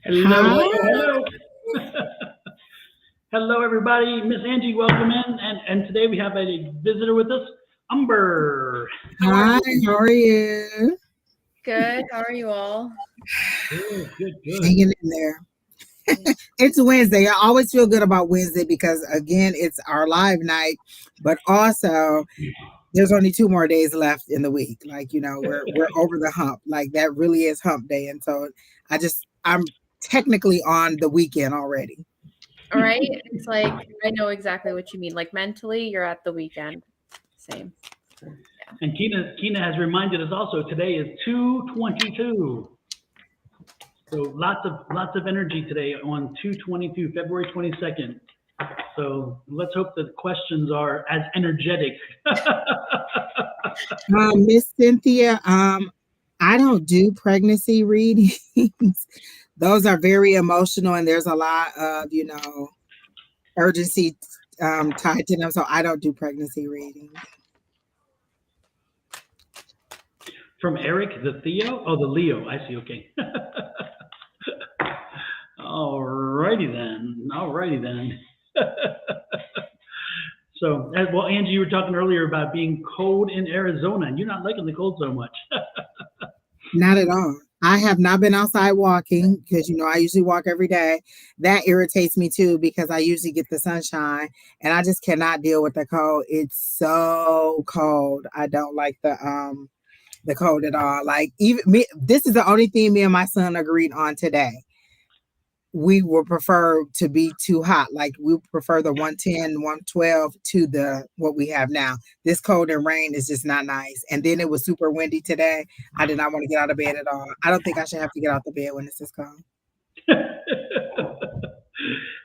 Hello, Hi. hello, hello. Hello, everybody. Miss Angie, welcome in. And today we have a visitor with us, Amber. How are Hi, you? how are you? Good. How are you all? Good, good, good. Hanging in there. It's Wednesday. I always feel good about Wednesday because again, it's our live night, but also there's only 2 more days left in the week. Like, we're over the hump. Like that really is hump day. And so I'm technically on the weekend already. All right. It's like I know exactly what you mean. Like mentally, you're at the weekend. Same. And Kina has reminded us also today is 2/22. So lots of energy today on 2/22, February 22nd. So let's hope that questions are as energetic. Miss Cynthia, I don't do pregnancy readings. Those are very emotional and there's a lot of, urgency tied to them. So I don't do pregnancy readings. From Eric, the Theo? Oh, the Leo. I see. Okay. Alrighty then. Alrighty then. So, well, Angie, you were talking earlier about being cold in Arizona, and you're not liking the cold so much. Not at all. I have not been outside walking because, I usually walk every day. That irritates me too because I usually get the sunshine and I just cannot deal with the cold. It's so cold. I don't like the cold at all. Like even me, this is the only thing me and my son agreed on today. We would prefer to be too hot. Like we prefer the 110, 112 to the what we have now. This cold and rain is just not nice. And then it was super windy today. I did not want to get out of bed at all. I don't think I should have to get out the bed when it's this cold.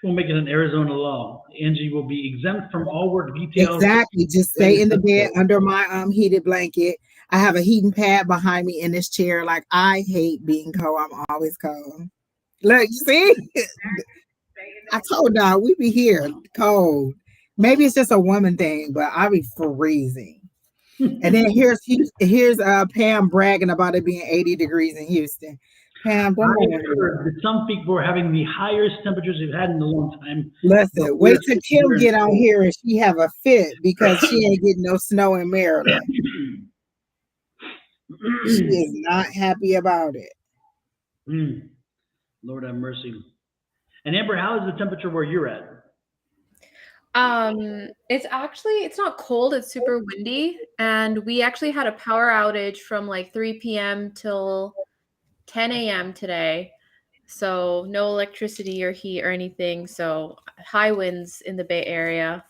We'll make it an Arizona law. Angie will be exempt from all work details. Exactly. Just stay in the bed under my heated blanket. I have a heating pad behind me in this chair. Like I hate being cold. I'm always cold. Look, you see? I told y'all we be here cold. Maybe it's just a woman thing, but I be freezing. And then here's Pam bragging about it being 80 degrees in Houston. Pam, don't I matter. heard that some people are having the highest temperatures they've had in a long time. Listen, wait till Kim get on here and she have a fit because she ain't getting no snow in Maryland. She is not happy about it. Lord have mercy. And Amber, how is the temperature where you're at? It's not cold, it's super windy. And we actually had a power outage from like 3 p.m. till 10 a.m. today. So no electricity or heat or anything. So high winds in the Bay Area.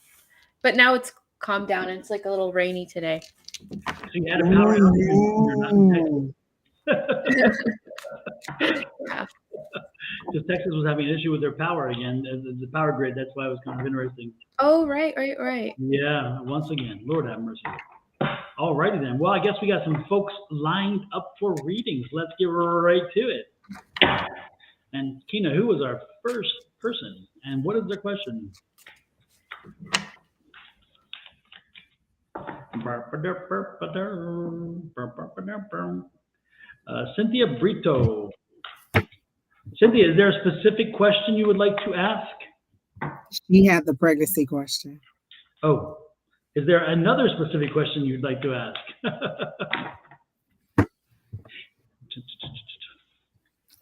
But now it's calmed down and it's like a little rainy today. So you had a power outage. Yeah. Because Texas was having an issue with their power again, the power grid. That's why it was kind of interesting. Oh, right. Yeah, once again, Lord have mercy. All righty then. Well, I guess we got some folks lined up for readings. Let's get right to it. And Kina, who was our first person? And what is their question? Cynthia Brito. Cynthia, is there a specific question you would like to ask? She had the pregnancy question. Oh, is there another specific question you'd like to ask?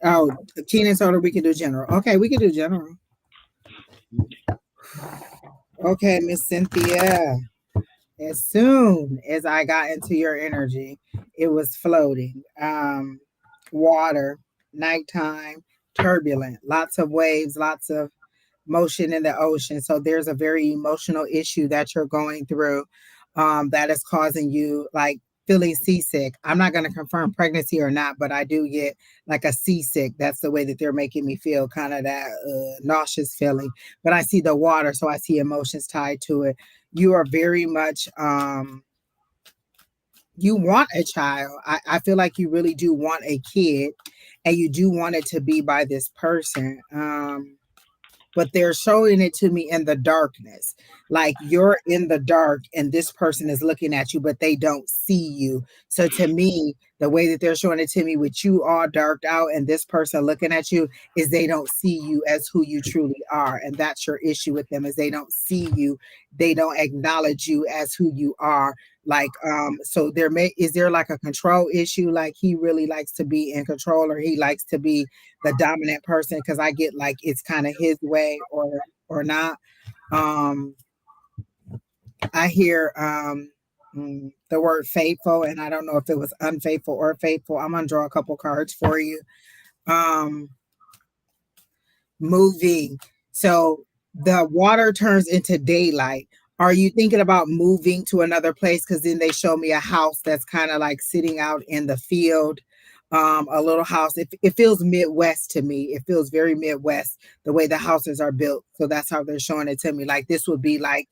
Oh, Keenan told her we can do general. Okay, we can do general. Okay, Miss Cynthia. As soon as I got into your energy, it was floating. Water, nighttime, turbulent, lots of waves, lots of motion in the ocean. So there's a very emotional issue that you're going through that is causing you like feeling seasick. I'm not going to confirm pregnancy or not, but I do get like a seasick. That's the way that they're making me feel, kind of that nauseous feeling. But I see the water, so I see emotions tied to it. You are very much you want a child. I feel like you really do want a kid and you do want it to be by this person. but they're showing it to me in the darkness. Like you're in the dark and this person is looking at you, but they don't see you. So to me, the way that they're showing it to me with you all darked out and this person looking at you is they don't see you as who you truly are. And that's your issue with them, is they don't see you. They don't acknowledge you as who you are. Like, so is there like a control issue? Like he really likes to be in control, or he likes to be the dominant person? Cause I get like, it's kind of his way or not. I hear, the word faithful, and I don't know if it was unfaithful or faithful. I'm gonna draw a couple cards for you. Moving. So the water turns into daylight. Are you thinking about moving to another place? Because then they show me a house that's kind of like sitting out in the field, a little house. It feels Midwest to me. It feels very Midwest, the way the houses are built. So that's how they're showing it to me. Like this would be like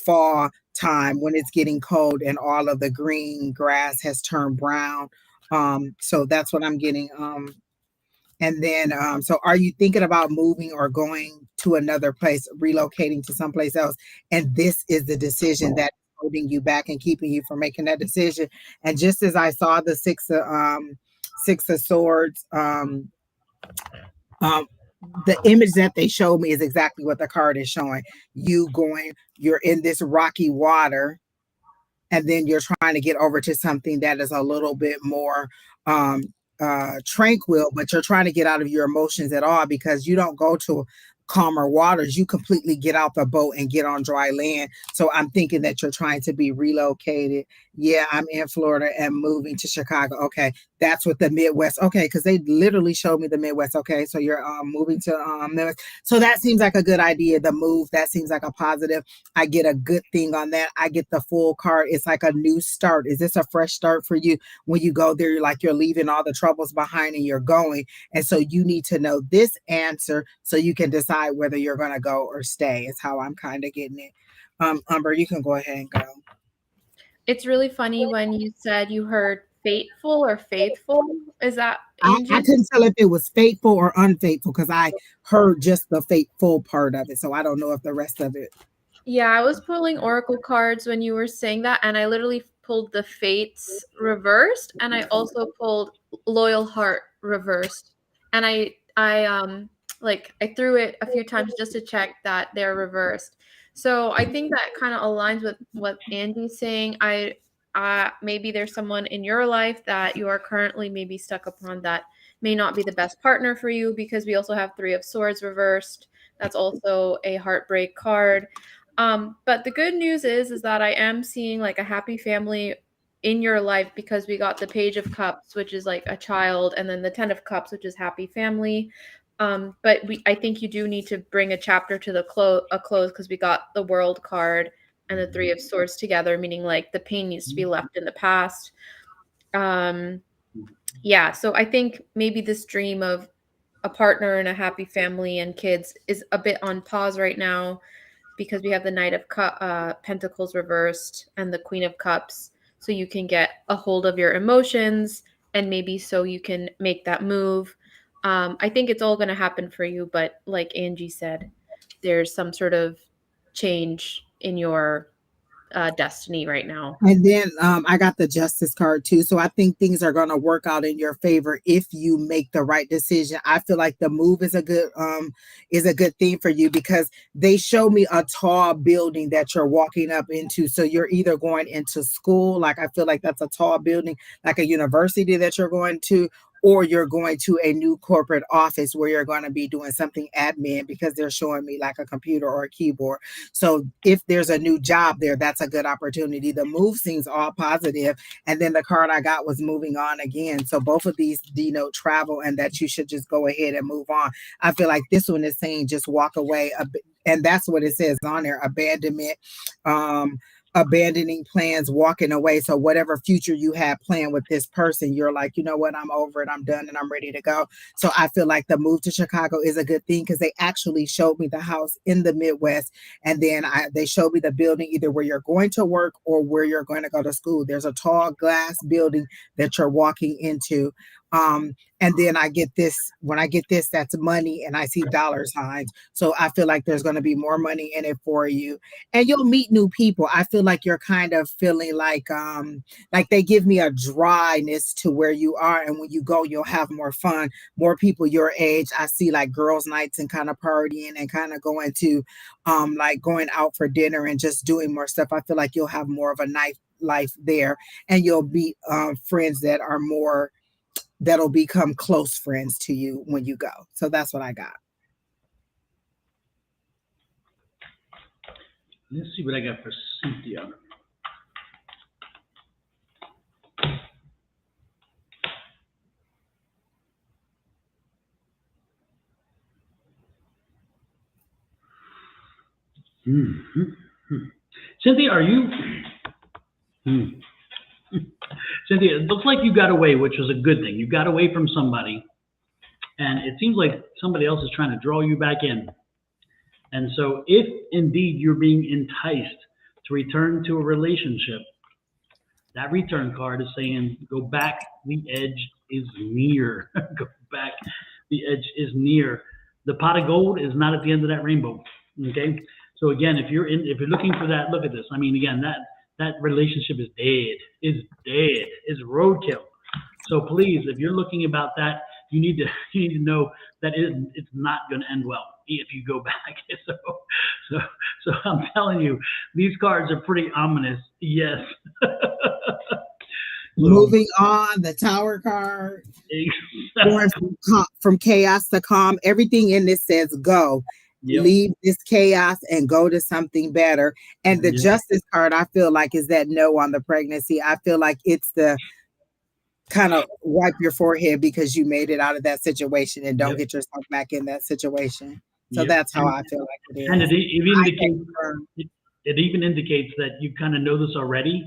fall time when it's getting cold and all of the green grass has turned brown. So that's what I'm getting. And then, so are you thinking about moving or going to another place, relocating to someplace else? And this is the decision that's holding you back and keeping you from making that decision. And just as I saw the Six of Swords, the image that they showed me is exactly what the card is showing. You're in this rocky water, and then you're trying to get over to something that is a little bit more tranquil, but you're trying to get out of your emotions at all, because you don't go to calmer waters. You completely get out the boat and get on dry land. So I'm thinking that you're trying to be relocated. Yeah, I'm in Florida and moving to Chicago. Okay, that's what the Midwest. Okay, because they literally showed me the Midwest. Okay, so you're moving to Midwest. So that seems like a good idea. The move, that seems like a positive. I get a good thing on that. I get the full card. It's like a new start. Is this a fresh start for you? When you go there, you're like, you're leaving all the troubles behind and you're going. And so you need to know this answer so you can decide whether you're going to go or stay, is how I'm kind of getting it. Umber, you can go ahead and go. It's really funny when you said you heard fateful or faithful. Is that I Angie? couldn't tell if it was faithful or unfaithful because I heard just the faithful part of it. So I don't know if the rest of it. Yeah, I was pulling oracle cards when you were saying that, and I literally pulled the fates reversed, and I also pulled loyal heart reversed. And I threw it a few times just to check that they're reversed. So I think that kind of aligns with what Angie's saying. Maybe there's someone in your life that you are currently maybe stuck upon that may not be the best partner for you, because we also have Three of Swords reversed. That's also a heartbreak card. But the good news is that I am seeing like a happy family in your life, because we got the Page of Cups, which is like a child, and then the Ten of Cups, which is happy family. But I think you do need to bring a chapter to a close, because we got the World card and the Three of Swords together, meaning like the pain needs to be left in the past. Yeah, so I think maybe this dream of a partner and a happy family and kids is a bit on pause right now, because we have the Knight of Pentacles reversed and the Queen of Cups. So you can get a hold of your emotions, and maybe so you can make that move. I think it's all going to happen for you. But like Angie said, there's some sort of change in your destiny right now. And then I got the Justice card too. So I think things are going to work out in your favor if you make the right decision. I feel like the move is a good thing for you, because they show me a tall building that you're walking up into. So you're either going into school, like I feel like that's a tall building, like a university that you're going to, or you're going to a new corporate office where you're going to be doing something admin, because they're showing me like a computer or a keyboard. So if there's a new job there, that's a good opportunity. The move seems all positive. And then the card I got was moving on again. So both of these denote travel, and that you should just go ahead and move on. I feel like this one is saying just walk away. And that's what it says on there, abandonment, abandoning plans, walking away. So whatever future you had planned with this person, you're like, you know what, I'm over it, I'm done, and I'm ready to go. So I feel like the move to Chicago is a good thing, because they actually showed me the house in the Midwest, and then they showed me the building either where you're going to work or where you're going to go to school. There's a tall glass building that you're walking into. And then I get this, when I get this, that's money, and I see dollar signs. So I feel like there's going to be more money in it for you, and you'll meet new people. I feel like you're kind of feeling like they give me a dryness to where you are. And when you go, you'll have more fun, more people your age. I see like girls' nights and kind of partying and kind of going to like going out for dinner and just doing more stuff. I feel like you'll have more of a nice life there, and you'll be friends that are more, that'll become close friends to you when you go. So that's what I got. Let's see what I got for Cynthia. Cynthia, are you? Cynthia, it looks like you got away, which was a good thing. You got away from somebody, and it seems like somebody else is trying to draw you back in. And so if indeed you're being enticed to return to a relationship, that return card is saying, go back, the edge is near. Go back, the edge is near. The pot of gold is not at the end of that rainbow, okay? So again, if you're looking for that, look at this. I mean, again, that relationship is dead, is roadkill. So please, if you're looking about that, you need to know that it's not going to end well if you go back. So I'm telling you, these cards are pretty ominous. Yes. Moving on, the Tower card, going from chaos to calm. Everything in this says go. Yep. Leave this chaos and go to something better. And the Justice card, I feel like, is that no on the pregnancy. I feel like it's the kind of wipe your forehead because you made it out of that situation, and don't get yourself back in that situation. So that's how I feel like it is. And it even indicates that you kind of know this already.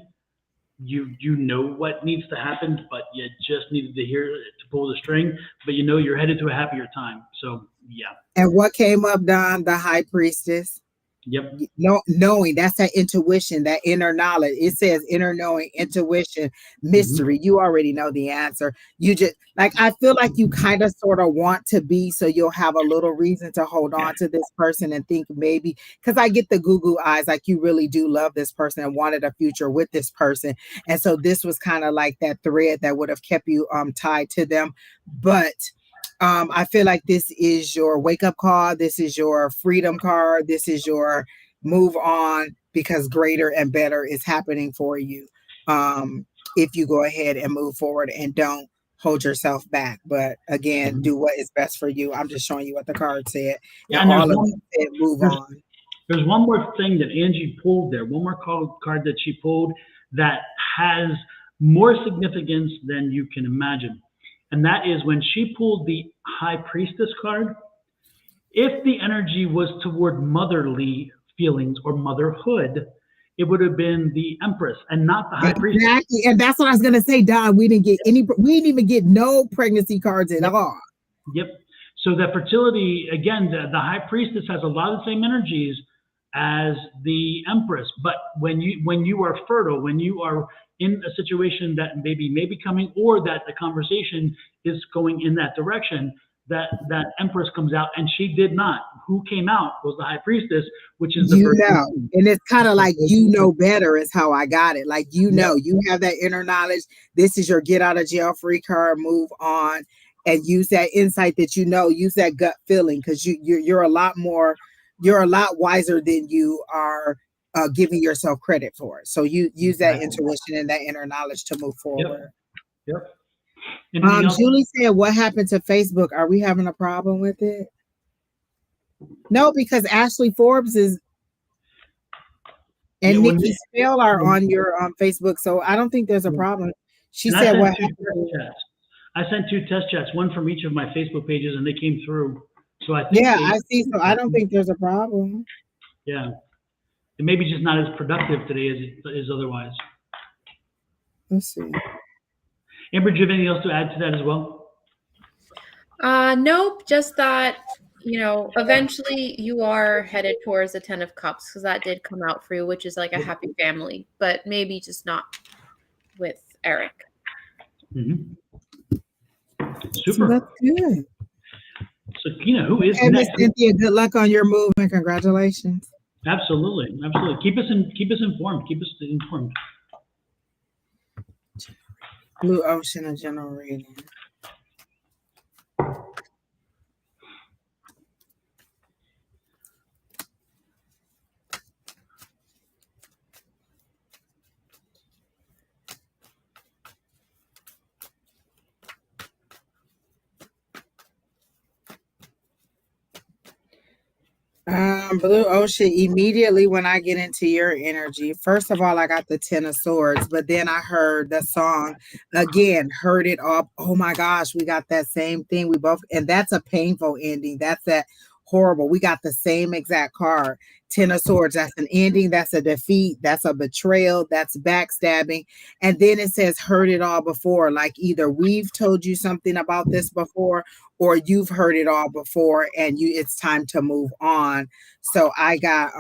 You know what needs to happen, but you just needed to hear it to pull the string. But you know you're headed to a happier time. So yeah. And what came up, Don? The High Priestess. Yep. Knowing, that's that intuition, that inner knowledge. It says inner knowing, intuition, mystery. You already know the answer. You just like, I feel like you kind of sort of want to be, so you'll have a little reason to hold on to this person and think maybe, because I get the goo eyes, like you really do love this person and wanted a future with this person. And so this was kind of like that thread that would have kept you tied to them. But I feel like this is your wake up call. This is your freedom card. This is your move on, because greater and better is happening for you. If you go ahead and move forward and don't hold yourself back, but again, do what is best for you. I'm just showing you what the card said. And all of it said, move on. There's one more thing that Angie pulled there. One more card that she pulled that has more significance than you can imagine. And that is when she pulled the High Priestess card. If the energy was toward motherly feelings or motherhood, it would have been the Empress and not the High Priestess. Exactly. And that's what I was going to say, Don. We didn't even get no pregnancy cards at all. Yep. So that fertility, again, the High Priestess has a lot of the same energies as the Empress. But when you are fertile, when you are in a situation that maybe may be coming, or that the conversation is going in that direction, that Empress comes out, and she did not. Who came out was the High Priestess, which is the and it's kind of like, you know better is how I got it. Like, you know, you have that inner knowledge. This is your get out of jail free card. Move on and use that insight that use that gut feeling, because you're a lot wiser than you are giving yourself credit for it. So you use that intuition and that inner knowledge to move forward. Yep. Julie said, what happened to Facebook? Are we having a problem with it? No, because Ashley Forbes and Nikki Spell are on your Facebook, so I don't think there's a problem. She said, what happened? I sent 2 test chats, one from each of my Facebook pages, and they came through. So I think I see. So I don't think there's a problem. Yeah. It may be just not as productive today as it is otherwise. Let's see. Amber, do you have anything else to add to that as well? Nope. Just that, eventually you are headed towards the 10 of Cups, because that did come out for you, which is like a happy family, but maybe just not with Eric. So Super. that's good. So, Kina, who is And Miss next? Cynthia, good luck on your move and congratulations. Absolutely, absolutely. Keep us informed. Keep us informed. Blue Ocean, a general reading. Blue Ocean, immediately when I get into your energy, first of all, I got the Ten of Swords, but then I heard the song again, heard it all. Oh my gosh, we got that same thing. We both, and that's a painful ending. That's that horrible. We got the same exact card. Ten of Swords, that's an ending, that's a defeat, that's a betrayal, that's backstabbing. And then it says, heard it all before. Like either we've told you something about this before, or you've heard it all before and it's time to move on. So I got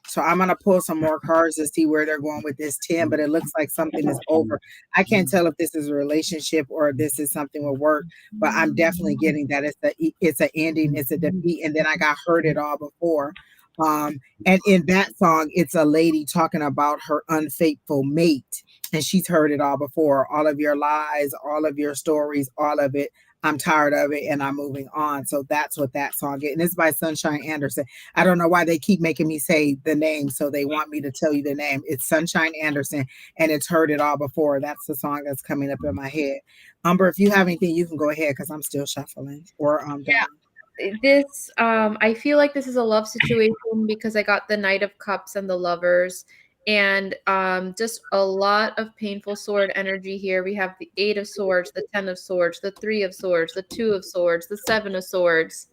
so I'm gonna pull some more cards to see where they're going with this 10, but it looks like something is over. I can't tell if this is a relationship or if this is something with work, but I'm definitely getting that it's an ending, it's a defeat, and then I got heard it all before. And in that song, it's a lady talking about her unfaithful mate, and she's heard it all before. All of your lies, all of your stories, all of it. I'm tired of it and I'm moving on. So that's what that song is. And it's by Sunshine Anderson. I don't know why they keep making me say the name. So they want me to tell you the name. It's Sunshine Anderson and it's heard it all before. That's the song that's coming up in my head. Umber, if you have anything, you can go ahead because I'm still shuffling. Or Yeah. This I feel like this is a love situation because I got the Knight of Cups and the Lovers, and just a lot of painful sword energy here. We have the Eight of Swords, the 10 of Swords, the 3 of Swords, the 2 of Swords, the 7 of Swords.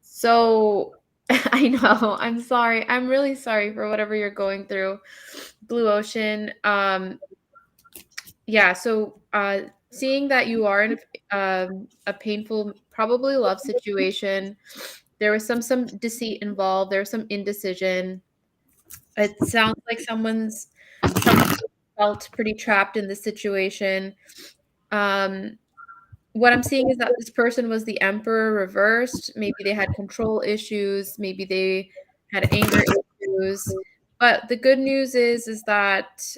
So I know, I'm sorry. I'm really sorry for whatever you're going through, Blue Ocean. Yeah, so seeing that you are in a painful, probably love situation, there was some deceit involved. There was some indecision. It sounds like someone felt pretty trapped in this situation. What I'm seeing is that this person was the Emperor reversed. Maybe they had control issues. Maybe they had anger issues. But the good news is that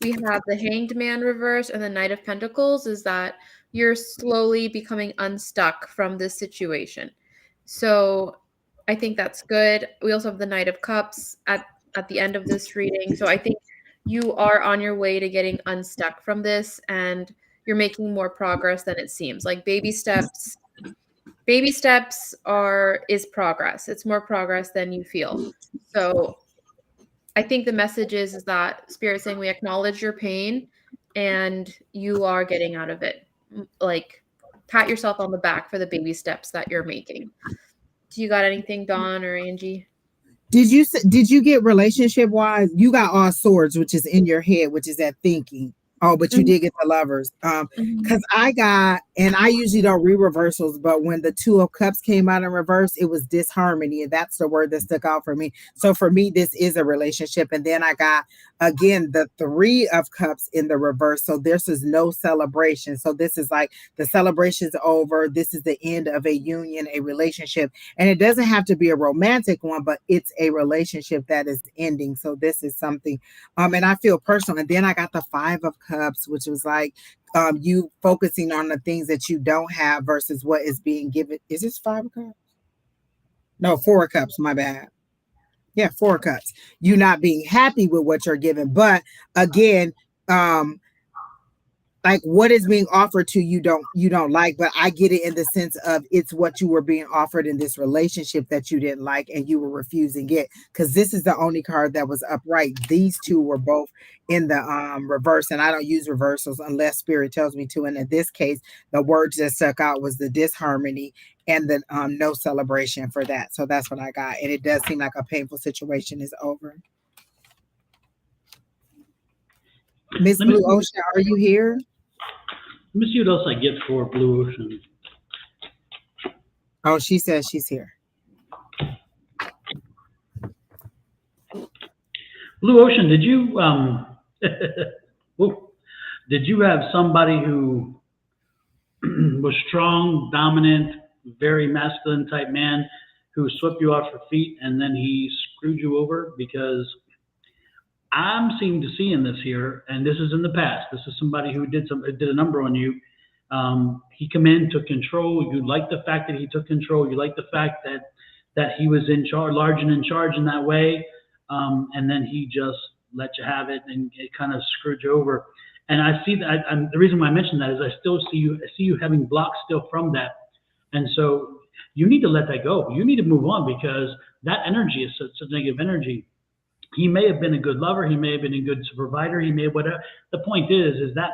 we have the Hanged Man reversed and the Knight of Pentacles, is that you're slowly becoming unstuck from this situation. So I think that's good. We also have the Knight of Cups at the end of this reading. So I think you are on your way to getting unstuck from this, and you're making more progress than it seems. Like baby steps is progress. It's more progress than you feel. So I think the message is that Spirit saying we acknowledge your pain and you are getting out of it. Like pat yourself on the back for the baby steps that you're making. Do you got anything, Dawn or Angie? Did you get relationship wise? You got all swords, which is in your head, which is that thinking. Oh, but you did get the Lovers. Because I got, and I usually don't read reversals, but when the Two of Cups came out in reverse, it was disharmony, and that's the word that stuck out for me. So for me, this is a relationship. And then I got again the Three of Cups in the reverse. So this is no celebration. So this is like the celebration's over. This is the end of a union, a relationship. And it doesn't have to be a romantic one, but it's a relationship that is ending. So this is something, and I feel personal. And then I got the Five of Cups, which was like you focusing on the things that you don't have versus what is being given. Is this Five of Cups? No, Four of Cups, my bad. Yeah, Four of Cups. You not being happy with what you're given. But again, like what is being offered to you don't like, but I get it in the sense of it's what you were being offered in this relationship that you didn't like and you were refusing it, because this is the only card that was upright. These two were both in the reverse, and I don't use reversals unless Spirit tells me to. And in this case, the words that stuck out was the disharmony and the no celebration for that. So that's what I got, and it does seem like a painful situation is over. Miss Blue Ocean, are you here? Let me see what else I get for Blue Ocean. Oh, she says she's here. Blue Ocean, did you did you have somebody who was strong, dominant, very masculine type man who swept you off your feet and then he screwed you over because I'm seeming to see in this here, and this is in the past. This is somebody who did a number on you. He came in, took control. You like the fact that he took control. You like the fact that he was in charge, large and in charge in that way. And then he just let you have it, and it kind of screwed you over. And I see that. The reason why I mention that is I still see you. I see you having blocks still from that, and so you need to let that go. You need to move on because that energy is such a negative energy. He may have been a good lover. He may have been a good provider. He may have whatever. The point is that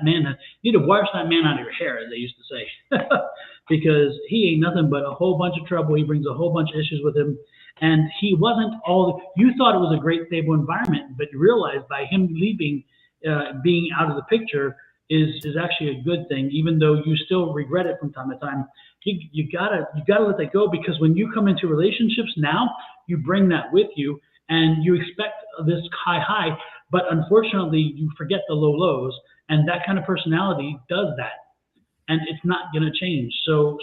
man, you need to wash that man out of your hair, as they used to say, because he ain't nothing but a whole bunch of trouble. He brings a whole bunch of issues with him. And he wasn't all, you thought it was a great, stable environment, but you realized by him leaving, being out of the picture is actually a good thing, even though you still regret it from time to time. You gotta let that go, because when you come into relationships now, you bring that with you and you expect this high, but unfortunately you forget the lows, and that kind of personality does that. And it's not going to change. So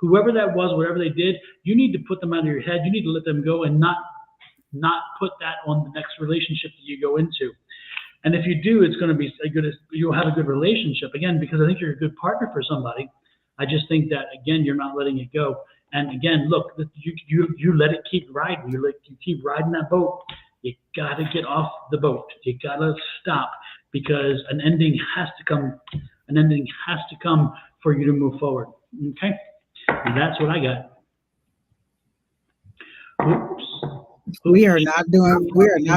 whoever that was, whatever they did, you need to put them out of your head. You need to let them go and not put that on the next relationship that you go into. And if you do, it's going to be you'll have a good relationship again, because I think you're a good partner for somebody. I just think that again, you're not letting it go. And again, look, you let it keep riding. You keep riding that boat. You got to get off the boat. You got to stop, because an ending has to come. An ending has to come for you to move forward. Okay? And that's what I got. Oops. We are not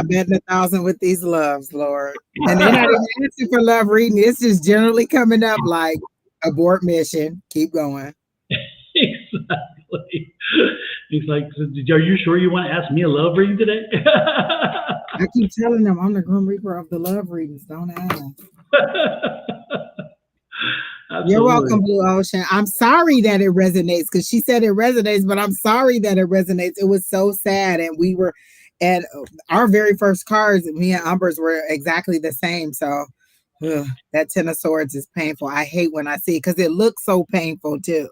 betting 1,000 with these loves, Lord. And they're not even asking for love reading. It's just generally coming up like abort mission. Keep going. Exactly. He's like, are you sure you want to ask me a love reading today? I keep telling them I'm the Grim Reaper of the love readings. Don't ask. Absolutely. You're welcome, Blue Ocean. I'm sorry that it resonates, because she said it resonates, but I'm sorry that it resonates. It was so sad. And our very first cards, me and Umber's, were exactly the same. So that 10 of Swords is painful. I hate when I see it, because it looks so painful too.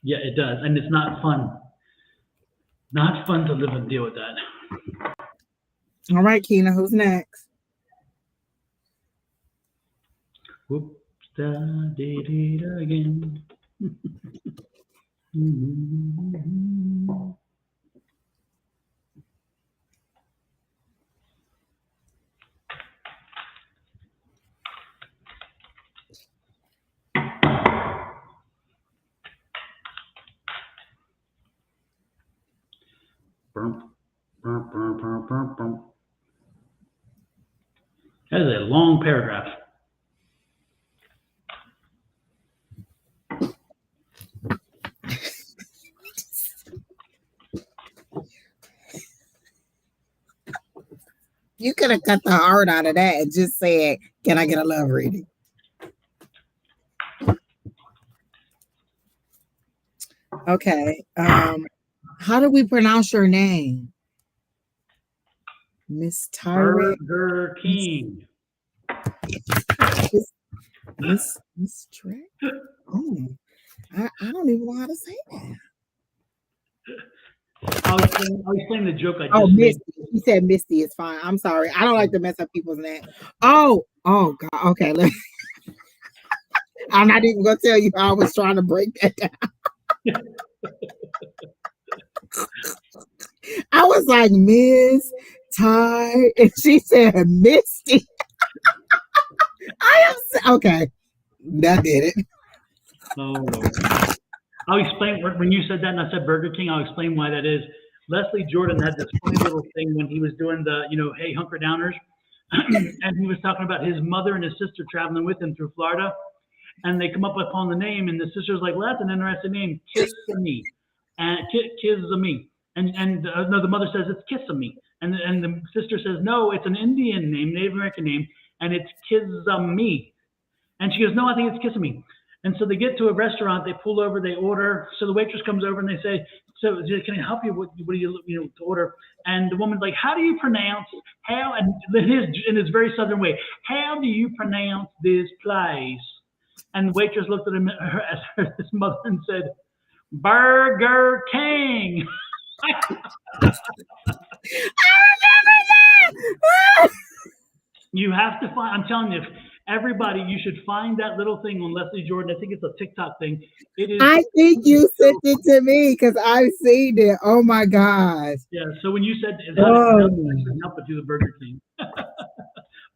Yeah, it does. And it's not fun. Not fun to live and deal with that. All right, Keena, who's next? Whoops, did it again. That is a long paragraph. You could have cut the heart out of that and just said, can I get a love reading? Okay. How do we pronounce your name? Miss Tyrant? Burger King. Miss Trek? Oh, I don't even know how to say that. I'll explain the joke I just made. Misty. He said Misty is fine. I'm sorry. I don't like to mess up people's name. Oh God. Okay. I'm not even gonna tell you how I was trying to break that down. I was like, Miss Ty, and she said Misty. Okay. That did it. Oh Lord. I'll explain when you said that and I said Burger King, I'll explain why that is. Leslie Jordan had this funny little thing when he was doing the, hey, hunker downers. And he was talking about his mother and his sister traveling with him through Florida. And they come up upon the name, and the sister's like, well, that's an interesting name, Kissimmee. And Kissimmee. And no, the mother says it's Kissimmee. And the sister says, no, it's an Indian name, Native American name, and it's Kissimmee. And she goes, no, I think it's Kissimmee. And so they get to a restaurant, they pull over, they order. So the waitress comes over and they say, so can I help you? What do you to order? And the woman's like, how do you pronounce, and in his very southern way, how do you pronounce this place? And the waitress looked at him as his mother and said, Burger King. I remember that. You have to find, I'm telling you, everybody, you should find that little thing on Leslie Jordan. I think it's a TikTok thing. It is. I think you sent it to me because I've seen it. Oh my gosh. Yeah. So when you said, Oh. help it to the Burger King.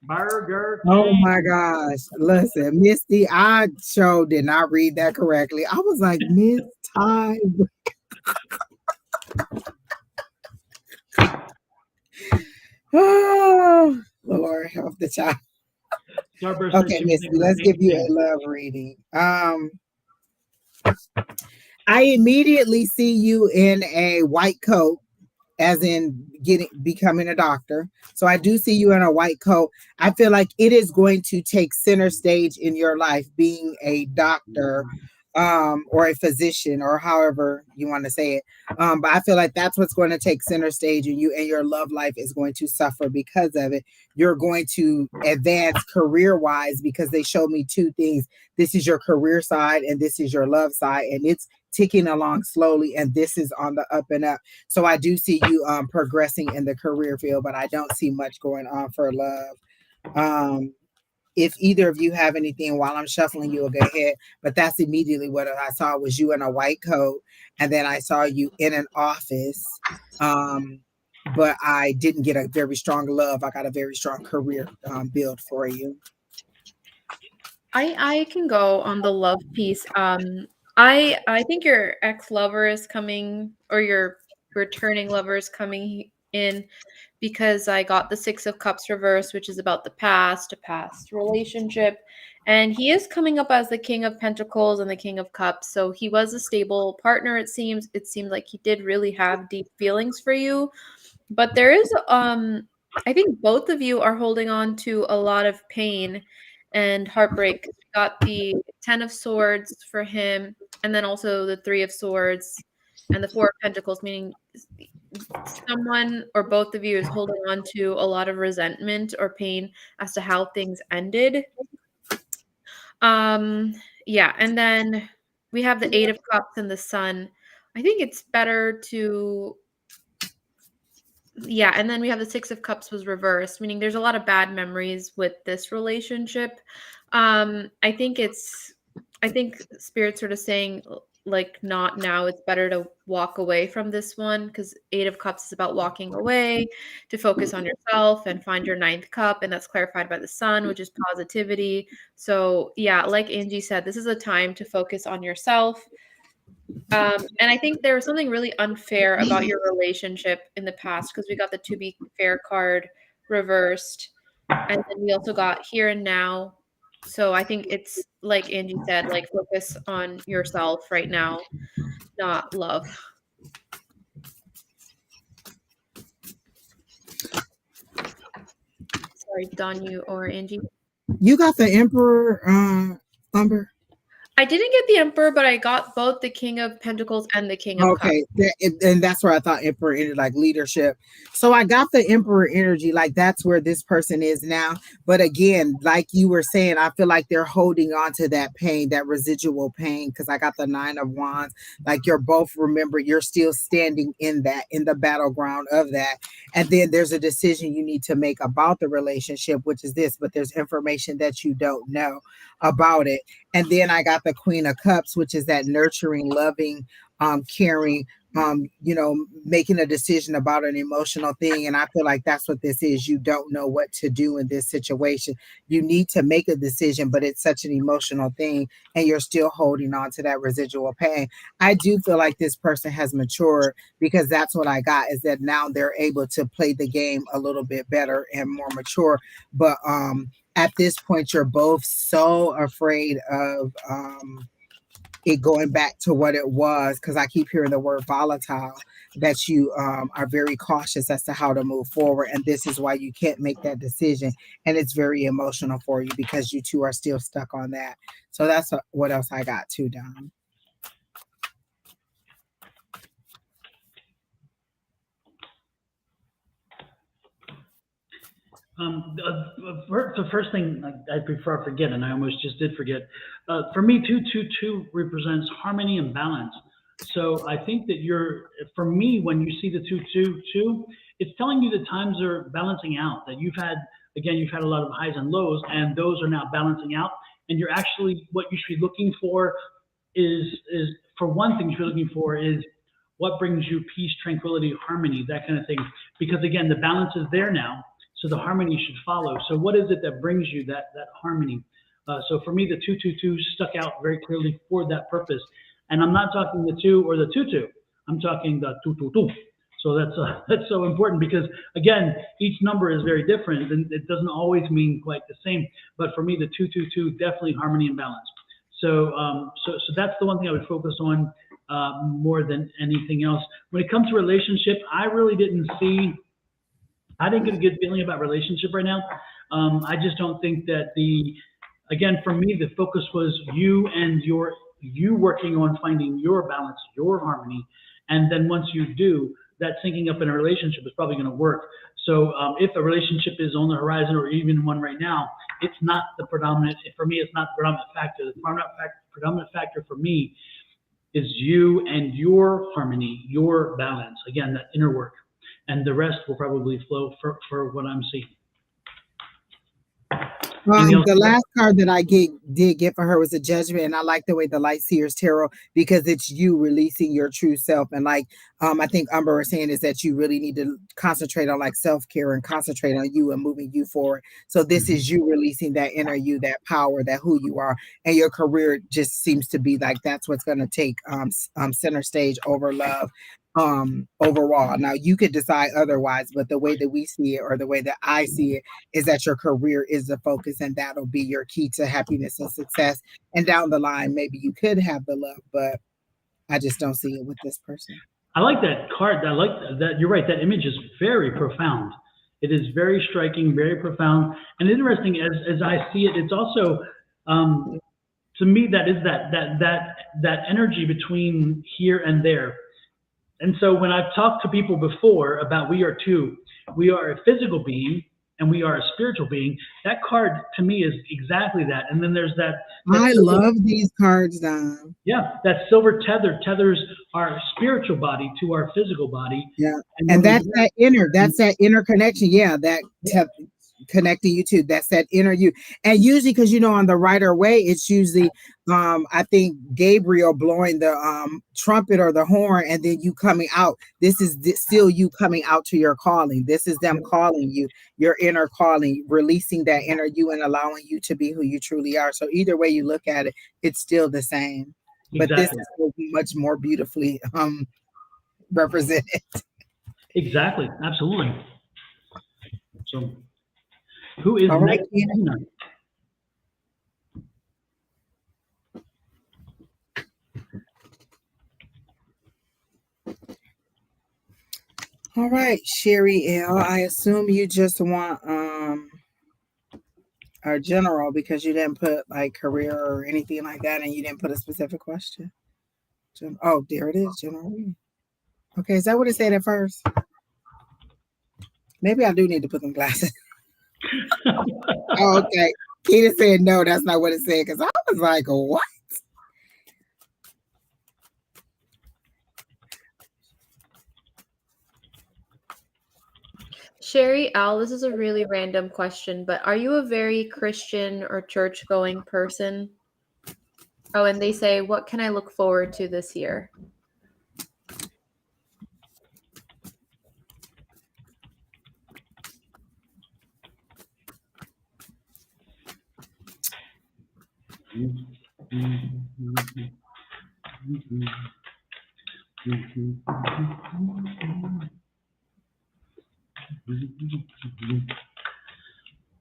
Burger King. Oh my gosh. Listen, Misty, I sure did not read that correctly. I was like, Miss Ty. Oh, Lord, help the child. Starburst Okay, Misty, let's give you a love reading. I immediately see you in a white coat, as in becoming a doctor. So I do see you in a white coat. I feel like it is going to take center stage in your life, being a doctor, or a physician, or however you want to say it. But I feel like that's what's going to take center stage in you, and your love life is going to suffer because of it. You're going to advance career-wise because they showed me two things. This is your career side and this is your love side, and it's ticking along slowly, and this is on the up and up. So I do see you progressing in the career field, but I don't see much going on for love. If either of you have anything while I'm shuffling, you'll go ahead. But that's immediately what I saw was you in a white coat. And then I saw you in an office. But I didn't get a very strong love. I got a very strong career build for you. I can go on the love piece. I think your ex-lover is coming, or your returning lover is coming in, because I got the Six of Cups reversed, which is about the past, a past relationship. And he is coming up as the King of Pentacles and the King of Cups. So he was a stable partner, it seems. It seemed like he did really have deep feelings for you. But there is, I think both of you are holding on to a lot of pain and heartbreak. We got the 10 of Swords for him, and then also the 3 of Swords and the 4 of Pentacles, meaning someone or both of you is holding on to a lot of resentment or pain as to how things ended. Yeah, and then we have the 8 of Cups and the Sun. I think it's better to, yeah, and then we have the 6 of Cups was reversed, meaning there's a lot of bad memories with this relationship. I think Spirit's sort of saying, like, not now, it's better to walk away from this one, because 8 of Cups is about walking away to focus on yourself and find your 9th cup, and that's clarified by the Sun, which is positivity. So yeah, like Angie said, this is a time to focus on yourself. And I think there was something really unfair about your relationship in the past, because we got the To Be Fair card reversed, and then we also got Here and Now. So I think it's like Angie said, like, focus on yourself right now, not love. Sorry, Don, you or Angie? You got the Emperor, Umber? I didn't get the Emperor, but I got both the King of Pentacles and the King of Cups. Okay, and that's where I thought Emperor ended, like leadership. So I got the Emperor energy, like that's where this person is now. But again, like you were saying, I feel like they're holding on to that pain, that residual pain, because I got the 9 of Wands. Like you're both, remember, you're still standing in that, in the battleground of that. And then there's a decision you need to make about the relationship, which is this, but there's information that you don't know about it. And then I got the Queen of Cups, which is that nurturing, loving, caring, making a decision about an emotional thing. And I feel like that's what this is. You don't know what to do in this situation. You need to make a decision, but it's such an emotional thing, and you're still holding on to that residual pain. I do feel like this person has matured, because that's what I got, is that now they're able to play the game a little bit better and more mature. But at this point, you're both so afraid of it going back to what it was, because I keep hearing the word volatile. that you are very cautious as to how to move forward. And this is why you can't make that decision. And it's very emotional for you because you two are still stuck on that. So that's what else I got too, Don. The first thing I prefer forget, and I almost just did forget. For me, 222 represents harmony and balance. So I think that for me, when you see the 222, it's telling you the times are balancing out. That you've had a lot of highs and lows, and those are now balancing out. And you're actually what you should be looking for is for one thing, you should be looking for is what brings you peace, tranquility, harmony, that kind of thing. Because again, the balance is there now. So the harmony should follow. So what is it that brings you that harmony? So for me, the 222 stuck out very clearly for that purpose. And I'm not talking the 2 or the 22. I'm talking the 222. So that's so important because again, each number is very different and it doesn't always mean quite the same. But for me, the 222 definitely harmony and balance. So so that's the one thing I would focus on more than anything else. When it comes to relationship, I didn't get a good feeling about relationship right now. I just don't think that again, for me, the focus was you and you working on finding your balance, your harmony. And then once you do, that syncing up in a relationship is probably going to work. So if a relationship is on the horizon or even one right now, it's not the predominant, for me, it's not the predominant factor. The predominant factor for me is you and your harmony, your balance. Again, that inner work. And the rest will probably flow for what I'm seeing. The last card that I did get for her was a Judgment, and I like the way the Light Seers Tarot because it's you releasing your true self. And like I think Umber was saying is that you really need to concentrate on like self-care and concentrate on you and moving you forward. So this is you releasing that inner you, that power, that who you are, and your career just seems to be like that's what's going to take center stage over love. Overall. Now you could decide otherwise, but the way that we see it or the way that I see it is that your career is the focus and that'll be your key to happiness and success. And down the line, maybe you could have the love, but I just don't see it with this person. I like that card. I like that. You're right. That image is very profound. It is very striking, very profound. And interesting as I see it, it's also, to me, that is that energy between here and there. And so when I've talked to people before about we are two, we are a physical being and we are a spiritual being. That card to me is exactly that. And then there's that. I love these cards, Don. Yeah, that silver tether tethers our spiritual body to our physical body. Yeah, and that's that inner connection. Yeah, connecting you to that's that inner you. And usually because on the Rider Way it's usually I think Gabriel blowing the trumpet or the horn and then you coming out. This is still you coming out to your calling. This is them calling you, your inner calling, releasing that inner you and allowing you to be who you truly are. So either way you look at it, it's still the same. Exactly. But this is still much more beautifully represented. Exactly, absolutely. So who is right, next? Tina? All right, Sherry L. I assume you just want our general because you didn't put like career or anything like that, and you didn't put a specific question. Oh, there it is, general. Okay, is that what it said at first? Maybe I do need to put them glasses. Oh, okay. Keita said no, that's not what it said because I was like, what? Sherry Al, this is a really random question, but are you a very Christian or church-going person? Oh, and they say, what can I look forward to this year?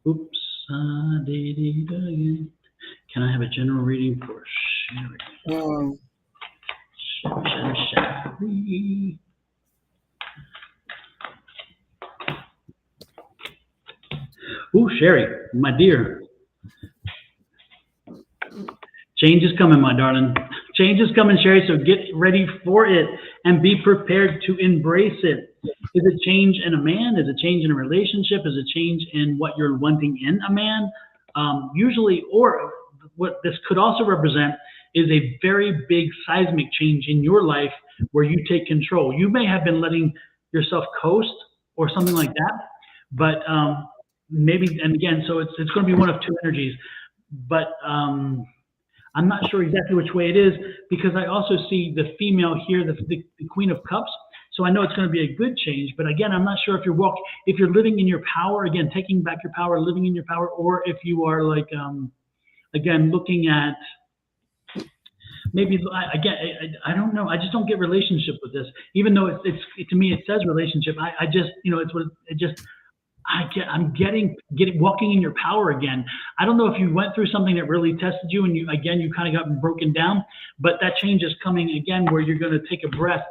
Oops, I did it again. Can I have a general reading for Sherry? Oh. Sherry. Ooh, Sherry, my dear. Change is coming, my darling. Change is coming, Sherry, so get ready for it and be prepared to embrace it. Is it change in a man? Is it change in a relationship? Is it change in what you're wanting in a man? Usually, or what this could also represent is a very big seismic change in your life where you take control. You may have been letting yourself coast or something like that, but maybe, and again, so it's going to be one of two energies, but I'm not sure exactly which way it is because I also see the female here, the Queen of Cups. So I know it's going to be a good change, but again, I'm not sure if you're living in your power, again, taking back your power, living in your power, or if you are like, again, looking at maybe, again, I don't know. I just don't get relationship with this, even though to me, it says relationship. I just, I'm getting walking in your power again. I don't know if you went through something that really tested you and you kind of got broken down, but that change is coming again where you're going to take a breath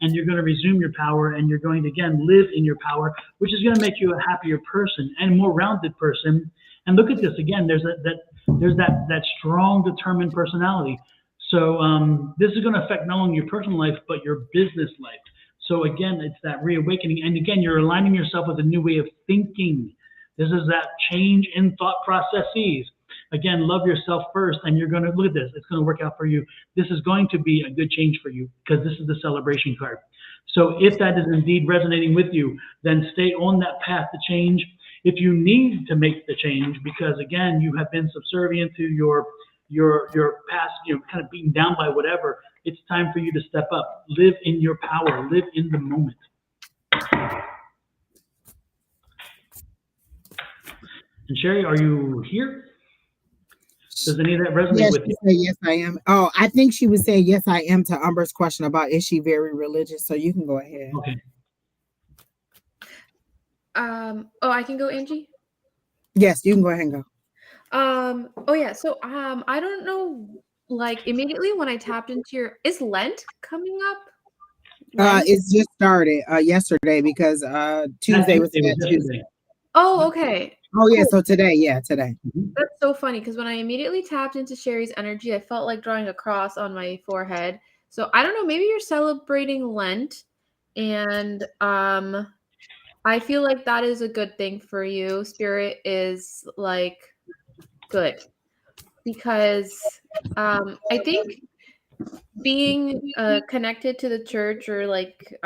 and you're going to resume your power and you're going to again live in your power, which is going to make you a happier person and more rounded person. And look at this again. There's that strong, determined personality. So this is going to affect not only your personal life but your business life. So again, it's that reawakening. And again, you're aligning yourself with a new way of thinking. This is that change in thought processes. Again, love yourself first, and you're going to, look at this, it's going to work out for you. This is going to be a good change for you because this is the celebration card. So if that is indeed resonating with you, then stay on that path to change. If you need to make the change because, again, you have been subservient to your past, kind of beaten down by whatever, it's time for you to step up, live in your power, live in the moment. And Sherry, are you here? Does any of that resonate with you? Yes, I am. Oh, I think she was saying yes, I am to Umber's question about is she very religious? So you can go ahead. Okay. I can go, Angie? Yes, you can go ahead and go. Oh yeah, so I don't know, like immediately when I tapped into is Lent coming up? It's just started yesterday because Tuesday was yesterday. Oh, okay. Oh yeah, cool. So today. That's so funny because when I immediately tapped into Sherry's energy, I felt like drawing a cross on my forehead. So I don't know, maybe you're celebrating Lent, and I feel like that is a good thing for you. Spirit is like good because I think being connected to the church or like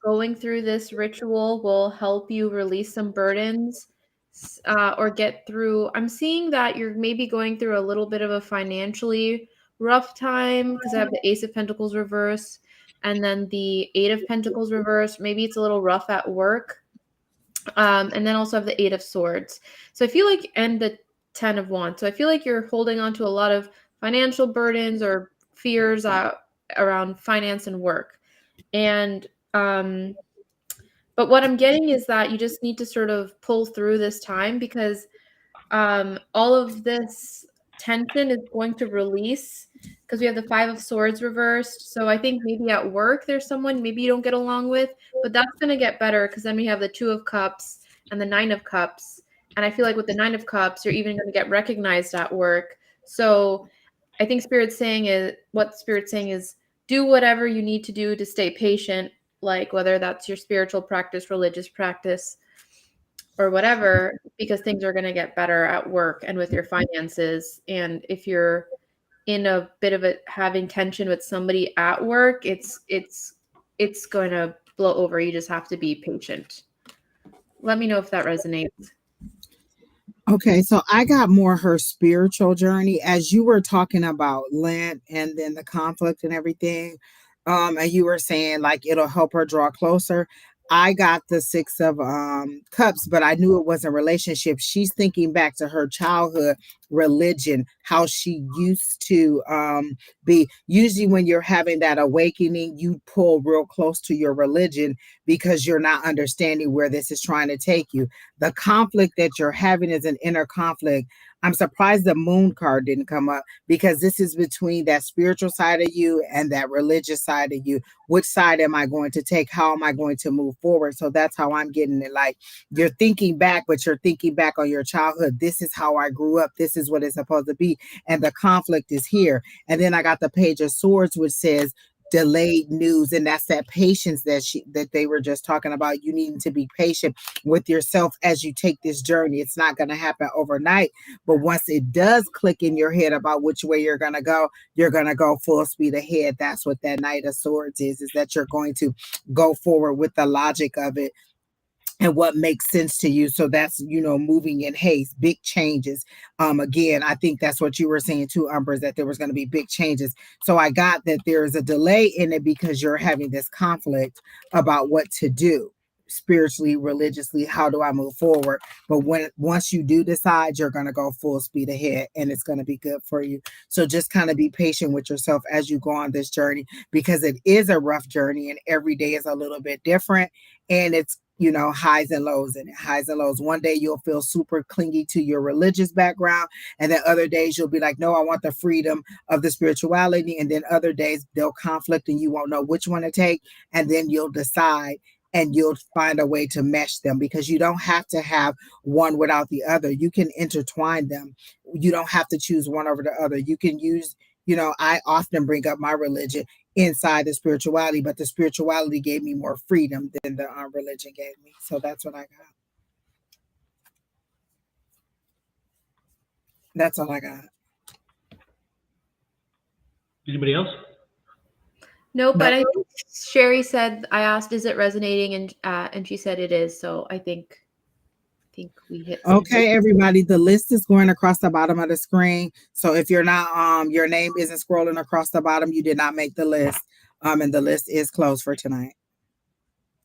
going through this ritual will help you release some burdens or get through. I'm seeing that you're maybe going through a little bit of a financially rough time because I have the Ace of Pentacles reverse and then the Eight of Pentacles reverse. Maybe it's a little rough at work. And then also have the Eight of Swords. So I feel like, and the 10 of Wands. So I feel like you're holding on to a lot of financial burdens or fears around finance and work. And, but what I'm getting is that you just need to sort of pull through this time because all of this tension is going to release because we have the Five of Swords reversed. So I think maybe at work there's someone maybe you don't get along with, but that's going to get better because then we have the Two of Cups and the Nine of Cups. And I feel like with the Nine of Cups, you're even going to get recognized at work. So I think Spirit's saying is do whatever you need to do to stay patient, like whether that's your spiritual practice, religious practice, or whatever, because things are going to get better at work and with your finances. And if you're in a bit of having tension with somebody at work, it's going to blow over. You just have to be patient. Let me know if that resonates. Okay, so I got more her spiritual journey as you were talking about Lent and then the conflict and everything. And you were saying like it'll help her draw closer. I got the Six of Cups, but I knew it wasn't a relationship. She's thinking back to her childhood religion, how she used to be. Usually when you're having that awakening, you pull real close to your religion because you're not understanding where this is trying to take you. The conflict that you're having is an inner conflict I'm surprised the moon card didn't come up, because this is between that spiritual side of you and that religious side of you. Which side am I going to take? How am I going to move forward? So that's how I'm getting it. Like, you're thinking back, but you're thinking back on your childhood. This is how I grew up. This is what it's supposed to be. And the conflict is here. And then I got the Page of Swords, which says delayed news, and that's that patience that they were just talking about. You needing to be patient with yourself as you take this journey. It's not going to happen overnight, but once it does click in your head about which way you're going to go full speed ahead. That's what that Knight of Swords is that you're going to go forward with the logic of it and what makes sense to you. So that's, moving in haste, big changes. Again, I think that's what you were saying too, Umber, is that there was going to be big changes. So I got that there is a delay in it because you're having this conflict about what to do spiritually, religiously. How do I move forward? But once you do decide, you're going to go full speed ahead, and it's going to be good for you. So just kind of be patient with yourself as you go on this journey, because it is a rough journey and every day is a little bit different, and it's highs and lows in it, highs and lows. One day you'll feel super clingy to your religious background, and then other days you'll be like, no, I want the freedom of the spirituality. And then other days they'll conflict and you won't know which one to take, and then you'll decide and you'll find a way to mesh them, because you don't have to have one without the other. You can intertwine them. You don't have to choose one over the other. You can use, I often bring up my religion inside the spirituality, but the spirituality gave me more freedom than the religion gave me. So that's what I got. That's all I got. Anybody else? No, but I think Sherry said, I asked, is it resonating? And she said it is. So I think we hit something. Okay, everybody, the list is going across the bottom of the screen. So if you're not, your name isn't scrolling across the bottom, you did not make the list. And the list is closed for tonight.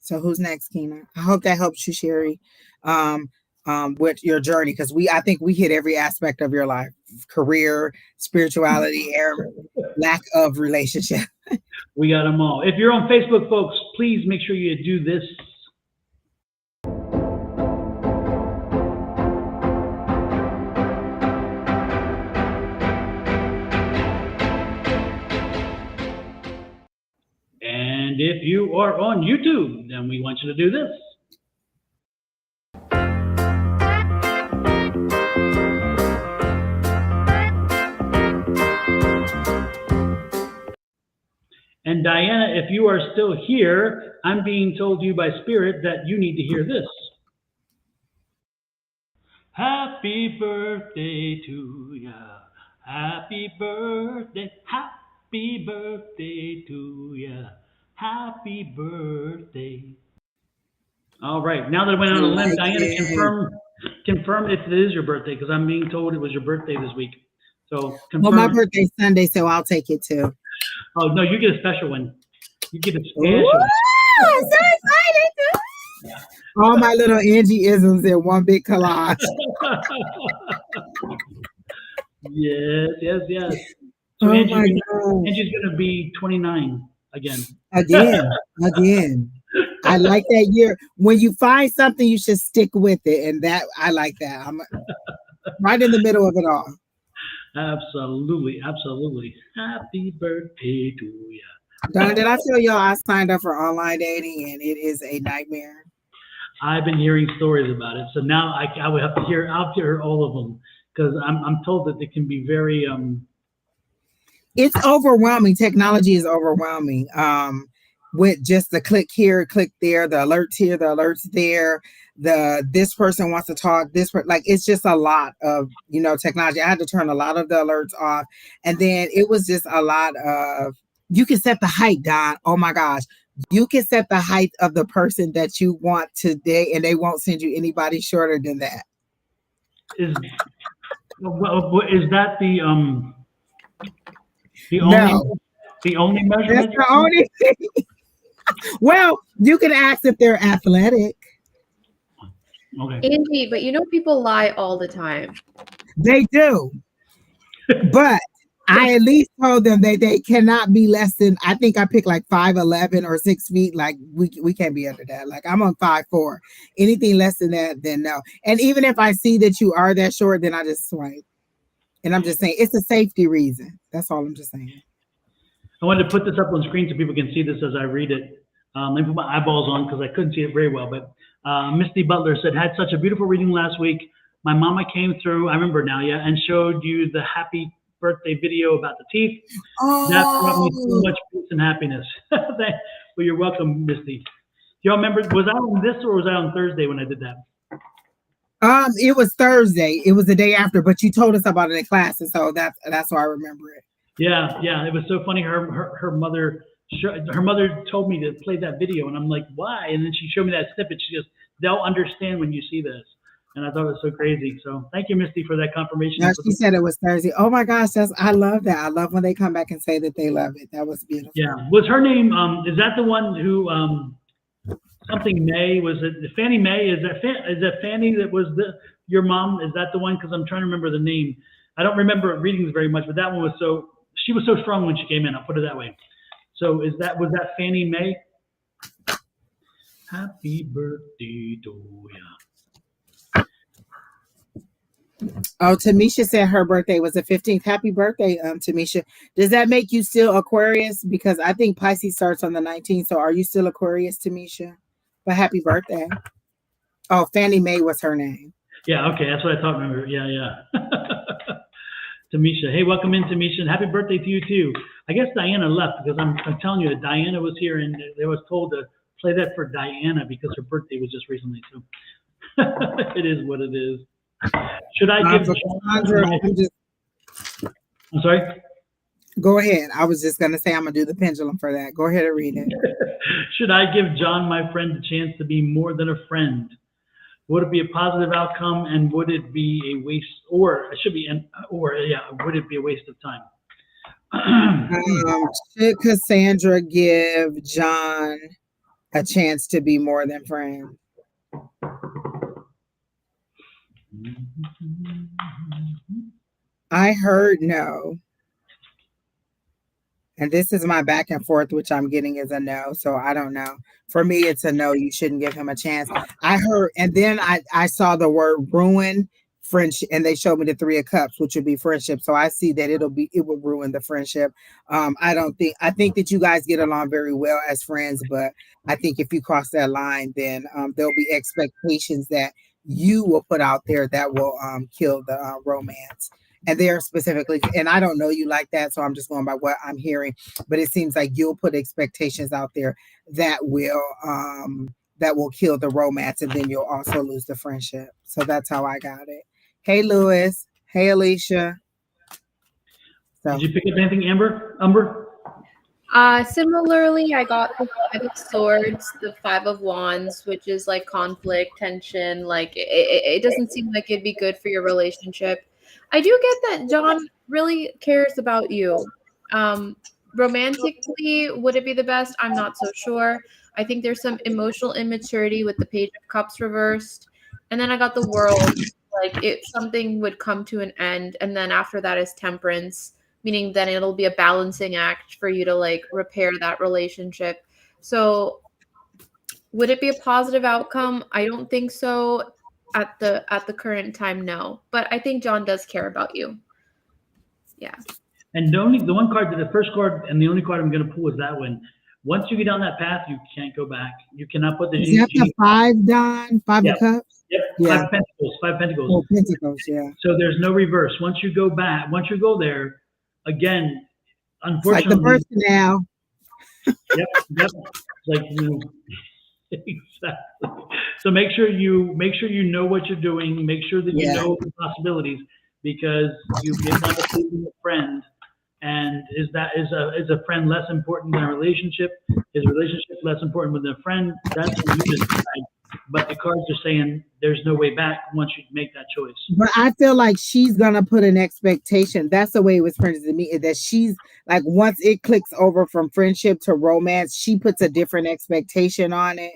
So who's next, Kina? I hope that helps you, Sherry, with your journey, because I think we hit every aspect of your life: career, spirituality, lack of relationship. We got them all. If you're on Facebook, folks, please make sure you do this. And if you are on YouTube, then we want you to do this. And Diana, if you are still here, I'm being told you by Spirit that you need to hear this. Happy birthday to ya. Happy birthday to ya. Happy birthday. All right. Now that I went on a limb, Diana, confirm if it is your birthday, because I'm being told it was your birthday this week. So confirm. Well, my birthday's Sunday, so I'll take it too. Oh, no, you get a special one. You get a special one. I'm so excited. All my little Angie isms in one big collage. Yes. So Oh Angie's my God. Angie's going to be 29 again. Again. I like that year. When you find something, you should stick with it. And that, I like that. I'm right in the middle of it all. Absolutely. Happy birthday to you. Don, did I tell y'all I signed up for online dating and it is a nightmare? I've been hearing stories about it, so now I would have to hear. I'll have to hear all of them, because I'm told that it can be very It's overwhelming. Technology is overwhelming. With just the click here, click there, the alerts here, the alerts there, this person wants to talk, it's just a lot of technology. I had to turn a lot of the alerts off, and then it was just a lot of, you can set the height, Don. Oh my gosh, you can set the height of the person that you want today, and they won't send you anybody shorter than that. Is that the only measurement? That's the only thing. Well, you can ask if they're athletic. Okay. Angie, but people lie all the time. They do. But I at least told them that they cannot be less than, I think I picked like 5'11" or 6 feet. Like we can't be under that. Like I'm on 5'4". Anything less than that, then no. And even if I see that you are that short, then I just swipe. And I'm just saying it's a safety reason. That's all I'm just saying. I wanted to put this up on screen so people can see this as I read it. Let me put my eyeballs on because I couldn't see it very well. But Misty Butler said, had such a beautiful reading last week. My mama came through, I remember now, yeah, and showed you the happy birthday video about the teeth. That brought me so much peace and happiness. Well, you're welcome, Misty. Do y'all remember, was I on this or was I on Thursday when I did that? It was Thursday. It was the day after, but you told us about it in class, and so that's why I remember it. Yeah, it was so funny. Her mother told me to play that video, and I'm like, why? And then she showed me that snippet. She goes, they'll understand when you see this. And I thought it was so crazy. So thank you, Misty, for that confirmation. No, she said it was Thursday. Oh my gosh, I love that. I love when they come back and say that they love it. That was beautiful. Yeah. Was her name, is that the one who, something May, was it Fannie Mae? Is that Fannie that was your mom? Is that the one? Because I'm trying to remember the name. I don't remember readings very much, but that one was she was so strong when she came in. I'll put it that way. So was that Fannie Mae? Happy birthday to ya. Oh, Tamisha said her birthday was the 15th. Happy birthday, Tamisha. Does that make you still Aquarius? Because I think Pisces starts on the 19th. So are you still Aquarius, Tamisha? But happy birthday. Oh, Fannie Mae was her name. Yeah, okay. That's what I thought. Remember. Yeah. Tamisha. Hey, welcome in, Tamisha. And happy birthday to you, too. I guess Diana left because I'm telling you that Diana was here and they was told to play that for Diana because her birthday was just recently. So it is what it is. Should I give Sandra, I'm sorry? Go ahead. I was just going to say I'm going to do the pendulum for that. Go ahead and read it. Should I give John, my friend, a chance to be more than a friend? Would it be a positive outcome and would it be a waste, would it be a waste of time? Should Cassandra give John a chance to be more than friend? I heard no. And this is my back and forth, which I'm getting is a no. So I don't know. For me, it's a no. You shouldn't give him a chance. I heard, and then I saw the word ruin friendship, and they showed me the 3 of Cups, which would be friendship. So I see that it will ruin the friendship. I think that you guys get along very well as friends, but I think if you cross that line, then there'll be expectations that you will put out there that will kill the romance. And they are specifically, and I don't know you like that, so I'm just going by what I'm hearing. But it seems like you'll put expectations out there that will kill the romance, and then you'll also lose the friendship. So that's how I got it. Hey, Lewis. Hey, Alicia. So. Did you pick up anything, Amber? Similarly, I got the 5 of Swords, the 5 of Wands, which is like conflict, tension. Like it doesn't seem like it'd be good for your relationship. I do get that John really cares about you. Romantically, would it be the best? I'm not so sure. I think there's some emotional immaturity with the Page of Cups reversed. And then I got the World, like if something would come to an end. And then after that is Temperance, meaning then it'll be a balancing act for you to like repair that relationship. So would it be a positive outcome? I don't think so. At the current time, no. But I think John does care about you. Yeah. And the one card, the first card, and the only card I'm going to pull is that one. Once you get down that path, you can't go back. You cannot put the. Is that the 5, Don? 5 of Cups? Yep. Yeah. 5 Pentacles. Oh, Pentacles, yeah. So there's no reverse. Once you go back, once you go there, again, unfortunately. It's like the birth canal. Yep. Like exactly. So make sure you know what you're doing. Make sure that you know the possibilities, because you get down to losing a friend. And is a friend less important than a relationship? Is a relationship less important than a friend? That's when you decide but the cards are saying there's no way back once you make that choice. But I feel like she's gonna put an expectation. That's the way it was printed to me. That she's like, once it clicks over from friendship to romance, she puts a different expectation on it,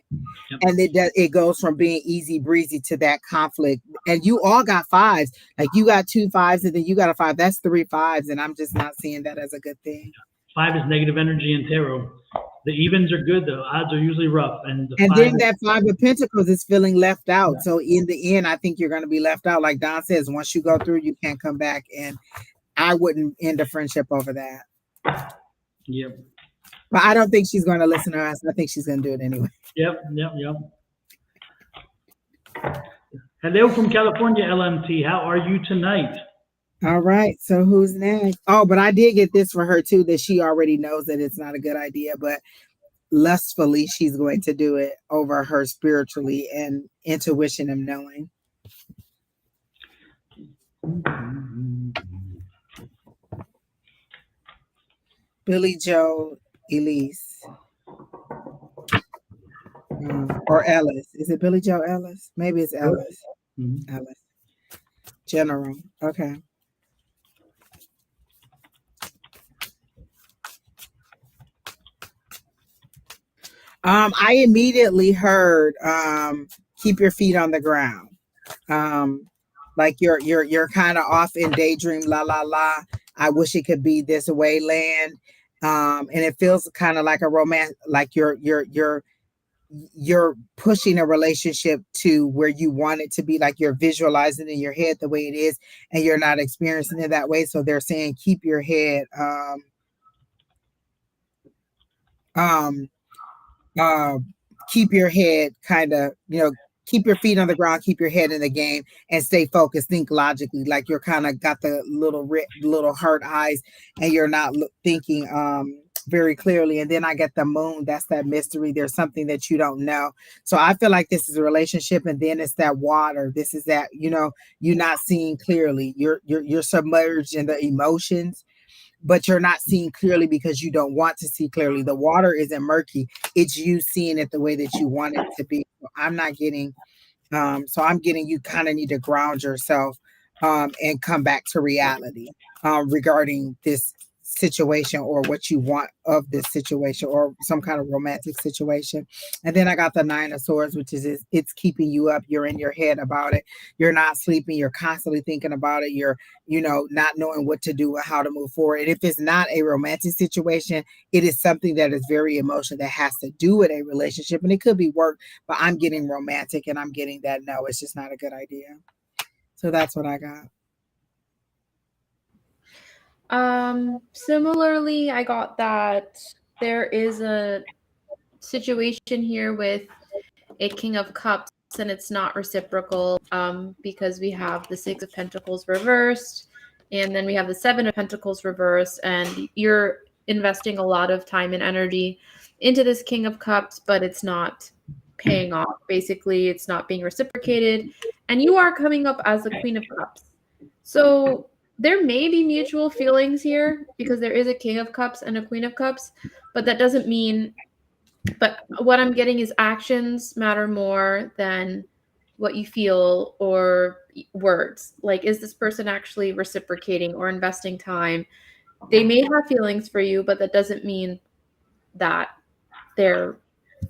Yep. and it goes from being easy breezy to that conflict. And you all got fives. Like you got 2 5s, and then you got a 5. That's 3 5s, and I'm just not seeing that as a good thing. 5 is negative energy in tarot. The evens are good, the odds are usually rough, and And then that 5 of Pentacles is feeling left out. So in the end, I think you're going to be left out. Like Don says, once you go through, you can't come back. And I wouldn't end a friendship over that. Yep. But I don't think she's going to listen to us. I think she's going to do it anyway. Yep. Hello from California, LMT. How are you tonight? All right. So who's next? Oh, but I did get this for her too, that she already knows that it's not a good idea, but lustfully she's going to do it over her spiritually and intuition and knowing. Billy Joe Elise. Or Ellis. Is it Billy Joe Ellis? Maybe it's Ellis. Mm-hmm. Ellis. General. Okay. I immediately heard keep your feet on the ground. Like you're kind of off in daydream, la la la. I wish it could be this way land. And it feels kind of like a romance, like you're pushing a relationship to where you want it to be, like you're visualizing in your head the way it is, and you're not experiencing it that way. So they're saying keep your head keep your head kind of, keep your feet on the ground, keep your head in the game, and stay focused, think logically, like you're kind of got the little hurt eyes, and you're not thinking very clearly. And then I get the moon. That's that mystery. There's something that you don't know. So I feel like this is a relationship, and then it's that water. This is that, you're not seeing clearly. You're submerged in the emotions, but you're not seeing clearly because you don't want to see clearly. The water isn't murky. It's you seeing it the way that you want it to be. I'm not getting, so I'm getting, you kind of need to ground yourself and come back to reality regarding this situation, or what you want of this situation, or some kind of romantic situation. And then I got the 9 of Swords, which is it's keeping you up. You're in your head about it. You're not sleeping. You're constantly thinking about it. You're, not knowing what to do and how to move forward. And if it's not a romantic situation, it is something that is very emotional that has to do with a relationship. And it could be work, but I'm getting romantic, and I'm getting that no, it's just not a good idea. So that's what I got. Similarly, I got that there is a situation here with a King of Cups, and it's not reciprocal because we have the 6 of Pentacles reversed, and then we have the 7 of Pentacles reversed, and you're investing a lot of time and energy into this King of Cups, but it's not paying off. Basically, it's not being reciprocated, and you are coming up as the Queen of Cups. So there may be mutual feelings here because there is a King of Cups and a Queen of Cups, but that doesn't mean, but what I'm getting is actions matter more than what you feel or words. Like, is this person actually reciprocating or investing time? They may have feelings for you, but that doesn't mean that they're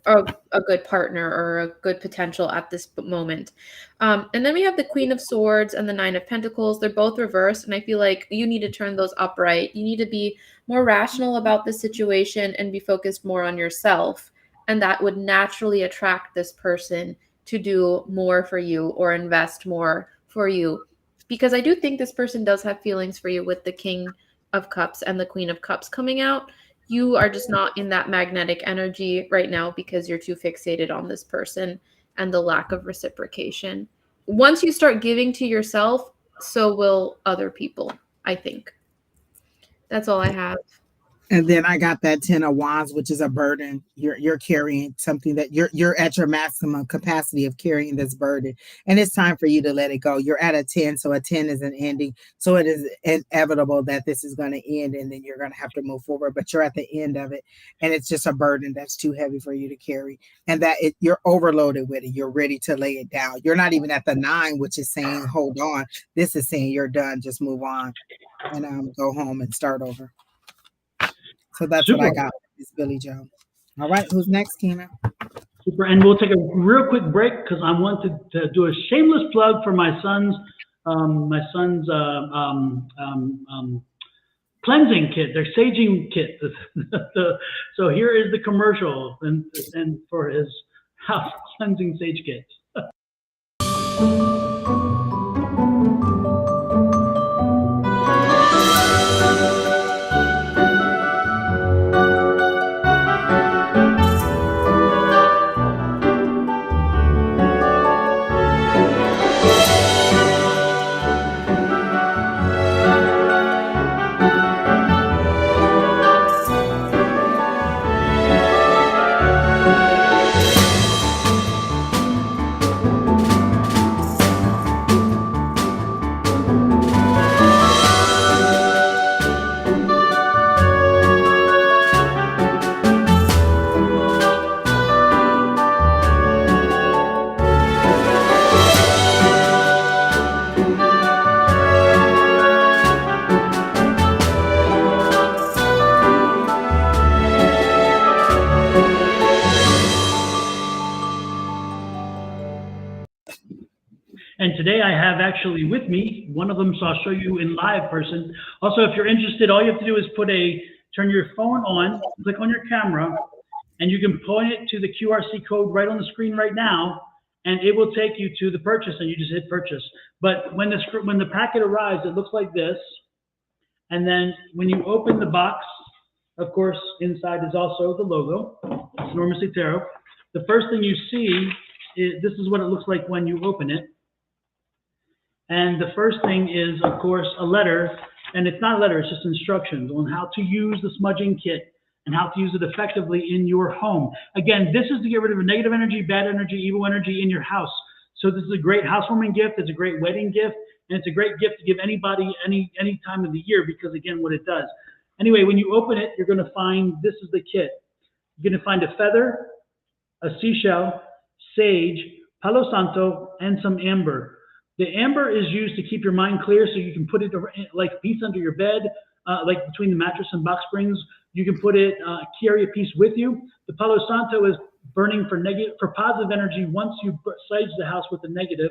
a good partner or a good potential at this moment. And then we have the Queen of Swords and the 9 of Pentacles. They're both reversed, and I feel like you need to turn those upright. You need to be more rational about the situation and be focused more on yourself. And that would naturally attract this person to do more for you or invest more for you. Because I do think this person does have feelings for you with the King of Cups and the Queen of Cups coming out. You are just not in that magnetic energy right now because you're too fixated on this person and the lack of reciprocation. Once you start giving to yourself, so will other people, I think. That's all I have. And then I got that 10 of wands, which is a burden. You're carrying something that you're at your maximum capacity of carrying this burden. And it's time for you to let it go. You're at a 10, so a 10 is an ending. So it is inevitable that this is going to end and then you're going to have to move forward. But you're at the end of it. And it's just a burden that's too heavy for you to carry. And that you're overloaded with it. You're ready to lay it down. You're not even at the 9, which is saying, hold on. This is saying you're done. Just move on and go home and start over. So that's Super. what I got. It's Billy Joe. All right, who's next, Kina? Super. And we'll take a real quick break because I wanted to do a shameless plug for my son's cleansing kit, their saging kit. So here is the commercial and for his house cleansing sage kit. And today I have actually with me one of them, so I'll show you in live person. Also, if you're interested, all you have to do is turn your phone on, click on your camera, and you can point it to the QRC code right on the screen right now, and it will take you to the purchase, and you just hit purchase. But when the packet arrives, it looks like this, and then when you open the box, of course, inside is also the logo, Sonoran Mystic Tarot. The first thing you see is this is what it looks like when you open it. And the first thing is, of course, a letter, and it's not a letter, it's just instructions on how to use the smudging kit and how to use it effectively in your home. Again, this is to get rid of negative energy, bad energy, evil energy in your house. So this is a great housewarming gift, it's a great wedding gift, and it's a great gift to give anybody any time of the year because, again, what it does. Anyway, when you open it, you're going to find, this is the kit. You're going to find a feather, a seashell, sage, palo santo, and some amber. The amber is used to keep your mind clear, so you can put it like a piece under your bed, like between the mattress and box springs. You can put it, carry a piece with you. The Palo Santo is burning for positive energy once you sage the house with the negative,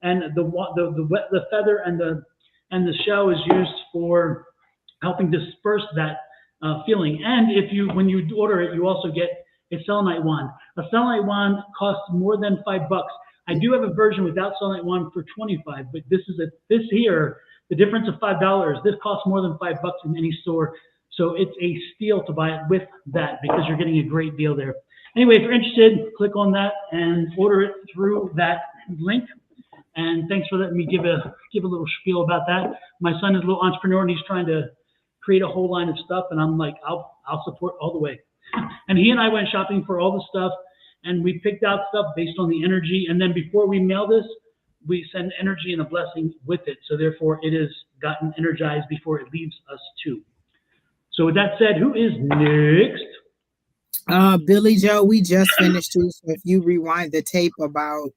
and the feather and the shell is used for helping disperse that feeling. And when you order it, you also get a selenite wand. A selenite wand costs more than $5. I do have a version without selenite wand for $25, but this here, the difference of $5, this costs more than $5 in any store. So it's a steal to buy it with that because you're getting a great deal there. Anyway, if you're interested, click on that and order it through that link. And thanks for letting me give a little spiel about that. My son is a little entrepreneur and he's trying to create a whole line of stuff, and I'm like, I'll support all the way. And he and I went shopping for all the stuff. And we picked out stuff based on the energy. And then before we mail this, we send energy and a blessing with it. So therefore, it has gotten energized before it leaves us too. So with that said, who is next? Billy Joe, we just finished too. So if you rewind the tape about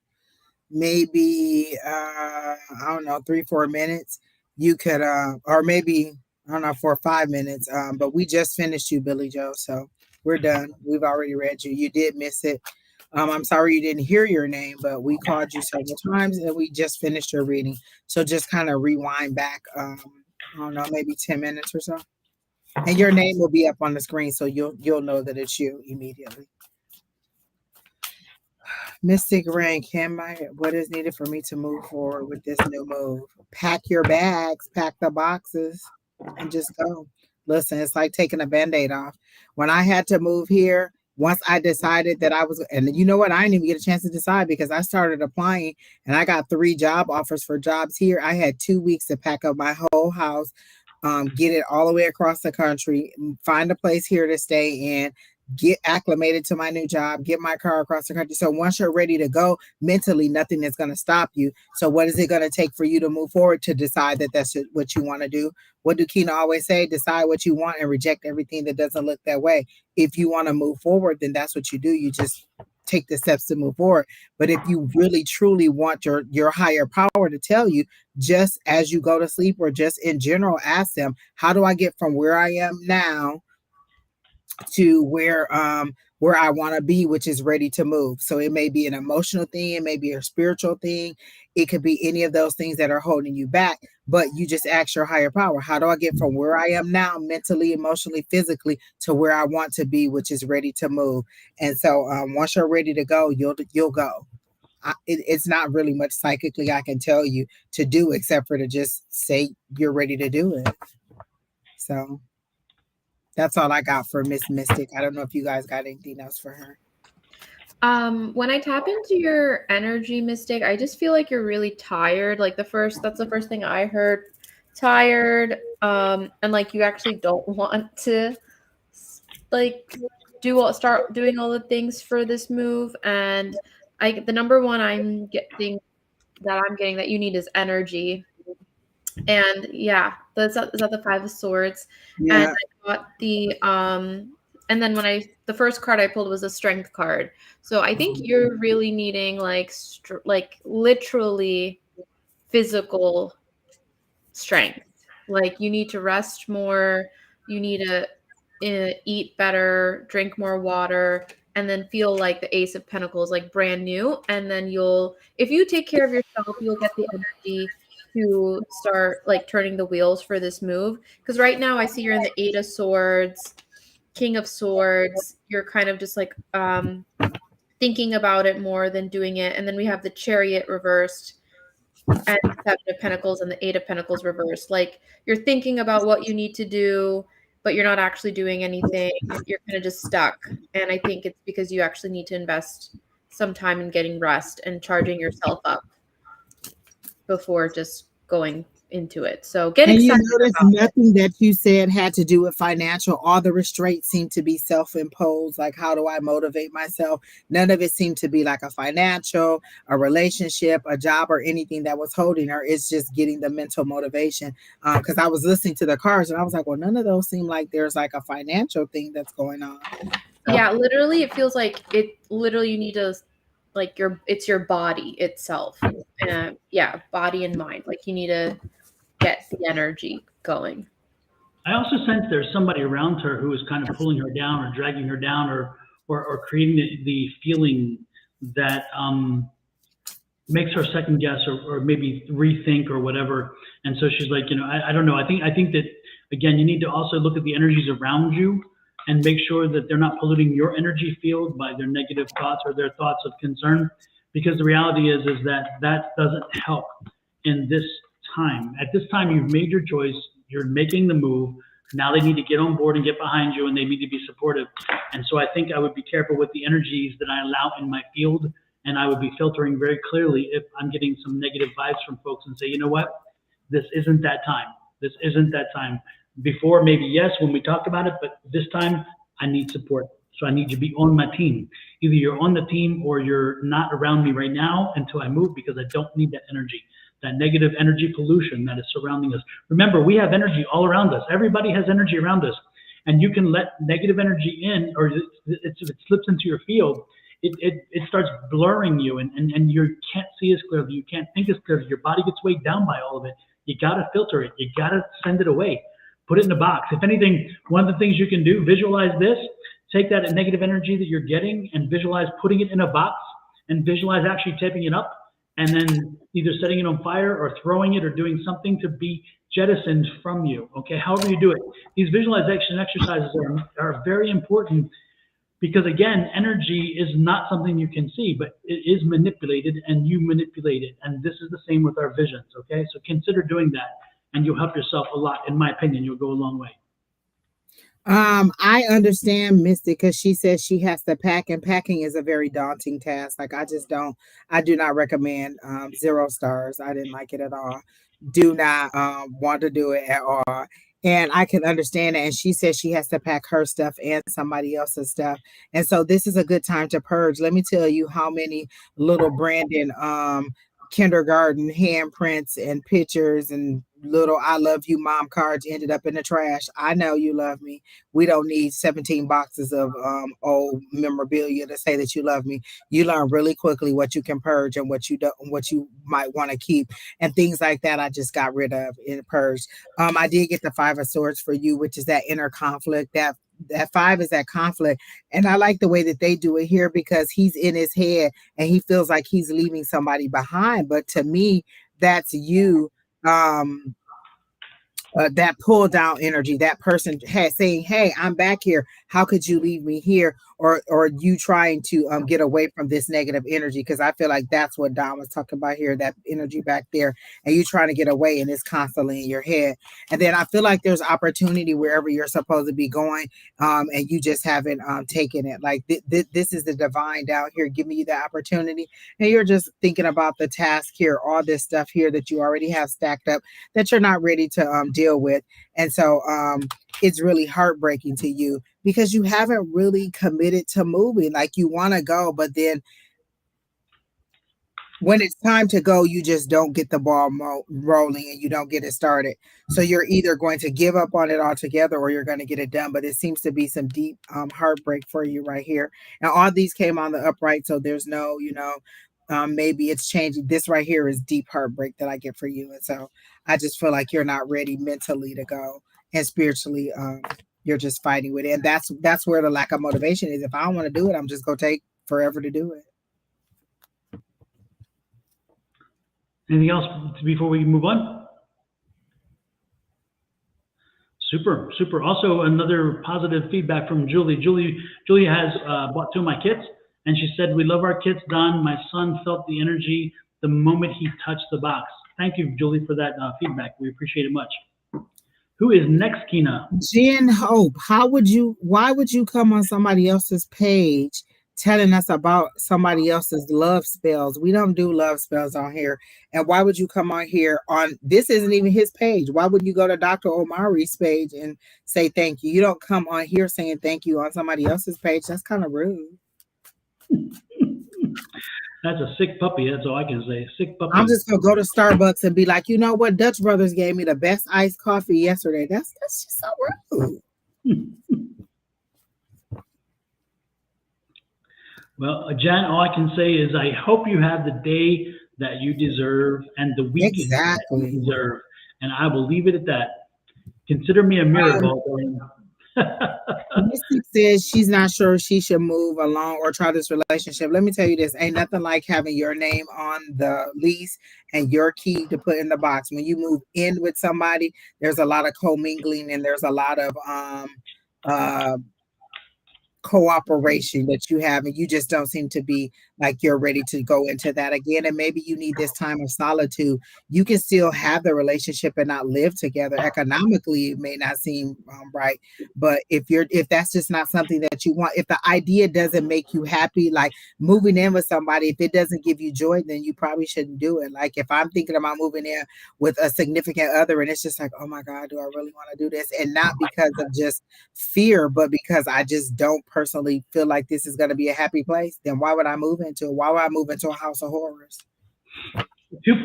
maybe, I don't know, 3-4 minutes, you could, or maybe, I don't know, 4 or 5 minutes. But we just finished you, Billy Joe. So we're done. We've already read you. You did miss it. I'm sorry you didn't hear your name, but we called you several times and we just finished your reading. So just kind of rewind back, I don't know, maybe 10 minutes or so. And your name will be up on the screen, so you'll know that it's you immediately. Mystic Rain, what is needed for me to move forward with this new move? Pack your bags, pack the boxes, and just go. Listen, it's like taking a Band-Aid off. When I had to move here, once I decided that I was, and you know what? I didn't even get a chance to decide because I started applying and I got 3 job offers for jobs here. I had 2 weeks to pack up my whole house, get it all the way across the country, find a place here to stay in, get acclimated to my new job, get my car across the country. So once you're ready to go mentally, nothing is going to stop you. So what is it going to take for you to move forward to decide that that's what you want to do? What do Kina always say? Decide what you want and reject everything that doesn't look that way. If you want to move forward, then that's what you do. You just take the steps to move forward. But if you really truly want your higher power to tell you, just as you go to sleep or just in general, ask them, how do I get from where I am now to where I want to be, which is ready to move? So it may be an emotional thing, it may be a spiritual thing, it could be any of those things that are holding you back, but you just ask your higher power, how do I get from where I am now, mentally, emotionally, physically, to where I want to be, which is ready to move? And so once you're ready to go, you'll go. It's not really much psychically I can tell you to do except for to just say you're ready to do it. So that's all I got for Miss Mystic. I don't know if you guys got anything else for her. When I tap into your energy, Mystic, I just feel like you're really tired. Like that's the first thing I heard. Tired. And like you actually don't want to like start doing all the things for this move. And the number one I'm getting that you need is energy. And yeah, is that the Five of Swords? Yeah. And I got the and then the first card I pulled was a strength card. So I think you're really needing like literally physical strength. Like you need to rest more, you need to eat better, drink more water, and then feel like the Ace of Pentacles, like brand new. And then if you take care of yourself, you'll get the energy to start like turning the wheels for this move. Because right now I see you're in the Eight of Swords, King of Swords. You're kind of just like thinking about it more than doing it. And then we have the Chariot reversed and Seven of Pentacles and the Eight of Pentacles reversed. Like you're thinking about what you need to do, but you're not actually doing anything. You're kind of just stuck. And I think it's because you actually need to invest some time in getting rest and charging yourself up before just going into it. So get excited. And you notice nothing that you said had to do with financial. All the restraints seem to be self-imposed. Like, how do I motivate myself? None of it seemed to be like a financial, a relationship, a job, or anything that was holding her. It's just getting the mental motivation. Because I was listening to the cards and I was like, well, none of those seem like there's like a financial thing that's going on. Yeah, literally, it feels like you need to like it's your body itself. Yeah, body and mind. Like you need to get the energy going. I also sense there's somebody around her who is kind of pulling her down or dragging her down or creating the feeling that makes her second guess or maybe rethink or whatever. And so she's like, I don't know. I think that, again, you need to also look at the energies around you and make sure that they're not polluting your energy field by their negative thoughts or their thoughts of concern. Because the reality is that doesn't help in this time. At this time, you've made your choice. You're making the move. Now they need to get on board and get behind you, and they need to be supportive. And so I think I would be careful with the energies that I allow in my field, and I would be filtering very clearly if I'm getting some negative vibes from folks and say, you know what, this isn't that time. This isn't that time. Before, maybe yes, when we talked about it, but this time I need support. So I need you to be on my team. Either you're on the team or you're not around me right now until I move, because I don't need that energy, that negative energy pollution that is surrounding us. Remember, we have energy all around us. Everybody has energy around us. And you can let negative energy in, or it slips into your field. It starts blurring you, and you can't see as clearly. You can't think as clearly. Your body gets weighed down by all of it. You got to filter it. You got to send it away. Put it in a box. If anything, one of the things you can do, visualize this. Take that negative energy that you're getting and visualize putting it in a box, and visualize actually taping it up and then either setting it on fire or throwing it or doing something to be jettisoned from you. Okay, however you do it. These visualization exercises are very important, because again, energy is not something you can see, but it is manipulated and you manipulate it. And this is the same with our visions. Okay, so consider doing that and you'll help yourself a lot. In my opinion, you'll go a long way. I understand Mystic, because she says she has to pack, and packing is a very daunting task. Like I do not recommend 0 stars. I didn't like it at all. Do not want to do it at all. And I can understand it. And she says she has to pack her stuff and somebody else's stuff. And so this is a good time to purge. Let me tell you how many little Brandon kindergarten handprints and pictures and little I love you mom cards ended up in the trash. I know you love me. We don't need 17 boxes of old memorabilia to say that you love me. You learn really quickly what you can purge and what you don't, what you might want to keep, and things like that. I just got rid of and purged. I did get the 5 of Swords for you, which is that inner conflict. That 5 is that conflict, and I like the way that they do it here because he's in his head and he feels like he's leaving somebody behind. But to me, that's you. That pull down energy, that person has saying, hey, I'm back here, how could you leave me here, or you trying to get away from this negative energy, because I feel like that's what Don was talking about here, that energy back there, and you trying to get away and it's constantly in your head. And then I feel like there's opportunity wherever you're supposed to be going, and you just haven't taken it. Like this is the divine down here giving you the opportunity, and you're just thinking about the task here, all this stuff here that you already have stacked up that you're not ready to deal with. And so it's really heartbreaking to you because you haven't really committed to moving. Like you want to go, but then when it's time to go, you just don't get the ball rolling and you don't get it started. So you're either going to give up on it altogether or you're going to get it done. But it seems to be some deep heartbreak for you right here. And all these came on the upright. So there's no, maybe it's changing. This right here is deep heartbreak that I get for you. And so I just feel like you're not ready mentally to go, and spiritually, you're just fighting with it. And that's where the lack of motivation is. If I don't want to do it, I'm just going to take forever to do it. Anything else before we move on? Super, super. Also, another positive feedback from Julie. Julie has bought 2 of my kits, and she said, we love our kits, Don. My son felt the energy the moment he touched the box. Thank you, Julie, for that feedback. We appreciate it much. Who is next, Kina? Jen Hope, why would you come on somebody else's page telling us about somebody else's love spells? We don't do love spells on here. And why would you come on here this isn't even his page? Why would you go to Dr. Omari's page and say thank you? You don't come on here saying thank you on somebody else's page. That's kind of rude. That's a sick puppy. That's all I can say. Sick puppy. I'm just gonna go to Starbucks and be like, you know what? Dutch Brothers gave me the best iced coffee yesterday. That's just so rude. Well, Jan, all I can say is I hope you have the day that you deserve and the week that you deserve. And I will leave it at that. Consider me a miracle. Mystic says she's not sure she should move along or try this relationship. Let me tell you this, ain't nothing like having your name on the lease and your key to put in the box. When you move in with somebody, there's a lot of commingling and there's a lot of cooperation that you have, and you just don't seem to be like you're ready to go into that again. And maybe you need this time of solitude. You can still have the relationship and not live together. Economically, it may not seem right, but if that's just not something that you want, if the idea doesn't make you happy, like moving in with somebody, if it doesn't give you joy, then you probably shouldn't do it. Like if I'm thinking about moving in with a significant other and it's just like, oh my God, do I really want to do this? And not because of just fear, but because I just don't personally feel like this is going to be a happy place, then why would I move into it? Why would I move into a house of horrors? 2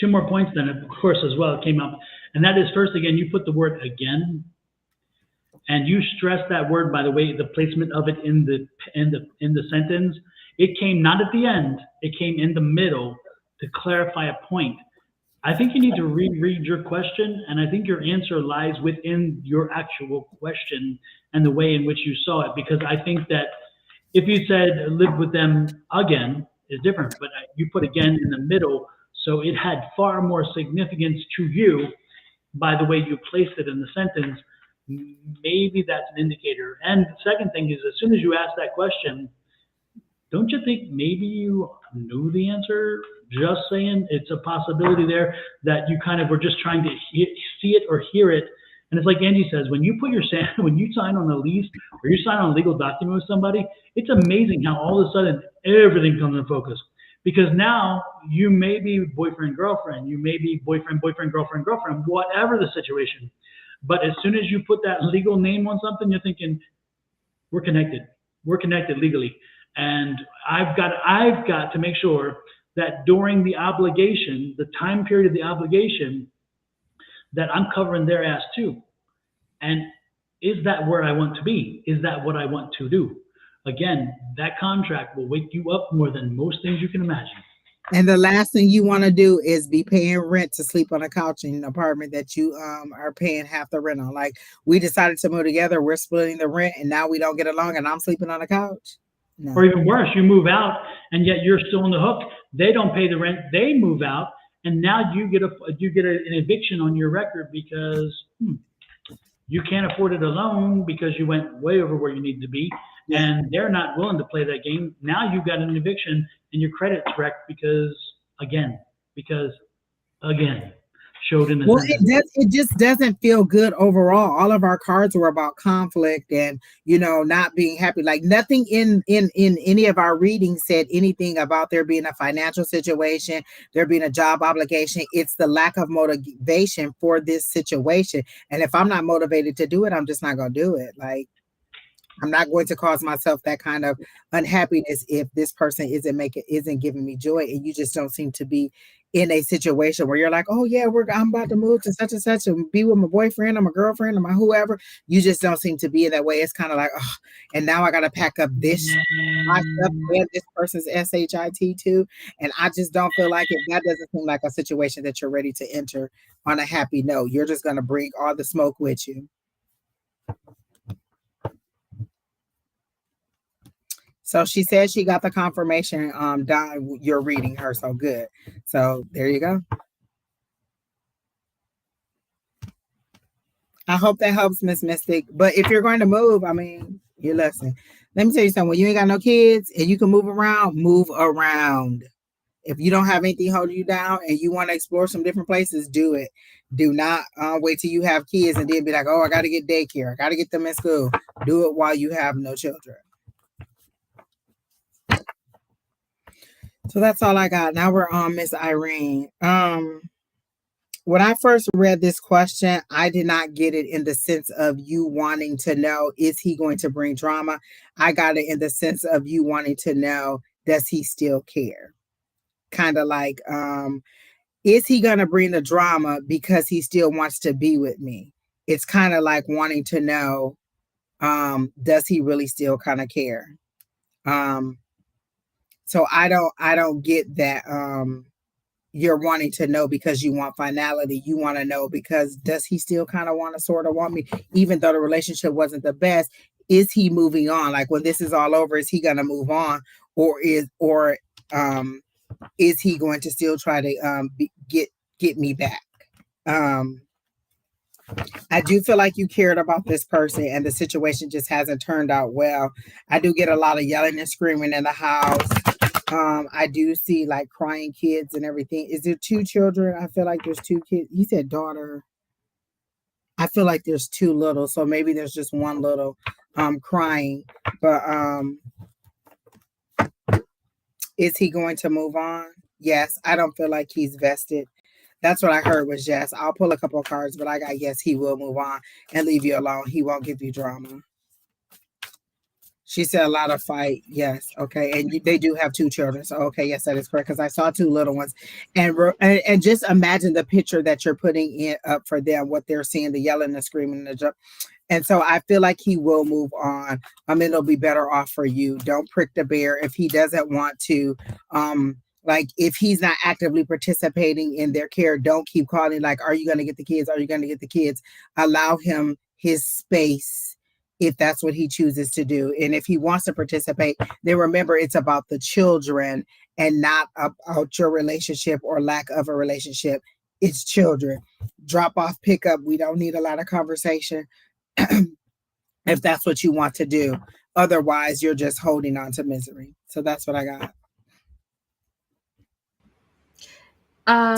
more points then, of course, as well, came up. And that is, first, again, you put the word again, and you stress that word, by the way, the placement of it in the sentence. It came not at the end, it came in the middle to clarify a point. I think you need to reread your question, and I think your answer lies within your actual question and the way in which you saw it, because I think that if you said live with them again is different, but you put again in the middle, so it had far more significance to you by the way you placed it in the sentence. Maybe that's an indicator. And the second thing is, as soon as you ask that question, don't you think maybe you knew the answer? Just saying, it's a possibility there that you kind of were just trying to see it or hear it. And it's like Angie says, when you sign on a lease or you sign on a legal document with somebody, it's amazing how all of a sudden everything comes in focus. Because now you may be boyfriend, girlfriend, you may be boyfriend, girlfriend, whatever the situation. But as soon as you put that legal name on something, you're thinking, we're connected. We're connected legally. And I've got to make sure that during the obligation, the time period of the obligation, that I'm covering their ass too. And is that where I want to be? Is that what I want to do? Again, that contract will wake you up more than most things you can imagine. And the last thing you want to do is be paying rent to sleep on a couch in an apartment that you are paying half the rent on. Like, we decided to move together, we're splitting the rent, and now we don't get along, and I'm sleeping on a couch. No. Or even worse, you move out and yet you're still on the hook. They don't pay the rent. They move out, and now you get an eviction on your record because you can't afford it alone because you went way over where you need to be, and they're not willing to play that game. Now you've got an eviction and your credit's wrecked because again, showed in the well, it just doesn't feel good overall. All of our cards were about conflict and, you know, not being happy. Like, nothing in any of our readings said anything about there being a financial situation, there being a job obligation. It's the lack of motivation for this situation. And if I'm not motivated to do it, I'm just not going to do it. Like, I'm not going to cause myself that kind of unhappiness if this person isn't giving me joy, and you just don't seem to be in a situation where you're like, oh yeah, I'm about to move to such and such and be with my boyfriend or my girlfriend or my whoever. You just don't seem to be in that way. It's kind of like, oh, and now I got to pack up this my stuff and this person's SHIT too. And I just don't feel like it. That doesn't seem like a situation that you're ready to enter on a happy note. You're just going to bring all the smoke with you. So she said she got the confirmation. Don, you're reading her, so good. So there you go. I hope that helps, Miss Mystic. But if you're going to move, I mean, you listen. Let me tell you something. When you ain't got no kids and you can move around, move around. If you don't have anything holding you down and you want to explore some different places, do it. Do not wait till you have kids and then be like, oh, I got to get daycare. I got to get them in school. Do it while you have no children. So that's all I got. Now we're on Miss Irene. When I first read this question, I did not get it in the sense of you wanting to know, is he going to bring drama? I got it in the sense of you wanting to know, does he still care? Kind of like, is he going to bring the drama because he still wants to be with me? It's kind of like wanting to know, does he really still kind of care? So I don't get that you're wanting to know because you want finality. You want to know because does he still kind of want to sort of want me, even though the relationship wasn't the best? Is he moving on? Like, when this is all over, is he going to move on, or is he going to still try to get me back? I do feel like you cared about this person and the situation just hasn't turned out well. I do get a lot of yelling and screaming in the house. I do see like crying kids and everything. Is there 2 children? I feel like there's 2 kids. You said daughter. I feel like there's 2 little, so maybe there's just 1 little crying. But is he going to move on? Yes. I don't feel like he's vested. That's what I heard was yes. I'll pull a couple of cards, but I got yes, he will move on and leave you alone. He won't give you drama. She said a lot of fight. Yes. Okay. And they do have 2 children. So, okay. Yes, that is correct. Because I saw 2 little ones. And just imagine the picture that you're putting in up for them, what they're seeing, the yelling, the screaming, the jump. And so I feel like he will move on. It'll be better off for you. Don't prick the bear if he doesn't want to. Like, if he's not actively participating in their care, don't keep calling. Like, are you going to get the kids? Are you going to get the kids? Allow him his space if that's what he chooses to do. And if he wants to participate, then remember it's about the children and not about your relationship or lack of a relationship. It's children. Drop off, pick up. We don't need a lot of conversation if that's what you want to do. Otherwise, you're just holding on to misery. So that's what I got.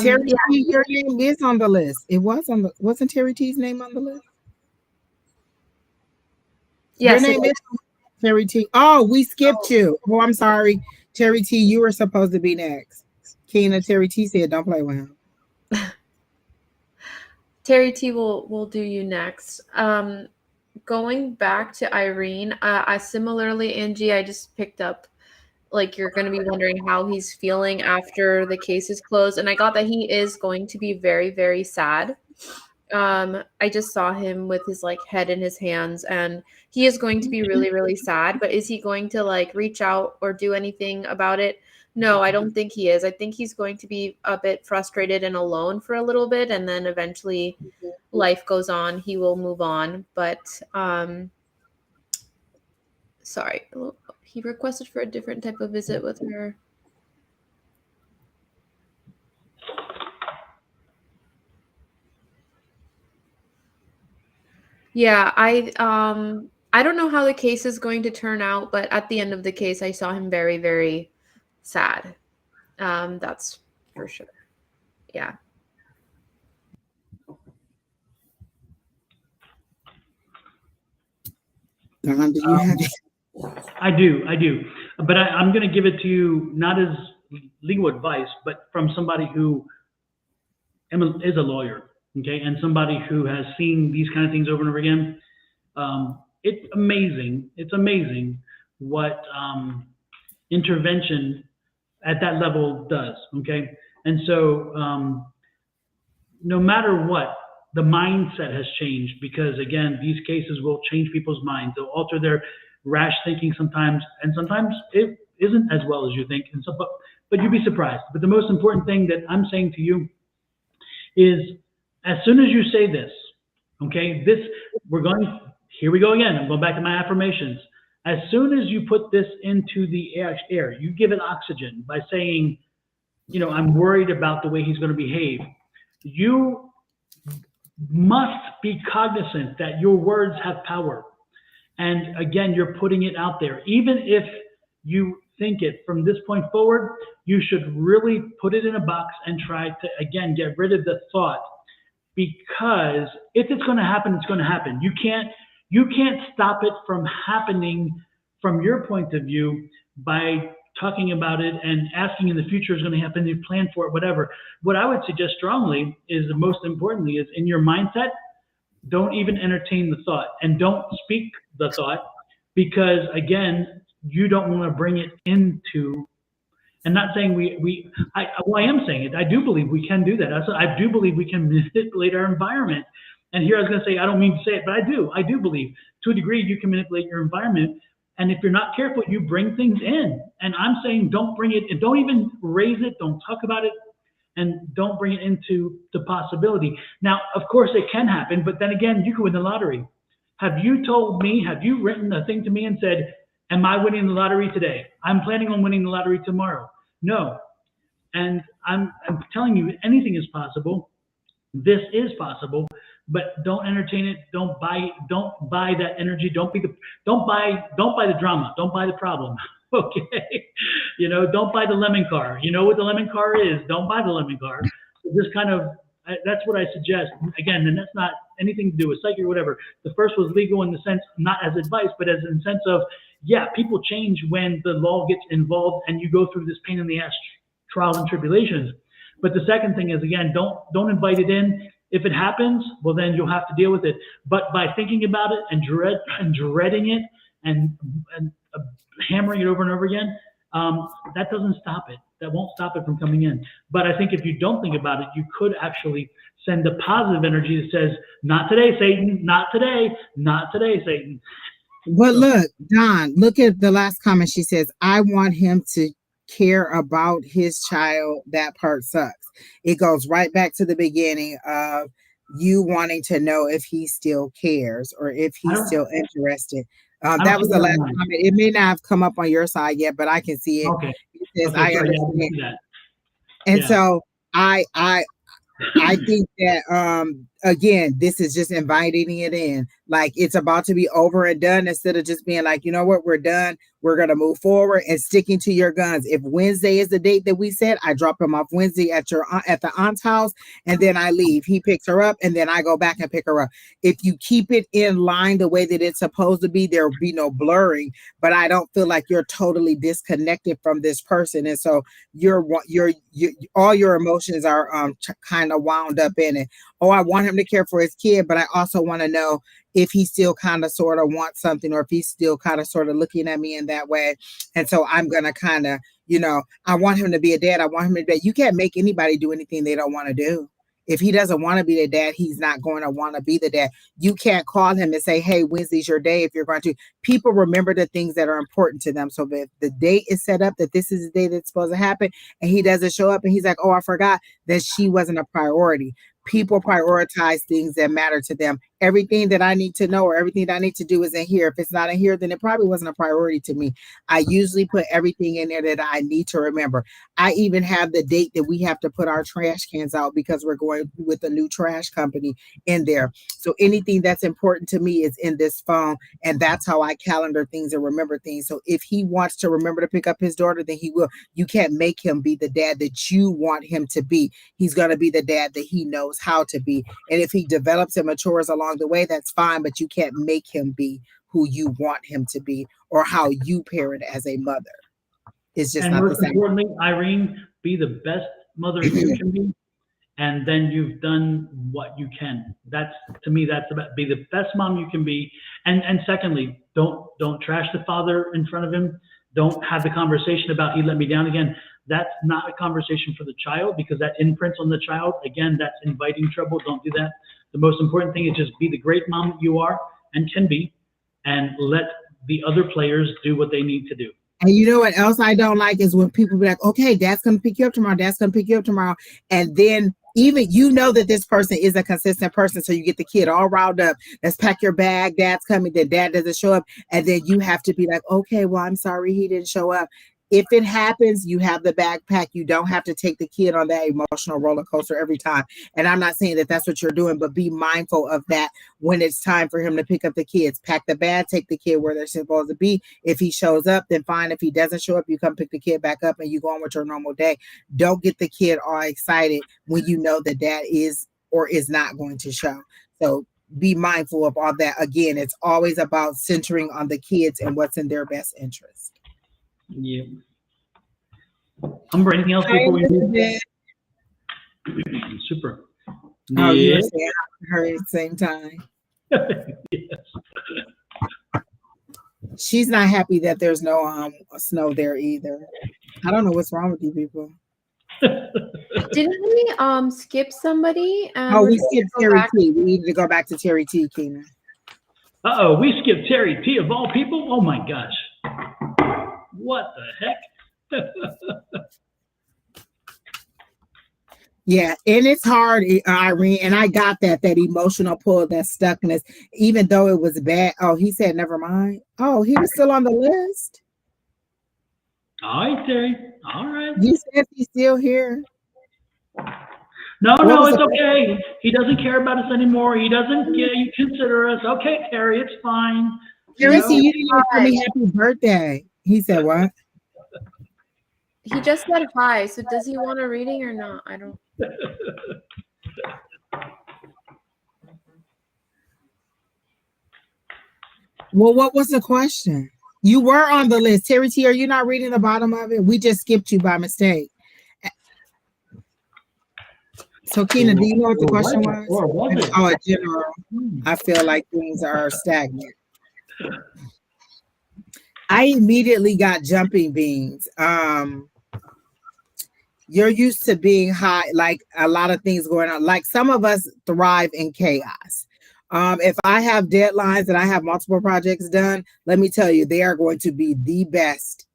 Terry T, your name is on the list. It was on the, wasn't Terry T's name on the list? Yes, your name is Terry T. Oh, we skipped you. Oh, I'm sorry. Terry T, you were supposed to be next. Keena, Terry T said, don't play with him. Terry T will do you next. Going back to Irene, I similarly, Angie, I just picked up like you're going to be wondering how he's feeling after the case is closed, and I got that he is going to be very, very sad. I just saw him with his like head in his hands, and he is going to be really, really sad. But is he going to like reach out or do anything about it? No, I don't think he is. I think he's going to be a bit frustrated and alone for a little bit, and then eventually life goes on. He will move on. But sorry, he requested for a different type of visit with her. Yeah, I don't know how the case is going to turn out, but at the end of the case, I saw him very, very sad. That's for sure. Yeah. Don, do you have it? I do. But I'm going to give it to you not as legal advice, but from somebody who is a lawyer, okay, and somebody who has seen these kind of things over and over again. It's amazing. It's amazing what intervention at that level does, okay? And so no matter what, the mindset has changed because, again, these cases will change people's minds. They'll alter their rash thinking sometimes, and sometimes it isn't as well as you think. And so, but you'd be surprised. But the most important thing that I'm saying to you is as soon as you say this, okay, here we go again. I'm going back to my affirmations. As soon as you put this into the air, you give it oxygen by saying, I'm worried about the way he's going to behave. You must be cognizant that your words have power. And again, you're putting it out there. Even if you think it from this point forward, you should really put it in a box and try to, again, get rid of the thought. Because if it's going to happen, it's going to happen. You can't stop it from happening from your point of view by talking about it and asking in the future is going to happen, you plan for it, whatever. What I would suggest strongly is, most importantly, is in your mindset, don't even entertain the thought and don't speak the thought because, again, you don't want to bring it into, and not saying I am saying it. I do believe we can do that. I do believe we can manipulate our environment. And here I was going to say, I don't mean to say it, but I do believe to a degree you can manipulate your environment. And if you're not careful, you bring things in. And I'm saying don't bring it, and don't even raise it, don't talk about it, and don't bring it into the possibility. Now, of course, it can happen, but then again, you could win the lottery. Have you written a thing to me and said, am I winning the lottery today? I'm planning on winning the lottery tomorrow. No. And I'm telling you, anything is possible. This is possible, but don't entertain it. Don't buy that energy. Don't buy the drama. Don't buy the problem. Okay. Don't buy the lemon car. You know what the lemon car is. Don't buy the lemon car. So this kind of, that's what I suggest. Again, and that's not anything to do with psychic or whatever. The first was legal in the sense, not as advice, but as in the sense of, yeah, people change when the law gets involved and you go through this pain in the ass trial and tribulations. But the second thing is, again, don't invite it in. If it happens, well, then you'll have to deal with it. But by thinking about it and dreading it and hammering it over and over again, that doesn't stop it. That won't stop it from coming in. But I think if you don't think about it, you could actually send a positive energy that says, not today, Satan, not today, not today, Satan. But look, Don, look at the last comment. She says, I want him to care about his child. That part sucks. It goes right back to the beginning of you wanting to know if he still cares or if he's still interested. That was the last comment. It may not have come up on your side yet, but I can see it. Okay. It says, I understand. Yeah, and so I think that again, this is just inviting it in. Like it's about to be over and done instead of just being like, you know what, we're done. We're going to move forward and sticking to your guns. If Wednesday is the date that we set, I drop him off Wednesday at the aunt's house and then I leave. He picks her up and then I go back and pick her up. If you keep it in line the way that it's supposed to be, there will be no blurring, but I don't feel like you're totally disconnected from this person. And so you're all your emotions are kind of wound up in it. Oh, I want him him to care for his kid, but I also want to know if he still kind of sort of wants something, or if he's still kind of sort of looking at me in that way. And so I'm going to kind of, I want him to be a dad. I want him to be. You can't make anybody do anything they don't want to do. If he doesn't want to be the dad, he's not going to want to be the dad. You can't call him and say, hey, Wednesday's your day. If you're going to, people remember the things that are important to them. So if the date is set up that this is the day that's supposed to happen, and he doesn't show up and he's like, oh, I forgot, that she wasn't a priority. People prioritize things that matter to them. Everything that I need to know or everything that I need to do is in here. If it's not in here, then it probably wasn't a priority to me. I usually put everything in there that I need to remember. I even have the date that we have to put our trash cans out because we're going with a new trash company in there. So anything that's important to me is in this phone, and that's how I calendar things and remember things. So if he wants to remember to pick up his daughter, then he will. You can't make him be the dad that you want him to be. He's going to be the dad that he knows how to be. And if he develops and matures along the way, that's fine, but you can't make him be who you want him to be or how you parent as a mother. It's just not the same. And most importantly, Irene, be the best mother you can be, and then you've done what you can. That's, to me, that's about, be the best mom you can be. And secondly, don't trash the father in front of him. Don't have the conversation about he let me down again. That's not a conversation for the child, because that imprints on the child. Again, that's inviting trouble. Don't do that. The most important thing is just be the great mom that you are and can be, and let the other players do what they need to do. And you know what else I don't like is when people be like, okay, dad's going to pick you up tomorrow. Dad's going to pick you up tomorrow. And then even that this person is a consistent person. So you get the kid all riled up. Let's pack your bag. Dad's coming. Then dad doesn't show up. And then you have to be like, okay, well, I'm sorry he didn't show up. If it happens, you have the backpack. You don't have to take the kid on that emotional roller coaster every time. And I'm not saying that that's what you're doing, but be mindful of that when it's time for him to pick up the kids. Pack the bag, take the kid where they're supposed to be. If he shows up, then fine. If he doesn't show up, you come pick the kid back up and you go on with your normal day. Don't get the kid all excited when you know that dad is or is not going to show. So be mindful of all that. Again, it's always about centering on the kids and what's in their best interest. Yeah. Humber, anything else before we move? Super. Oh, you were saying her at the same time. Yes. She's not happy that there's no snow there either. I don't know what's wrong with you people. Didn't we skip somebody? Oh, we skipped Terry T. We need to go back to Terry T, Keena. Uh-oh, we skipped Terry T of all people? Oh my gosh. What the heck? Yeah, and it's hard, Irene, and I got that emotional pull, that stuckness, even though it was bad. Oh, he said, never mind. Oh, he was still on the list. All right, Terry. All right. You said he's still here. No, it's okay. He doesn't care about us anymore. He doesn't you consider us. Okay, Terry, it's fine. Terry, you didn't even tell me happy birthday. He said what? He just said hi. So does he want a reading or not? I don't. Well, what was the question? You were on the list. Terry T, are you not reading the bottom of it? We just skipped you by mistake. So, Keena, do you know what the question was? Oh, general. I feel like things are stagnant. I immediately got jumping beans. You're used to being high, like a lot of things going on. Like some of us thrive in chaos. If I have deadlines and I have multiple projects done, let me tell you, they are going to be the best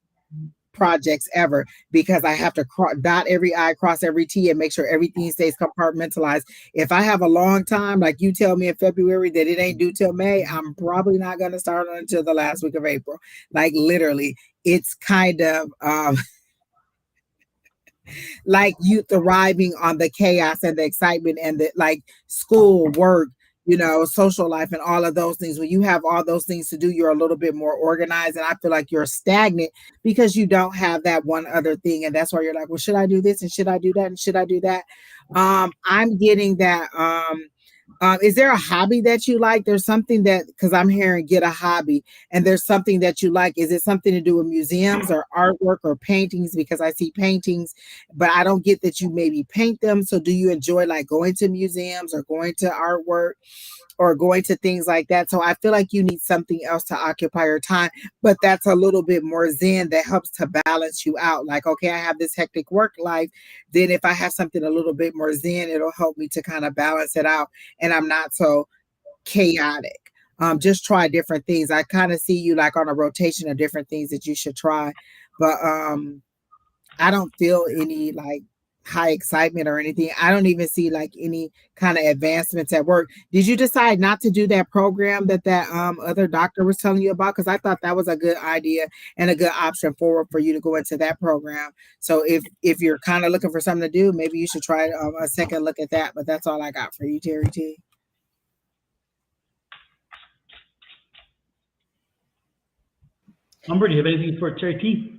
projects ever, because I have to dot every I, cross every T, and make sure everything stays compartmentalized. If I have a long time, like you tell me in February that it ain't due till May, I'm probably not going to start until the last week of April. Like literally, it's kind of like you thriving on the chaos and the excitement and the like school, work, social life and all of those things. When you have all those things to do, you're a little bit more organized. And I feel like you're stagnant because you don't have that one other thing. And that's why you're like, well, should I do this? And should I do that? And should I do that? I'm getting that Is there a hobby that you like? There's something that, because I'm hearing get a hobby, and there's something that you like. Is it something to do with museums or artwork or paintings? Because I see paintings, but I don't get that you maybe paint them. So do you enjoy like going to museums or going to artwork or going to things like that? So I feel like you need something else to occupy your time, but that's a little bit more zen that helps to balance you out. Like, okay, I have this hectic work life. Then if I have something a little bit more zen, it'll help me to kind of balance it out and I'm not so chaotic. Just try different things. I kind of see you like on a rotation of different things that you should try. But I don't feel any like high excitement or anything. I don't even see like any kind of advancements at work. Did you decide not to do that program that other doctor was telling you about? Because I thought that was a good idea and a good option forward for you to go into that program. So if you're kind of looking for something to do, maybe you should try a second look at that. But that's all I got for you, Terry T. Umber, do you have anything for Terry T?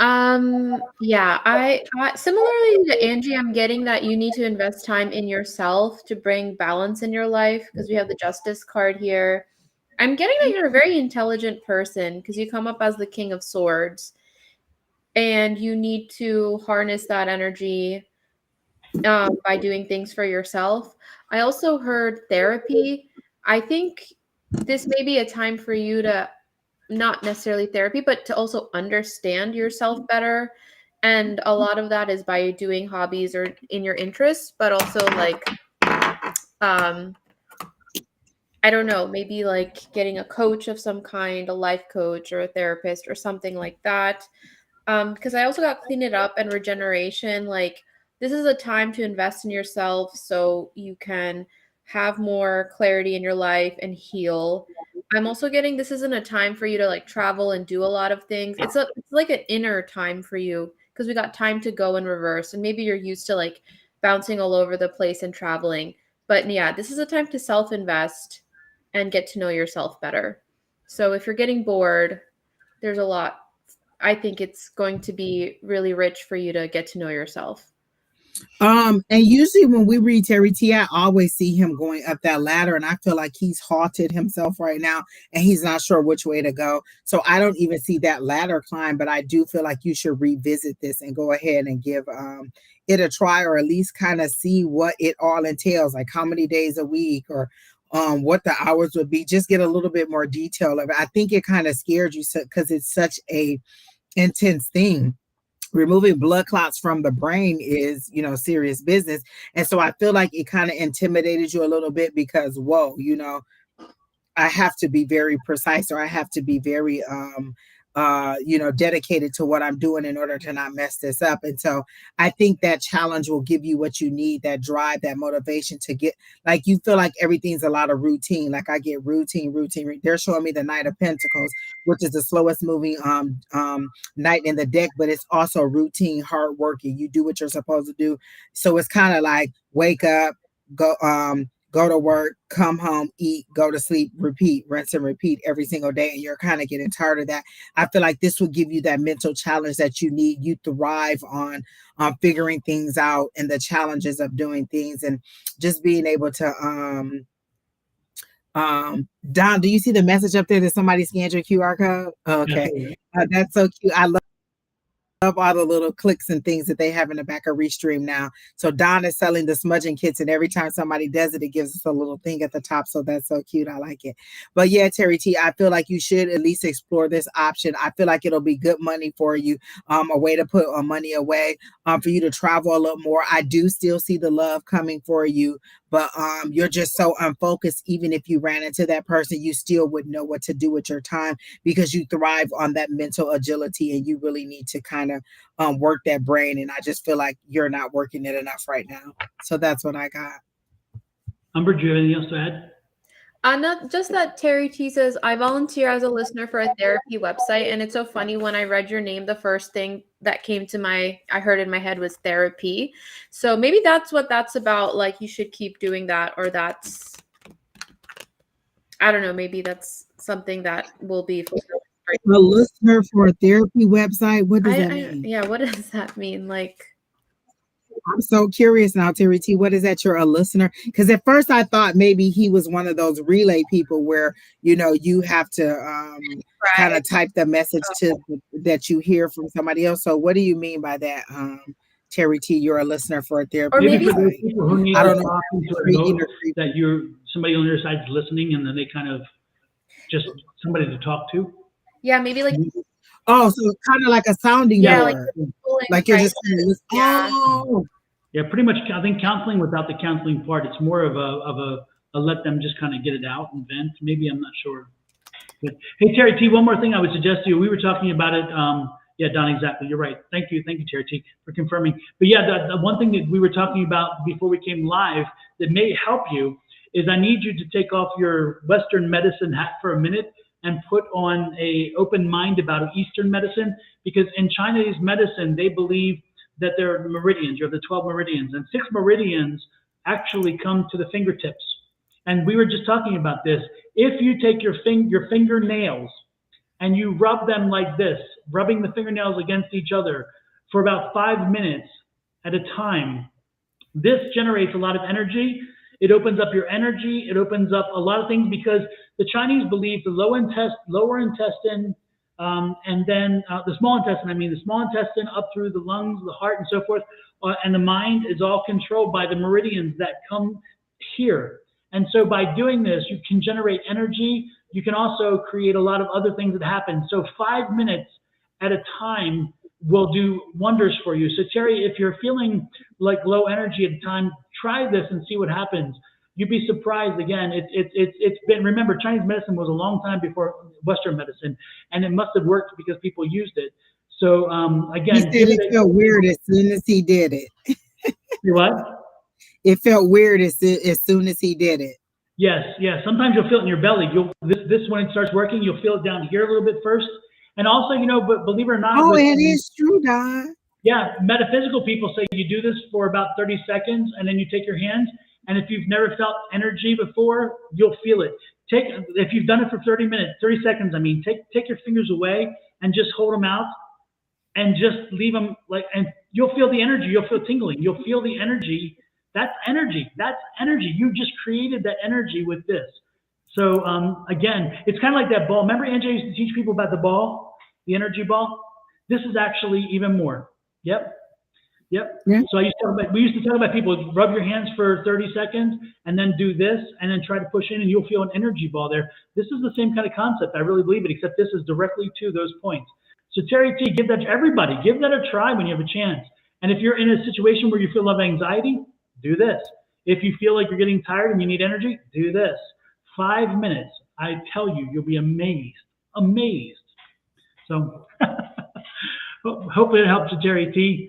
Yeah, I similarly to Angie, I'm getting that you need to invest time in yourself to bring balance in your life because we have the Justice card here. I'm getting that you're a very intelligent person because you come up as the King of Swords and you need to harness that energy by doing things for yourself. I also heard therapy. I think this may be a time for you to not necessarily therapy, but to also understand yourself better. And a lot of that is by doing hobbies or in your interests, but also like, I don't know, maybe like getting a coach of some kind, a life coach or a therapist or something like that. Because I also got clean it up and regeneration. Like this is a time to invest in yourself so you can have more clarity in your life and heal. I'm also getting this isn't a time for you to like travel and do a lot of things. It's like an inner time for you because we got time to go in reverse and maybe you're used to like bouncing all over the place and traveling. But yeah, this is a time to self-invest and get to know yourself better. So if you're getting bored, there's a lot. I think it's going to be really rich for you to get to know yourself. And usually when we read Terry T, I always see him going up that ladder, and I feel like he's halted himself right now, and he's not sure which way to go. So I don't even see that ladder climb, but I do feel like you should revisit this and go ahead and give it a try, or at least kind of see what it all entails, like how many days a week, or what the hours would be. Just get a little bit more detail of it. I think it kind of scared you because it's such a intense thing. Removing blood clots from the brain is, serious business. And so I feel like it kind of intimidated you a little bit because, whoa, I have to be very precise, or I have to be very dedicated to what I'm doing in order to not mess this up. And so I think that challenge will give you what you need, that drive, that motivation to get, like, you feel like everything's a lot of routine. Like I get routine. They're showing me the Knight of Pentacles, which is the slowest moving knight in the deck, but it's also routine, hard working. You do what you're supposed to do. So it's kind of like wake up, go to work, come home, eat, go to sleep, repeat, rinse and repeat every single day. And you're kind of getting tired of that. I feel like this will give you that mental challenge that you need. You thrive on figuring things out and the challenges of doing things and just being able to, Don, do you see the message up there that somebody scanned your QR code? Okay. That's so cute. I love all the little clicks and things that they have in the back of Restream now. So Don is selling the smudging kits, and every time somebody does it, it gives us a little thing at the top. So that's so cute. I like it. But yeah, Terry T, I feel like you should at least explore this option. I feel like it'll be good money for you, a way to put money away, for you to travel a little more. I do still see the love coming for you, but you're just so unfocused. Even if you ran into that person, you still wouldn't know what to do with your time because you thrive on that mental agility, and you really need to kind of work that brain. And I just feel like you're not working it enough right now. So that's what I got. Umber, do you have anything else to add? Not just that Terry T says, I volunteer as a listener for a therapy website. And it's so funny when I read your name, the first thing that came to I heard in my head was therapy. So maybe that's what that's about. Like you should keep doing that, or that's, I don't know, maybe that's something that will be A listener for a therapy website. What does that mean? Yeah, what does that mean? Like, I'm so curious now, Terry T. What is that? You're a listener? Because at first I thought maybe he was one of those relay people where you have to kind Right. of type the message to that you hear from somebody else. So what do you mean by that, Terry T? You're a listener for a therapy. Or Maybe maybe for those people who need I to don't know. talk into a Intriguing note or creepy. that somebody on their side is listening, and then they kind of just somebody to talk to. yeah, maybe like Oh, so it's kind of like a sounding yeah, like board. pulling, Like you're right? just kind of listening. Yeah. Oh, Yeah, pretty much. I think counseling without the counseling part, it's more of a let them just kind of get it out and vent. Maybe, I'm not sure. But hey, Terry T, one more thing I would suggest to you. We were talking about it. Yeah, Don, exactly. You're right. Thank you, Terry T, for confirming. But yeah, the one thing that we were talking about before we came live that may help you is I need you to take off your Western medicine hat for a minute and put on a open mind about Eastern medicine, because in Chinese medicine, they believe that there are meridians. You have the 12 meridians, and 6 meridians actually come to the fingertips. And we were just talking about this. If you take your fingernails and you rub them like this, rubbing the fingernails against each other for about 5 minutes at a time, this generates a lot of energy. It opens up your energy. It opens up a lot of things, because the Chinese believe the lower intestine, and then the small intestine up through the lungs, the heart, and so forth, and the mind is all controlled by the meridians that come here. And so by doing this, you can generate energy. You can also create a lot of other things that happen. So 5 minutes at a time will do wonders for you. So Terry, if you're feeling like low energy at a time, try this and see what happens. You'd be surprised. Again, it's been, remember, Chinese medicine was a long time before Western medicine, and it must have worked because people used it. So again, he said it felt weird as soon as he did it. What? It felt weird as soon as he did it. Yes. Sometimes you'll feel it in your belly. This when it starts working, you'll feel it down here a little bit first. And also, but believe it or not. Oh, it is true, Don. Yeah, metaphysical people say you do this for about 30 seconds, and then you take your hands. And if you've never felt energy before, you'll feel it. If you've done it for 30 seconds, take your fingers away and just hold them out, and just leave them and you'll feel the energy. You'll feel tingling. You'll feel the energy. That's energy. You just created that energy with this. So again, it's kind of like that ball. Remember, Angie used to teach people about the ball, the energy ball? This is actually even more. Yep. Yeah. So we used to talk about people, rub your hands for 30 seconds and then do this and then try to push in, and you'll feel an energy ball there. This is the same kind of concept. I really believe it, except this is directly to those points. So Terry T, give that to everybody. Give that a try when you have a chance. And if you're in a situation where you feel a lot of anxiety, do this. If you feel like you're getting tired and you need energy, do this. 5 minutes. I tell you, you'll be amazed. So hopefully it helps you, Terry T.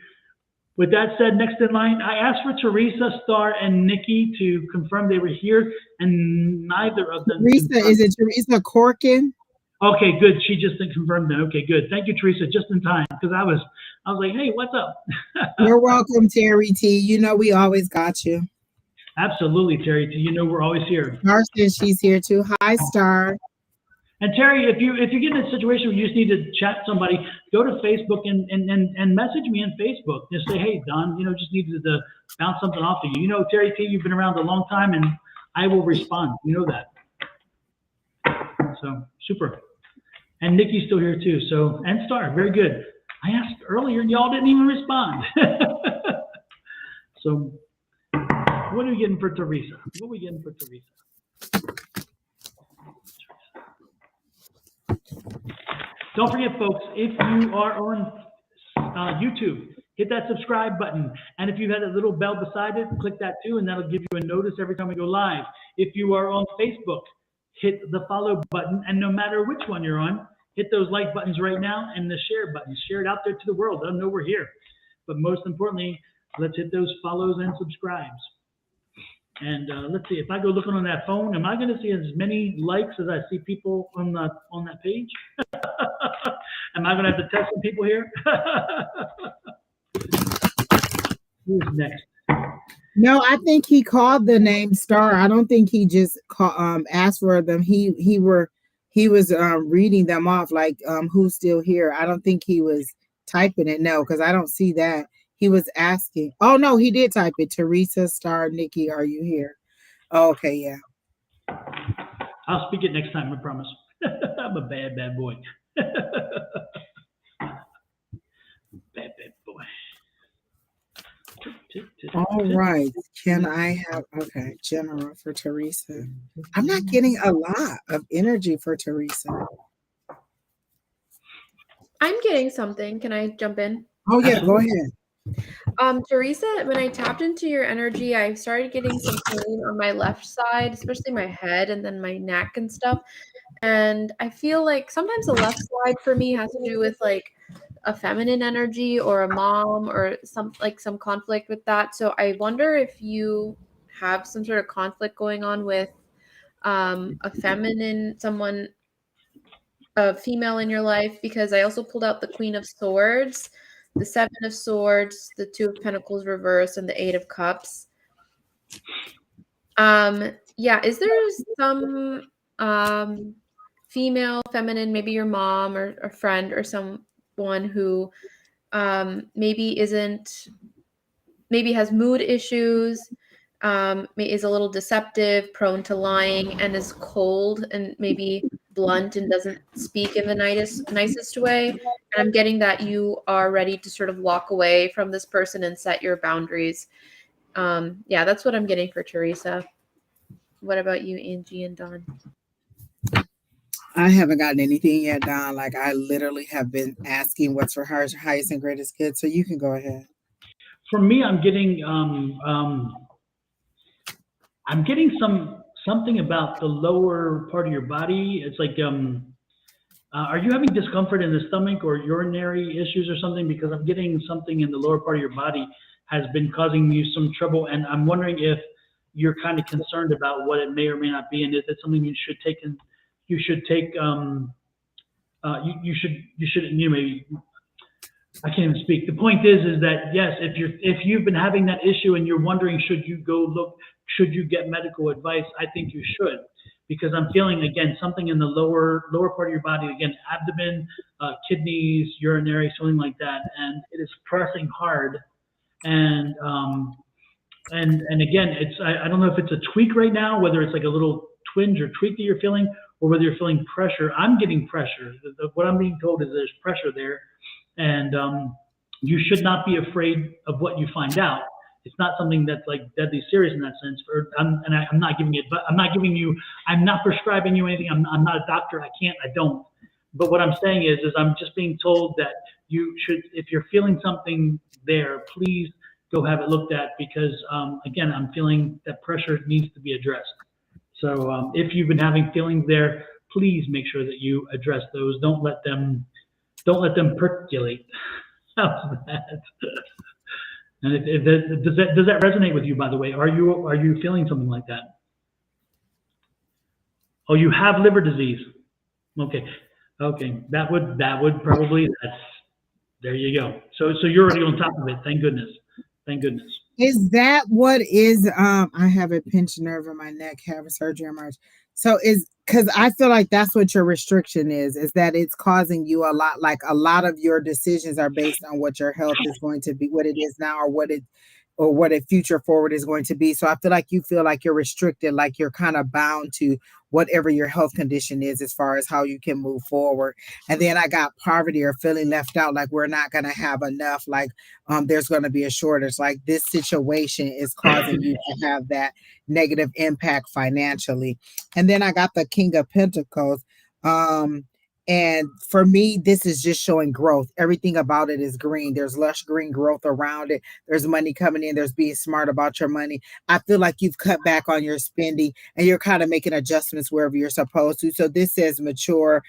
With that said, next in line, I asked for Teresa, Star, and Nikki to confirm they were here, and neither of them. Teresa, is it Teresa Corkin? Okay, good. She just confirmed that. Okay, good. Thank you, Teresa, just in time, because I was like, hey, what's up? You're welcome, Terry T. We always got you. Absolutely, Terry T. We're always here. Star says she's here too. Hi, Star. And Terry, if you get in a situation where you just need to chat somebody, go to Facebook and message me on Facebook. Just say, hey, Don, just needed to bounce something off of you. Terry T, you've been around a long time, and I will respond. You know that. So super. And Nikki's still here too. So, and Star, very good. I asked earlier and y'all didn't even respond. So what are we getting for Teresa? Don't forget, folks, if you are on YouTube, hit that subscribe button. And if you had a little bell beside it, click that too, and that'll give you a notice every time we go live. If you are on Facebook, hit the follow button. And no matter which one you're on, hit those like buttons right now and the share button. Share it out there to the world. Let them know we're here. But most importantly, let's hit those follows and subscribes. And let's see, if I go looking on that phone, am I going to see as many likes as I see people on that page? Am I going to have to test some people here? Who's next? No, I think he called the name Star. I don't think he just asked for them. He was reading them off like who's still here. I don't think he was typing it. No, because I don't see that. He was asking. Oh no, he did type it. Teresa Star Nikki, are you here? Oh, okay, yeah. I'll speak it next time, I promise. I'm a bad boy. Bad boy. All right. Can I have okay, general for Teresa? I'm not getting a lot of energy for Teresa. I'm getting something. Can I jump in? Oh yeah, go ahead. Teresa, when I tapped into your energy, I started getting some pain on my left side, especially my head and then my neck and stuff. And I feel like sometimes the left side for me has to do with like a feminine energy or a mom or some conflict with that. So I wonder if you have some sort of conflict going on with a feminine someone, a female in your life, because I also pulled out the Queen of Swords, the Seven of Swords, the Two of Pentacles reversed, and the Eight of Cups. Yeah, is there some female, feminine, maybe your mom or a friend or someone who maybe has mood issues, is a little deceptive, prone to lying, and is cold and maybe blunt and doesn't speak in the nicest way. And I'm getting that you are ready to sort of walk away from this person and set your boundaries. Yeah, that's what I'm getting for Teresa. What about you, Angie and Don? I haven't gotten anything yet, Don. Like I literally have been asking what's for her highest and greatest good. So you can go ahead. For me, I'm getting something about the lower part of your body. It's like are you having discomfort in the stomach or urinary issues or something? Because I'm getting something in the lower part of your body has been causing you some trouble, and I'm wondering if you're kind of concerned about what it may or may not be, and is it something you should take in, you should take you should maybe I can't even speak. The point is that yes, if you've been having that issue and you're wondering should you get medical advice, I think you should, because I'm feeling again something in the lower part of your body, again abdomen, kidneys, urinary, something like that, and it is pressing hard, and and again I don't know if it's a tweak right now, whether it's like a little twinge or tweak that you're feeling, or whether you're feeling pressure. I'm getting pressure. What I'm being told is there's pressure there. And you should not be afraid of what you find out. It's not something that's like deadly serious in that sense. I'm not giving it, but I'm not prescribing you anything. I'm not a doctor. I don't. But what I'm saying is I'm just being told that you should, if you're feeling something there, please go have it looked at, because again, I'm feeling that pressure needs to be addressed. So if you've been having feelings there, please make sure that you address those. Don't let them percolate. How's that? And does that resonate with you? By the way, are you feeling something like that? Oh, you have liver disease. Okay, that would probably there you go. So you're already on top of it. Thank goodness. Is that what is I have a pinched nerve in my neck, have a surgery in March. So is because I feel like that's what your restriction is that it's causing you a lot, like a lot of your decisions are based on what your health is going to be, what it is now, or what a future forward is going to be. So I feel like you feel like you're restricted, like you're kind of bound to whatever your health condition is as far as how you can move forward. And then I got poverty or feeling left out, like we're not going to have enough, like there's going to be a shortage, like this situation is causing you to have that negative impact financially. And then I got the King of Pentacles. And for me, this is just showing growth. Everything about it is green. There's lush green growth around it. There's money coming in. There's being smart about your money. I feel like you've cut back on your spending and you're kind of making adjustments wherever you're supposed to. So this says mature,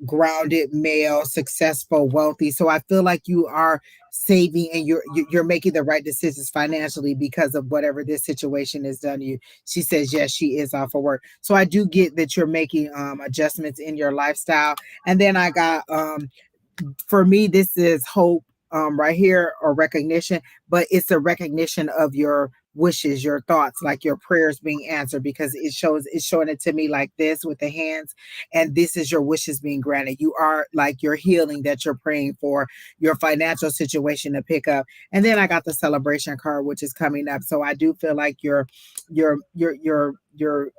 grounded, male, successful, wealthy. So I feel like you are saving and you're making the right decisions financially because of whatever this situation has done to you. She says yes, she is off of work. So I do get that you're making adjustments in your lifestyle. And then I got for me, this is hope right here, or recognition, but it's a recognition of your wishes, your thoughts, like your prayers being answered, because it's showing it to me like this with the hands, and this is your wishes being granted. You are like your healing that you're praying for, your financial situation to pick up. And then I got the celebration card, which is coming up. So I do feel like your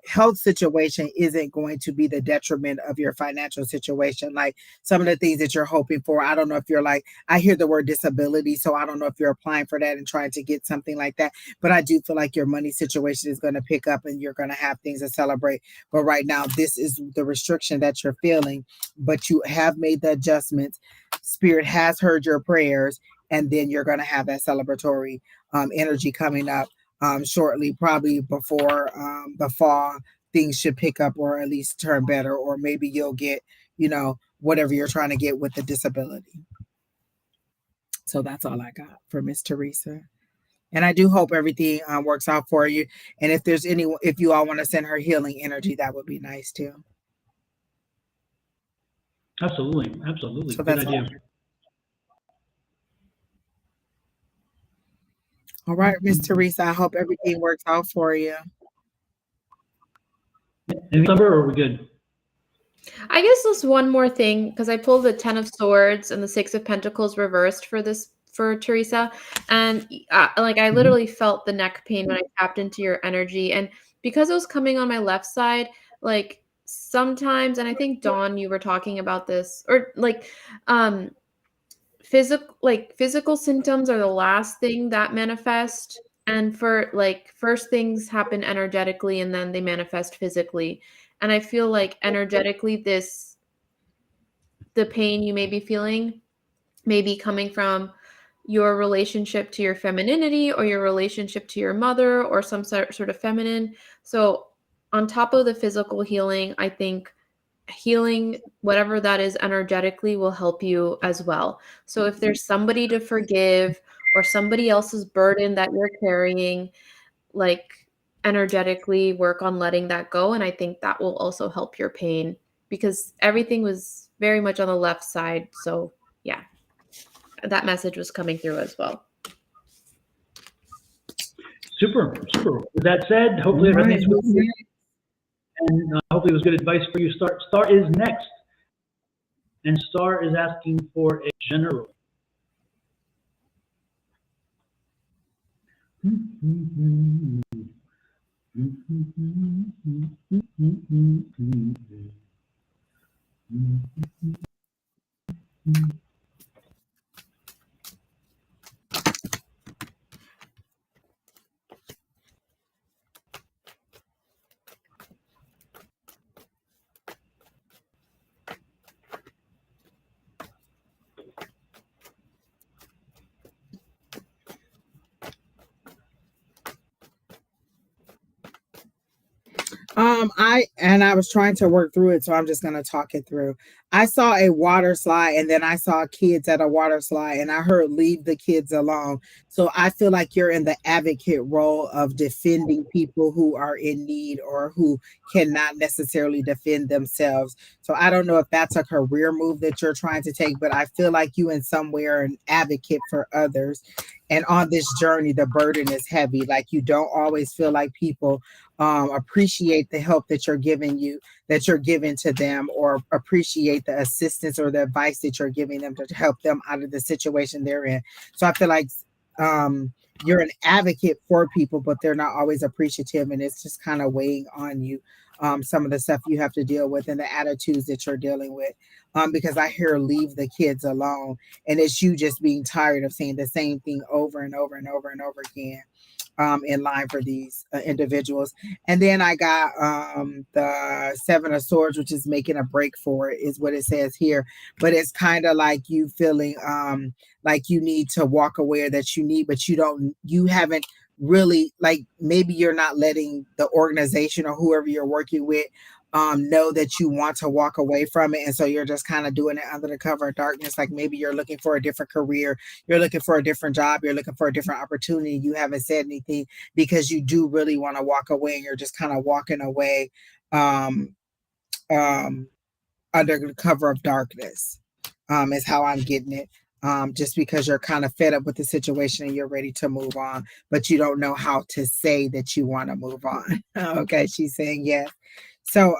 health situation isn't going to be the detriment of your financial situation. Like some of the things that you're hoping for, I don't know if you're like, I hear the word disability, so I don't know if you're applying for that and trying to get something like that, but I do feel like your money situation is going to pick up and you're going to have things to celebrate. But right now, this is the restriction that you're feeling, but you have made the adjustments. Spirit has heard your prayers, and then you're going to have that celebratory energy coming up shortly, probably before the fall. Things should pick up or at least turn better, or maybe you'll get, whatever you're trying to get with the disability. So that's all I got for Miss Teresa. And I do hope everything works out for you. And if if you all want to send her healing energy, that would be nice too. Absolutely. So good idea. All right, Miss Teresa, I hope everything works out for you. Any number, or are we good? I guess there's one more thing, because I pulled the 10 of Swords and the 6 of Pentacles reversed for Teresa, and I literally felt the neck pain when I tapped into your energy, and because it was coming on my left side, like sometimes, and I think Dawn, you were talking about this, or physical symptoms are the last thing that manifest, and for first things happen energetically and then they manifest physically. And I feel like energetically, the pain you may be feeling may be coming from your relationship to your femininity, or your relationship to your mother, or some sort of feminine. So on top of the physical healing, I think healing whatever that is energetically will help you as well. So if there's somebody to forgive, or somebody else's burden that you're carrying, energetically work on letting that go. And I think that will also help your pain, because everything was very much on the left side. So yeah, that message was coming through as well. Super. With that said, hopefully everything's good. And hopefully it was good advice for you. Star is next. And Star is asking for a general. I was trying to work through it, so I'm just gonna talk it through. I saw a water slide, and then I saw kids at a water slide, and I heard leave the kids alone. So I feel like you're in the advocate role of defending people who are in need or who cannot necessarily defend themselves. So I don't know if that's a career move that you're trying to take, but I feel like you in some way are an advocate for others. And on this journey, the burden is heavy. Like you don't always feel like people appreciate the help that you're giving to them, or appreciate the assistance or the advice that you're giving them to help them out of the situation they're in. So I feel like you're an advocate for people, but they're not always appreciative, and it's just kind of weighing on you. Some of the stuff you have to deal with and the attitudes that you're dealing with, because I hear leave the kids alone, and it's you just being tired of saying the same thing over and over and over and over again. In line for these individuals. And then I got the 7 of Swords, which is making a break for it, is what it says here. But it's kind of like you feeling like you need to walk away, or that but you haven't really, like maybe you're not letting the organization or whoever you're working with know that you want to walk away from it. And so you're just kind of doing it under the cover of darkness. Like maybe you're looking for a different career, you're looking for a different job, you're looking for a different opportunity. You haven't said anything because you do really want to walk away, and you're just kind of walking away under the cover of darkness, is how I'm getting it. just because you're kind of fed up with the situation and you're ready to move on, but you don't know how to say that you want to move on. Okay, she's saying yes. So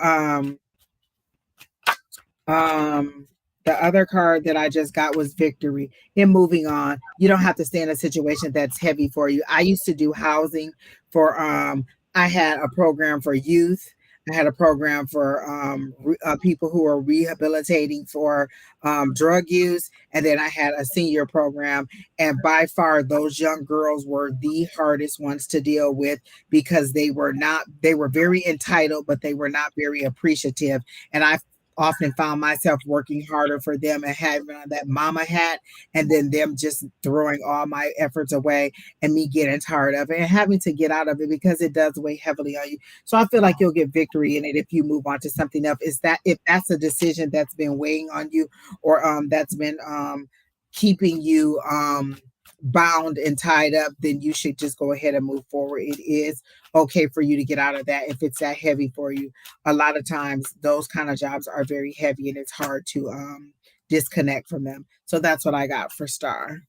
the other card that I just got was victory. In moving on, you don't have to stay in a situation that's heavy for you. I used to do housing for I had a program for youth. I had a program for people who are rehabilitating for drug use. And then I had a senior program. And by far, those young girls were the hardest ones to deal with because they were very entitled, but they were not very appreciative. And I often found myself working harder for them and having on that mama hat, and then them just throwing all my efforts away and me getting tired of it and having to get out of it because it does weigh heavily on you. So I feel like you'll get victory in it if you move on to something else. Is that if that's a decision that's been weighing on you, or that's been keeping you bound and tied up, then you should just go ahead and move forward. It is okay for you to get out of that if it's that heavy for you. A lot of times those kind of jobs are very heavy and it's hard to disconnect from them. So that's what I got for Star.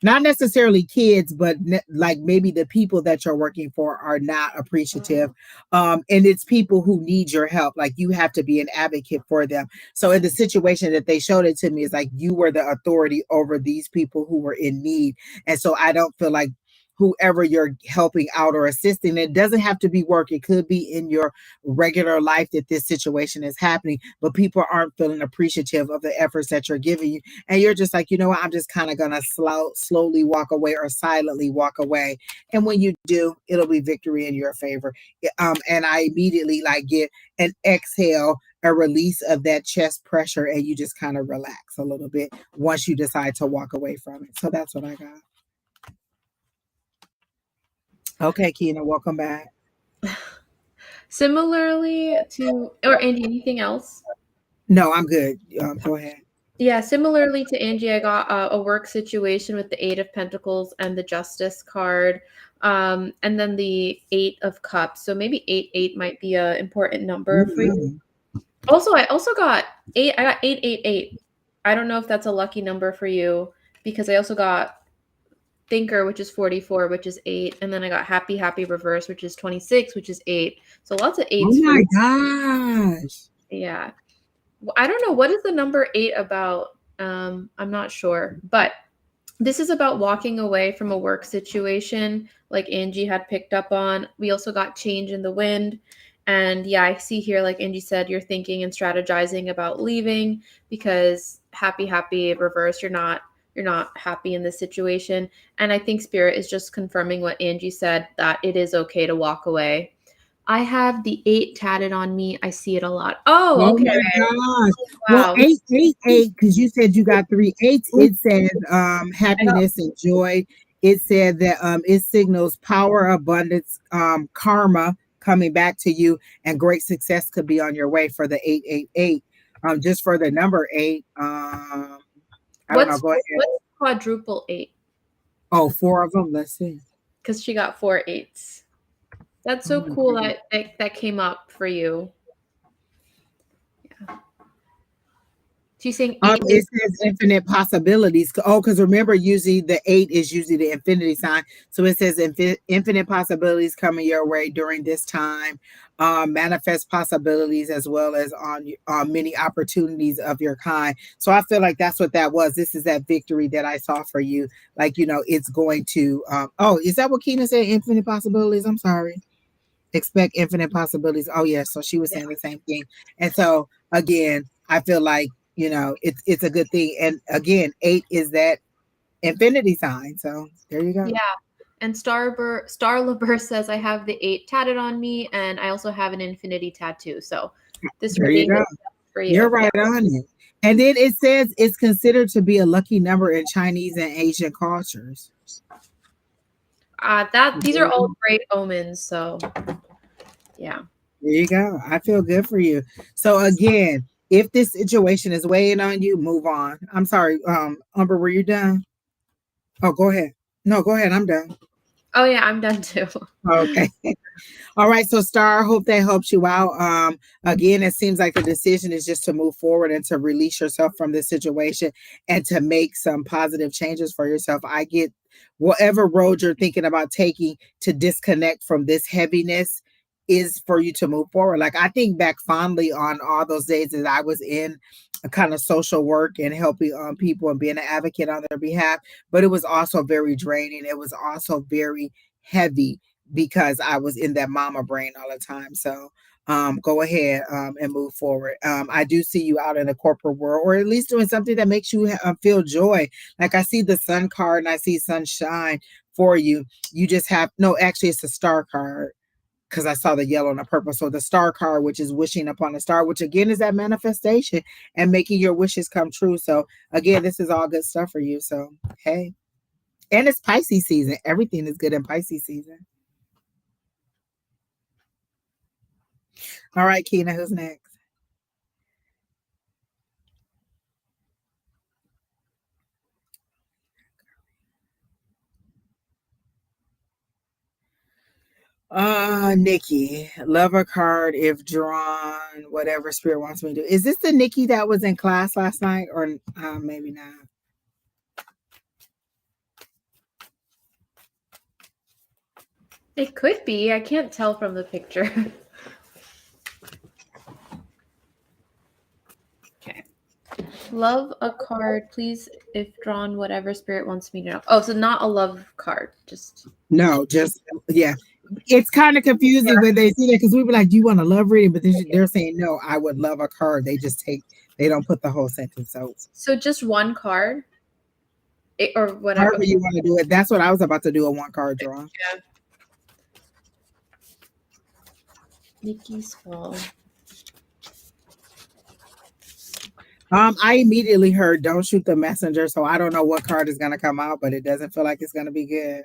Not necessarily kids, but like maybe the people that you're working for are not appreciative. And it's people who need your help. Like you have to be an advocate for them. So in the situation that they showed it to me, is like you were the authority over these people who were in need. And so I don't feel like whoever you're helping out or assisting, it doesn't have to be work. It could be in your regular life that this situation is happening, but people aren't feeling appreciative of the efforts that you're giving you. And you're just like, you know what, I'm just kind of going to slowly walk away or silently walk away. And when you do, it'll be victory in your favor. And I immediately like get an exhale, a release of that chest pressure, and you just kind of relax a little bit once you decide to walk away from it. So that's what I got. Okay, Keena, welcome back. Similarly to, or Angie, anything else? No, I'm good. Go ahead. Yeah, similarly to Angie, I got a work situation with the Eight of Pentacles and the Justice card, and then the Eight of Cups. So maybe 8 might be an important number for you. Also, I also got 8. I got 888. I don't know if that's a lucky number for you because I also got Thinker, which is 44, which is 8, and then I got Happy Reverse, which is 26, which is 8. So lots of 8s. Oh my gosh. Yeah. I don't know. What is the number 8 about? I'm not sure. But this is about walking away from a work situation like Angie had picked up on. We also got change in the wind. And yeah, I see here, like Angie said, you're thinking and strategizing about leaving because Happy Reverse, you're not happy in this situation. And I think Spirit is just confirming what Angie said, that it is okay to walk away. I have the 8 tatted on me. I see it a lot. Oh, okay. Oh my gosh. Wow. Well, 888, because you said you got 3 8s. It says happiness and joy. It said that it signals power, abundance, karma coming back to you, and great success could be on your way for the 888. Just for the number 8. I don't know. Go ahead. What's quadruple 8? Oh, 4 of them. Let's see. Because she got 4 8s. That's so cool that came up for you. Yeah. She's saying 8 it says infinite possibilities. Oh, because remember, usually the 8 is usually the infinity sign. So it says infinite possibilities coming your way during this time. Manifest possibilities as well as on many opportunities of your kind. So I feel like that's what that was. This is that victory that I saw for you. Like, you know, it's going to, is that what Keena said? Infinite possibilities? I'm sorry. Expect infinite possibilities. Oh, yeah. So she was saying the same thing. And so, again, I feel like, you know, it's a good thing. And again, 8 is that infinity sign. So there you go. Yeah. And Star LeBur says, I have the 8 tatted on me, and I also have an infinity tattoo. So this really is for you. You're right on it. And then it says it's considered to be a lucky number in Chinese and Asian cultures. These are all great omens. So yeah. There you go. I feel good for you. So again, if this situation is weighing on you, move on. I'm sorry, Umber, were you done? Oh, go ahead. No, go ahead. I'm done. Oh yeah, I'm done too. Okay. All right. So Star, I hope that helps you out. Again, it seems like the decision is just to move forward and to release yourself from this situation and to make some positive changes for yourself. I get whatever road you're thinking about taking to disconnect from this heaviness is for you to move forward. Like I think back fondly on all those days that I was in a kind of social work and helping people and being an advocate on their behalf, but it was also very draining. It was also very heavy because I was in that mama brain all the time. So go ahead and move forward. I do see you out in the corporate world, or at least doing something that makes you feel joy. Like I see the sun card and I see sunshine for you. You just have, no, actually it's a star card because I saw the yellow and the purple. So the star card, which is wishing upon a star, which again is that manifestation and making your wishes come true. So again, this is all good stuff for you. So, hey, and it's Pisces season. Everything is good in Pisces season. All right, Keena, who's next? Nikki, lover card if drawn, whatever spirit wants me to do. Is this the Nikki that was in class last night, or maybe not? It could be. I can't tell from the picture. Okay. Love a card, please, if drawn, whatever spirit wants me to know. Oh, so not a love card, just No, just yeah. It's kind of confusing when they see that because we were like, "Do you want a love reading?" But they're saying, "No, I would love a card." They just they don't put the whole sentence. So just one card, or whatever. However you want to do it. That's what I was about to do, a one card draw. Yeah. Nikki's Fall. I immediately heard "Don't shoot the messenger," so I don't know what card is gonna come out, but it doesn't feel like it's gonna be good.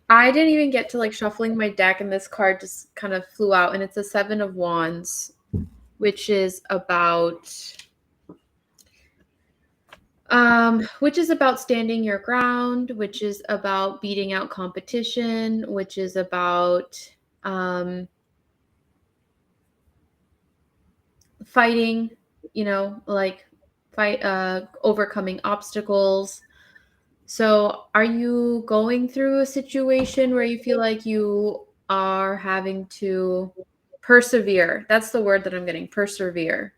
I didn't even get to like shuffling my deck, and this card just kind of flew out, and it's a 7 of Wands, which is about standing your ground, which is about beating out competition, which is about fighting, overcoming obstacles. So are you going through a situation where you feel like you are having to persevere? That's the word that I'm getting, persevere.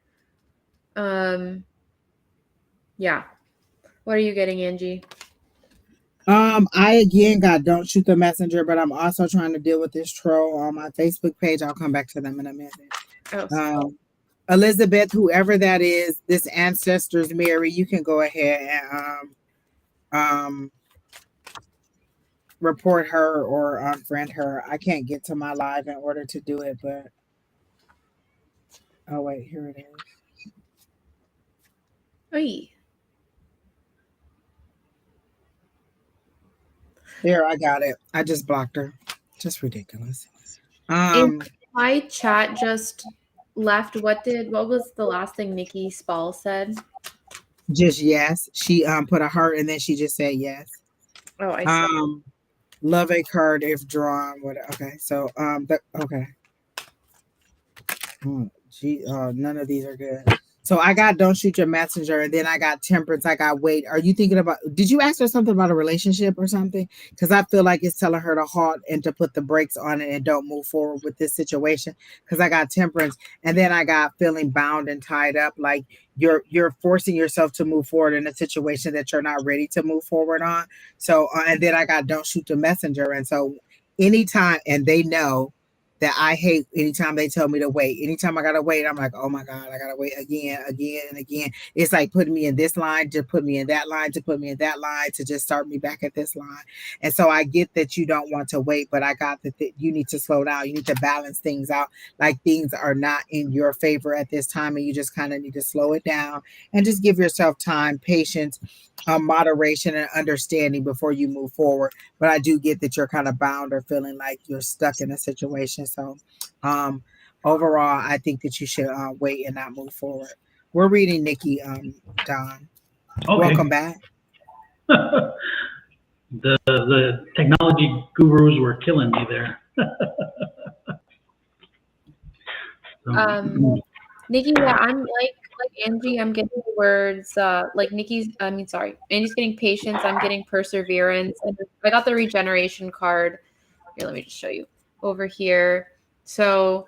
Yeah. What are you getting, Angie? I again got "Don't shoot the messenger," but I'm also trying to deal with this troll on my Facebook page. I'll come back to them in a minute. Oh, Elizabeth, whoever that is, this ancestors Mary, you can go ahead and report her or unfriend her. I can't get to my live in order to do it, but oh wait, here it is. Oy. There, I got it. I just blocked her. Just ridiculous. My chat just left. What was the last thing Nikki Spall said? Just yes. She put a heart and then she just said yes. Oh, I see. Love a card if drawn. What? Okay, so okay. None of these are good. So I got "Don't shoot your messenger," and then I got Temperance. I got wait. Are you thinking about? Did you ask her something about a relationship or something? Because I feel like it's telling her to halt and to put the brakes on it and don't move forward with this situation. Because I got Temperance, and then I got feeling bound and tied up, like you're forcing yourself to move forward in a situation that you're not ready to move forward on. So and then I got "Don't shoot the messenger," and so anytime, and they know that I hate anytime they tell me to wait. Anytime I gotta wait, I'm like, oh my God, I gotta wait again and again. It's like putting me in this line, to put me in that line, to put me in that line, to just start me back at this line. And so I get that you don't want to wait, but I got that you need to slow down. You need to balance things out. Like things are not in your favor at this time, and you just kind of need to slow it down and just give yourself time, patience, moderation, and understanding before you move forward. But I do get that you're kind of bound or feeling like you're stuck in a situation. So overall, I think that you should wait and not move forward. We're reading Nikki, Don. Okay. Welcome back. The technology gurus were killing me there. Nikki, yeah, I'm like Angie, I'm getting the words like Angie's getting patience, I'm getting perseverance, and I got the regeneration card. Here, let me just show you over here. So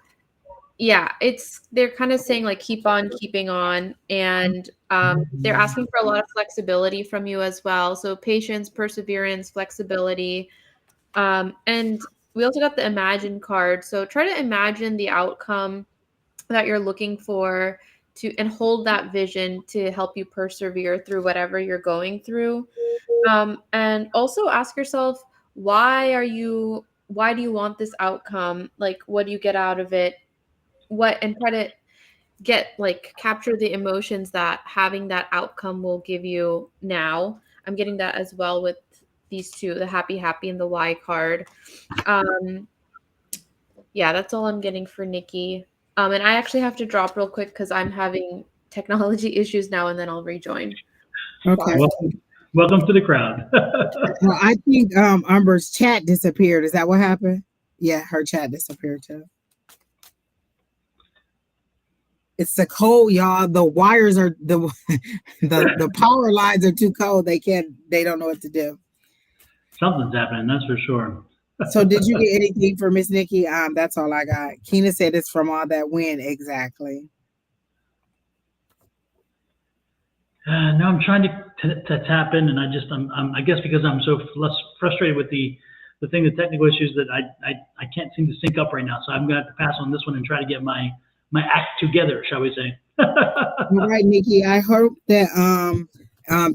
yeah, they're kind of saying like keep on keeping on, and they're asking for a lot of flexibility from you as well. So patience, perseverance, flexibility. And we also got the imagine card. So try to imagine the outcome that you're looking for and hold that vision to help you persevere through whatever you're going through. And also ask yourself, why do you want this outcome? Like, what do you get out of it? And try to capture the emotions that having that outcome will give you now. I'm getting that as well with these two, the happy, and the why card. Yeah, that's all I'm getting for Nikki. And I actually have to drop real quick because I'm having technology issues now, and then I'll rejoin. Okay. Welcome to the crowd. Well, I think Umber's chat disappeared. Is that what happened? Yeah, her chat disappeared too. It's the cold, y'all. The wires are the power lines are too cold. They don't know what to do. Something's happening, that's for sure. So did you get anything for Miss Nikki? That's all I got. Keena said it's from all that wind. Exactly. Now I'm trying to tap in, and I guess because I'm so frustrated with the technical issues that I can't seem to sync up right now. So I'm gonna have to pass on this one and try to get my act together, shall we say? All right, Nikki. I hope that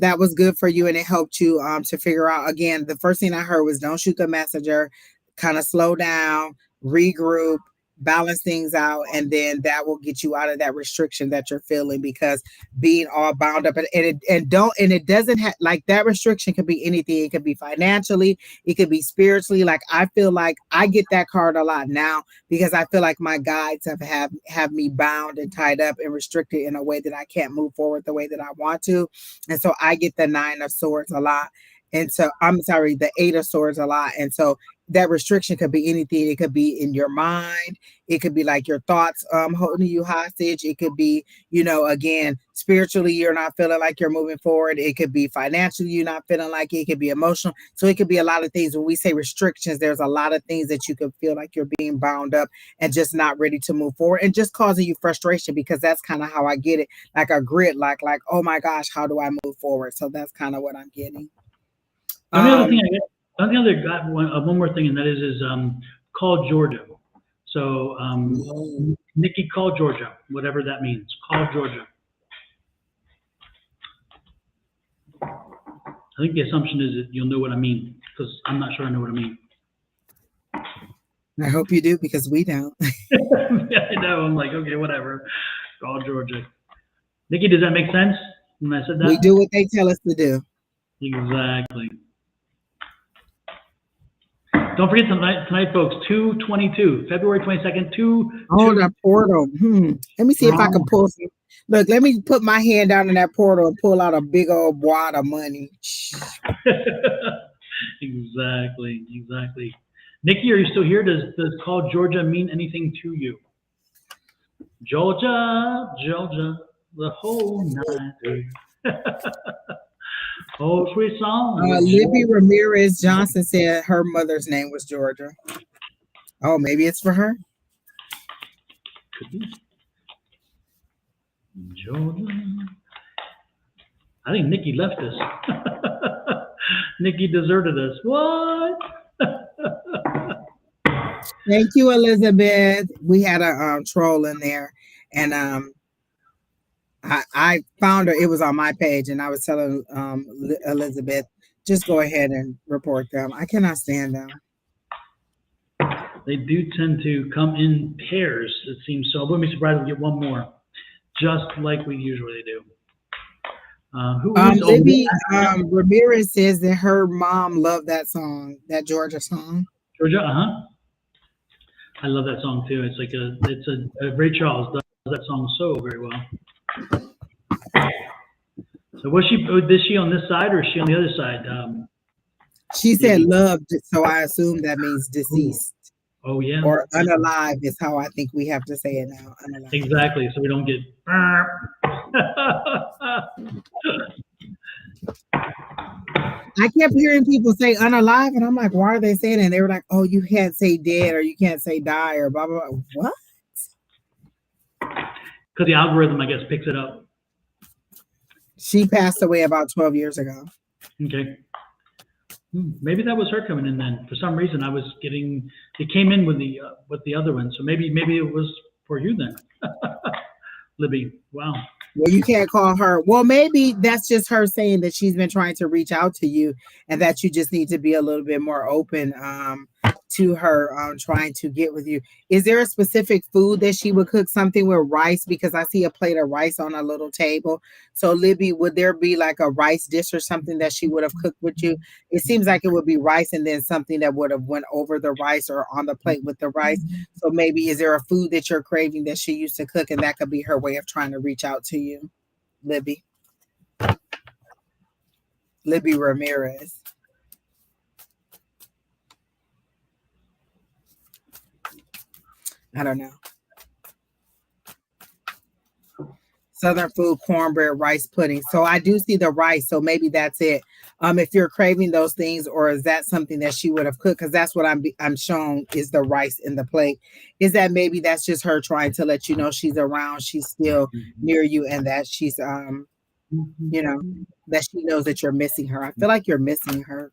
that was good for you and it helped you to figure out. Again, the first thing I heard was don't shoot the messenger, kind of slow down, regroup, balance things out, and then that will get you out of that restriction that you're feeling, because being all bound up and it doesn't have, like, that restriction could be anything. It could be financially, it could be spiritually. Like, I feel like I get that card a lot now because I feel like my guides have me bound and tied up and restricted in a way that I can't move forward the way that I want to. And so I get the 9 of Swords a lot. And so the 8 of Swords a lot. And so that restriction could be anything. It could be in your mind. It could be like your thoughts holding you hostage. It could be, again, spiritually, you're not feeling like you're moving forward. It could be financially, you're not feeling like it. It could be emotional. So it could be a lot of things. When we say restrictions, there's a lot of things that you could feel like you're being bound up and just not ready to move forward, and just causing you frustration, because that's kind of how I get it. Like a grit, like, oh my gosh, how do I move forward? So that's kind of what I'm getting. The other thing one more thing, and that is call Georgia. So Nikki, call Georgia, whatever that means. Call Georgia. I think the assumption is that you'll know what I mean, because I'm not sure I know what I mean. I hope you do, because we don't. I know. I'm like, okay, whatever. Call Georgia. Nikki, does that make sense when I said that? We do what they tell us to do. Exactly. Don't forget tonight, folks, 2/22, February 22nd, 2. Oh, that portal. Let me see if I can pull some. Look, let me put my hand down in that portal and pull out a big old wad of money. Exactly. Nikki, are you still here? Does call Georgia mean anything to you? Georgia, the whole night through. Oh, sweet song. Libby Ramirez Johnson said her mother's name was Georgia. Oh, maybe it's for her. Could be. Georgia. I think Nikki left us. Nikki deserted us. What? Thank you, Elizabeth. We had a troll in there, and I found her. It was on my page, and I was telling Elizabeth, just go ahead and report them. I cannot stand them. They do tend to come in pairs, it seems. So I wouldn't be surprised if we get one more, just like we usually do. Libby Ramirez says that her mom loved that song, that Georgia song. Georgia, I love that song too. It's like Ray Charles does that song so very well. So is she on this side or is she on the other side? She said Libby. loved, so I assume that means deceased. Oh yeah. Or unalive is how I think we have to say it now. Unalive. Exactly. So we don't get. I kept hearing people say unalive, and I'm like, why are they saying it? And they were like, oh, you can't say dead or you can't say die or blah, blah, blah. What? Because the algorithm, I guess, picks it up. She passed away about 12 years ago. Okay. Maybe that was her coming in then. For some reason, I was getting, it came in with the other one. So maybe it was for you then. Libby. Wow. Well, you can't call her. Well, maybe that's just her saying that she's been trying to reach out to you and that you just need to be a little bit more open to her trying to get with you. Is there a specific food that she would cook something with rice? Because I see a plate of rice on a little table. So Libby, would there be like a rice dish or something that she would have cooked with you? It seems like it would be rice and then something that would have went over the rice or on the plate with the rice. So maybe is there a food that you're craving that she used to cook and that could be her way of trying to reach out to you, Libby? Libby Ramirez. I don't know. Southern food, cornbread, rice pudding. So I do see the rice. So maybe that's it. If you're craving those things, or is that something that she would have cooked? Because that's what I'm shown is the rice in the plate. Is that maybe that's just her trying to let you know she's around, she's still near you, and that she's you know, that she knows that you're missing her. I feel like you're missing her.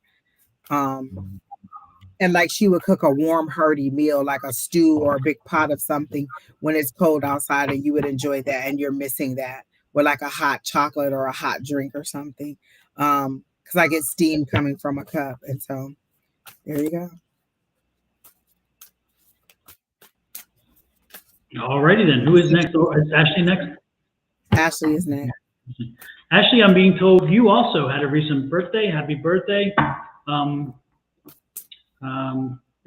And like she would cook a warm, hearty meal, like a stew or a big pot of something when it's cold outside, and you would enjoy that, and you're missing that with like a hot chocolate or a hot drink or something. Because I get steam coming from a cup. And so there you go. Alrighty then. Who is next? Oh, is Ashley next? Ashley is next. Ashley, I'm being told you also had a recent birthday. Happy birthday.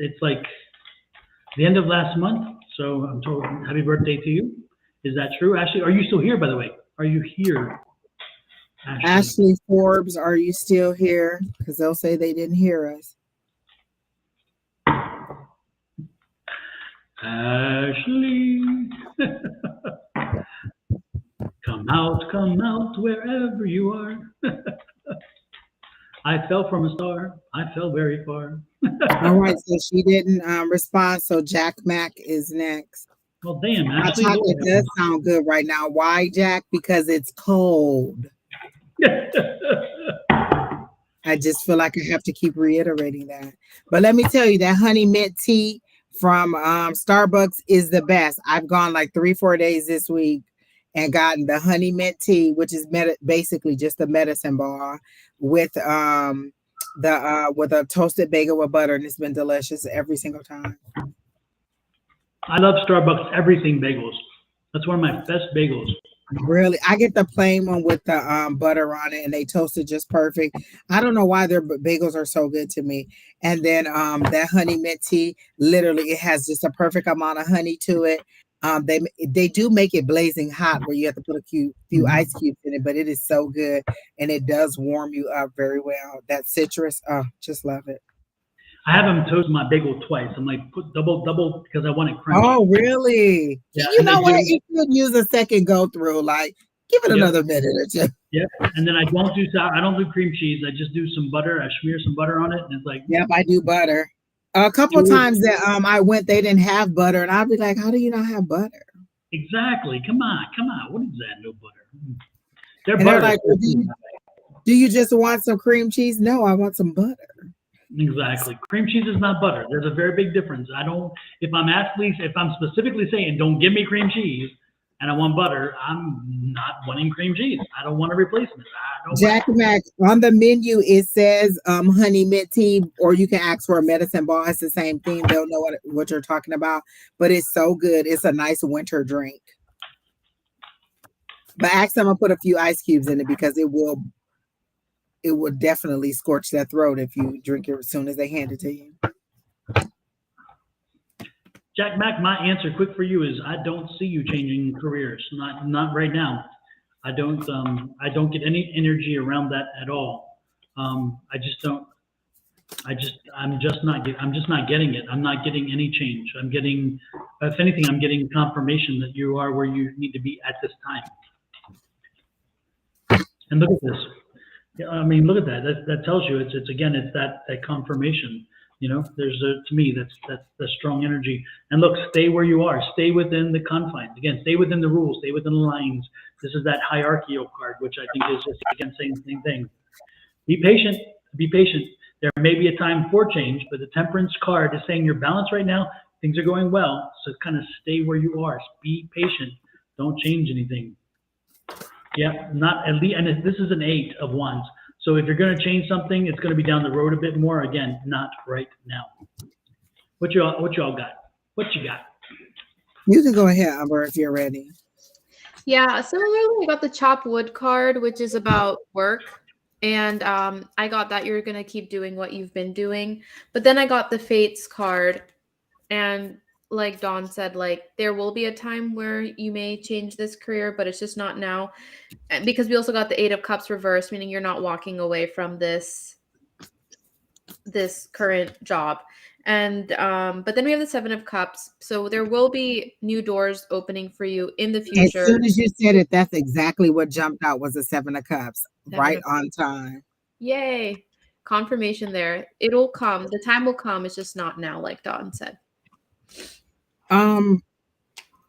It's like the end of last month, so I'm told happy birthday to you. Is that true, Ashley? Are you still here, by the way? Are you here, Ashley? Ashley Forbes, are you still here? Because they'll say they didn't hear us. Ashley, come out wherever you are. I fell from a star. I fell very far. All right, so she didn't respond. So Jack Mack is next. Well, damn, My Ashley. chocolate does sound good right now. Why, Jack? Because it's cold. I just feel like I have to keep reiterating that. But let me tell you, that honey mint tea from Starbucks is the best. I've gone like 3-4 days this week and gotten the honey mint tea, which is basically just a medicine bar with with a toasted bagel with butter, and it's been delicious every single time. I love Starbucks everything bagels. That's one of my best bagels. Really, I get the plain one with the butter on it, and they toast it just perfect. I don't know why their bagels are so good to me. And then that honey mint tea, literally, it has just a perfect amount of honey to it. They do make it blazing hot where you have to put a few ice cubes in it, but it is so good, and it does warm you up very well. That citrus, just love it. I have them toast my bagel twice. I'm like, put double because I want it crunchy. Oh, really? Yeah, you know what? You could use a second go through. Like, give it another minute or two. Yeah, and then I don't do cream cheese. I just do some butter. I smear some butter on it, and it's like. Yep, I do butter. A couple times that I went, they didn't have butter, and I'd be like, "How do you not have butter?" Exactly. Come on. What is that? No butter. They're like, well, do you just want some cream cheese? No, I want some butter. Exactly. Cream cheese is not butter. There's a very big difference. If I'm specifically saying don't give me cream cheese and I want butter, I'm not wanting cream cheese. I don't want a replacement. Jack Mack, on the menu, it says honey mint tea, or you can ask for a medicine ball. It's the same thing. They'll know what you're talking about, but it's so good. It's a nice winter drink. But ask them to put a few ice cubes in it because it will definitely scorch that throat if you drink it as soon as they hand it to you. Jack Mack, my answer quick for you is I don't see you changing careers. Not right now. I don't get any energy around that at all. I just don't. I'm just not getting it. I'm not getting any change. I'm getting, if anything, I'm getting confirmation that you are where you need to be at this time. And look at this. Yeah, I mean, look at that. That tells you it's again, it's that confirmation. You know, there's to me, that's the strong energy. And look, stay where you are. Stay within the confines. Again, stay within the rules. Stay within the lines. This is that hierarchical card, which I think is just again saying the same thing. Be patient. Be patient. There may be a time for change, but the Temperance card is saying you're balanced right now. Things are going well, so kind of stay where you are. Be patient. Don't change anything. Yeah, not at least, and this is an 8 of Wands. So if you're going to change something, it's going to be down the road a bit more. Again, not right now. What you all got? What you got? You can go ahead, Amber, if you're ready. Yeah, similarly, I got the chop wood card, which is about work. And I got that you're going to keep doing what you've been doing. But then I got the Fates card. And like Dawn said, like there will be a time where you may change this career, but it's just not now. And because we also got the 8 of Cups reversed, meaning you're not walking away from this current job. And but then we have the 7 of Cups, so there will be new doors opening for you in the future. As soon as you said it, that's exactly what jumped out, was a 7 of Cups. Right on time. Yay, confirmation there. It'll come, the time will come, it's just not now, like Dawn said.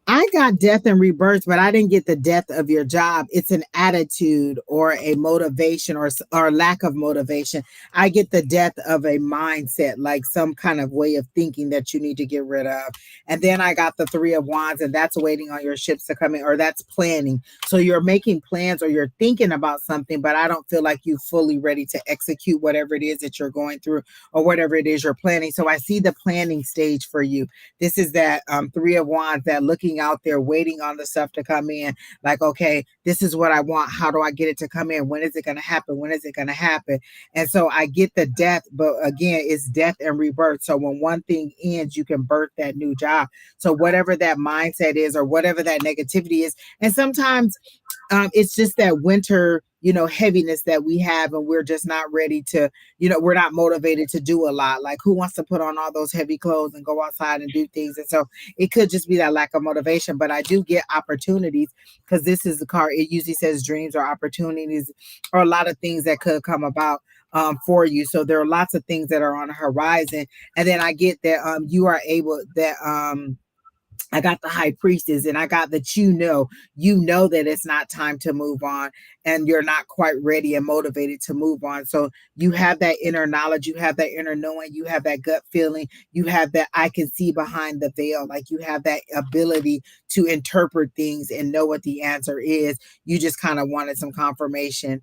I got death and rebirth, but I didn't get the death of your job. It's an attitude or a motivation or lack of motivation. I get the death of a mindset, like some kind of way of thinking that you need to get rid of. And then I got the 3 of Wands, and that's waiting on your ships to come in, or that's planning. So you're making plans or you're thinking about something, but I don't feel like you're fully ready to execute whatever it is that you're going through or whatever it is you're planning. So I see the planning stage for you. This is that 3 of Wands, that looking out there, waiting on the stuff to come in. Like, okay, this is what I want. How do I get it to come in? When is it going to happen? When is it going to happen? And so I get the death, but again, it's death and rebirth. So when one thing ends, you can birth that new job. So whatever that mindset is, or whatever that negativity is, and sometimes it's just that winter, heaviness that we have, and we're just not ready to, we're not motivated to do a lot. Like, who wants to put on all those heavy clothes and go outside and do things? And so it could just be that lack of motivation, but I do get opportunities, because this is the card. It usually says dreams or opportunities or a lot of things that could come about for you. So there are lots of things that are on the horizon. And then I get that you are able, that I got the High Priestess, and I got that you know that it's not time to move on, and you're not quite ready and motivated to move on. So you have that inner knowledge, you have that inner knowing, you have that gut feeling, you have that I can see behind the veil. Like, you have that ability to interpret things and know what the answer is. You just kind of wanted some confirmation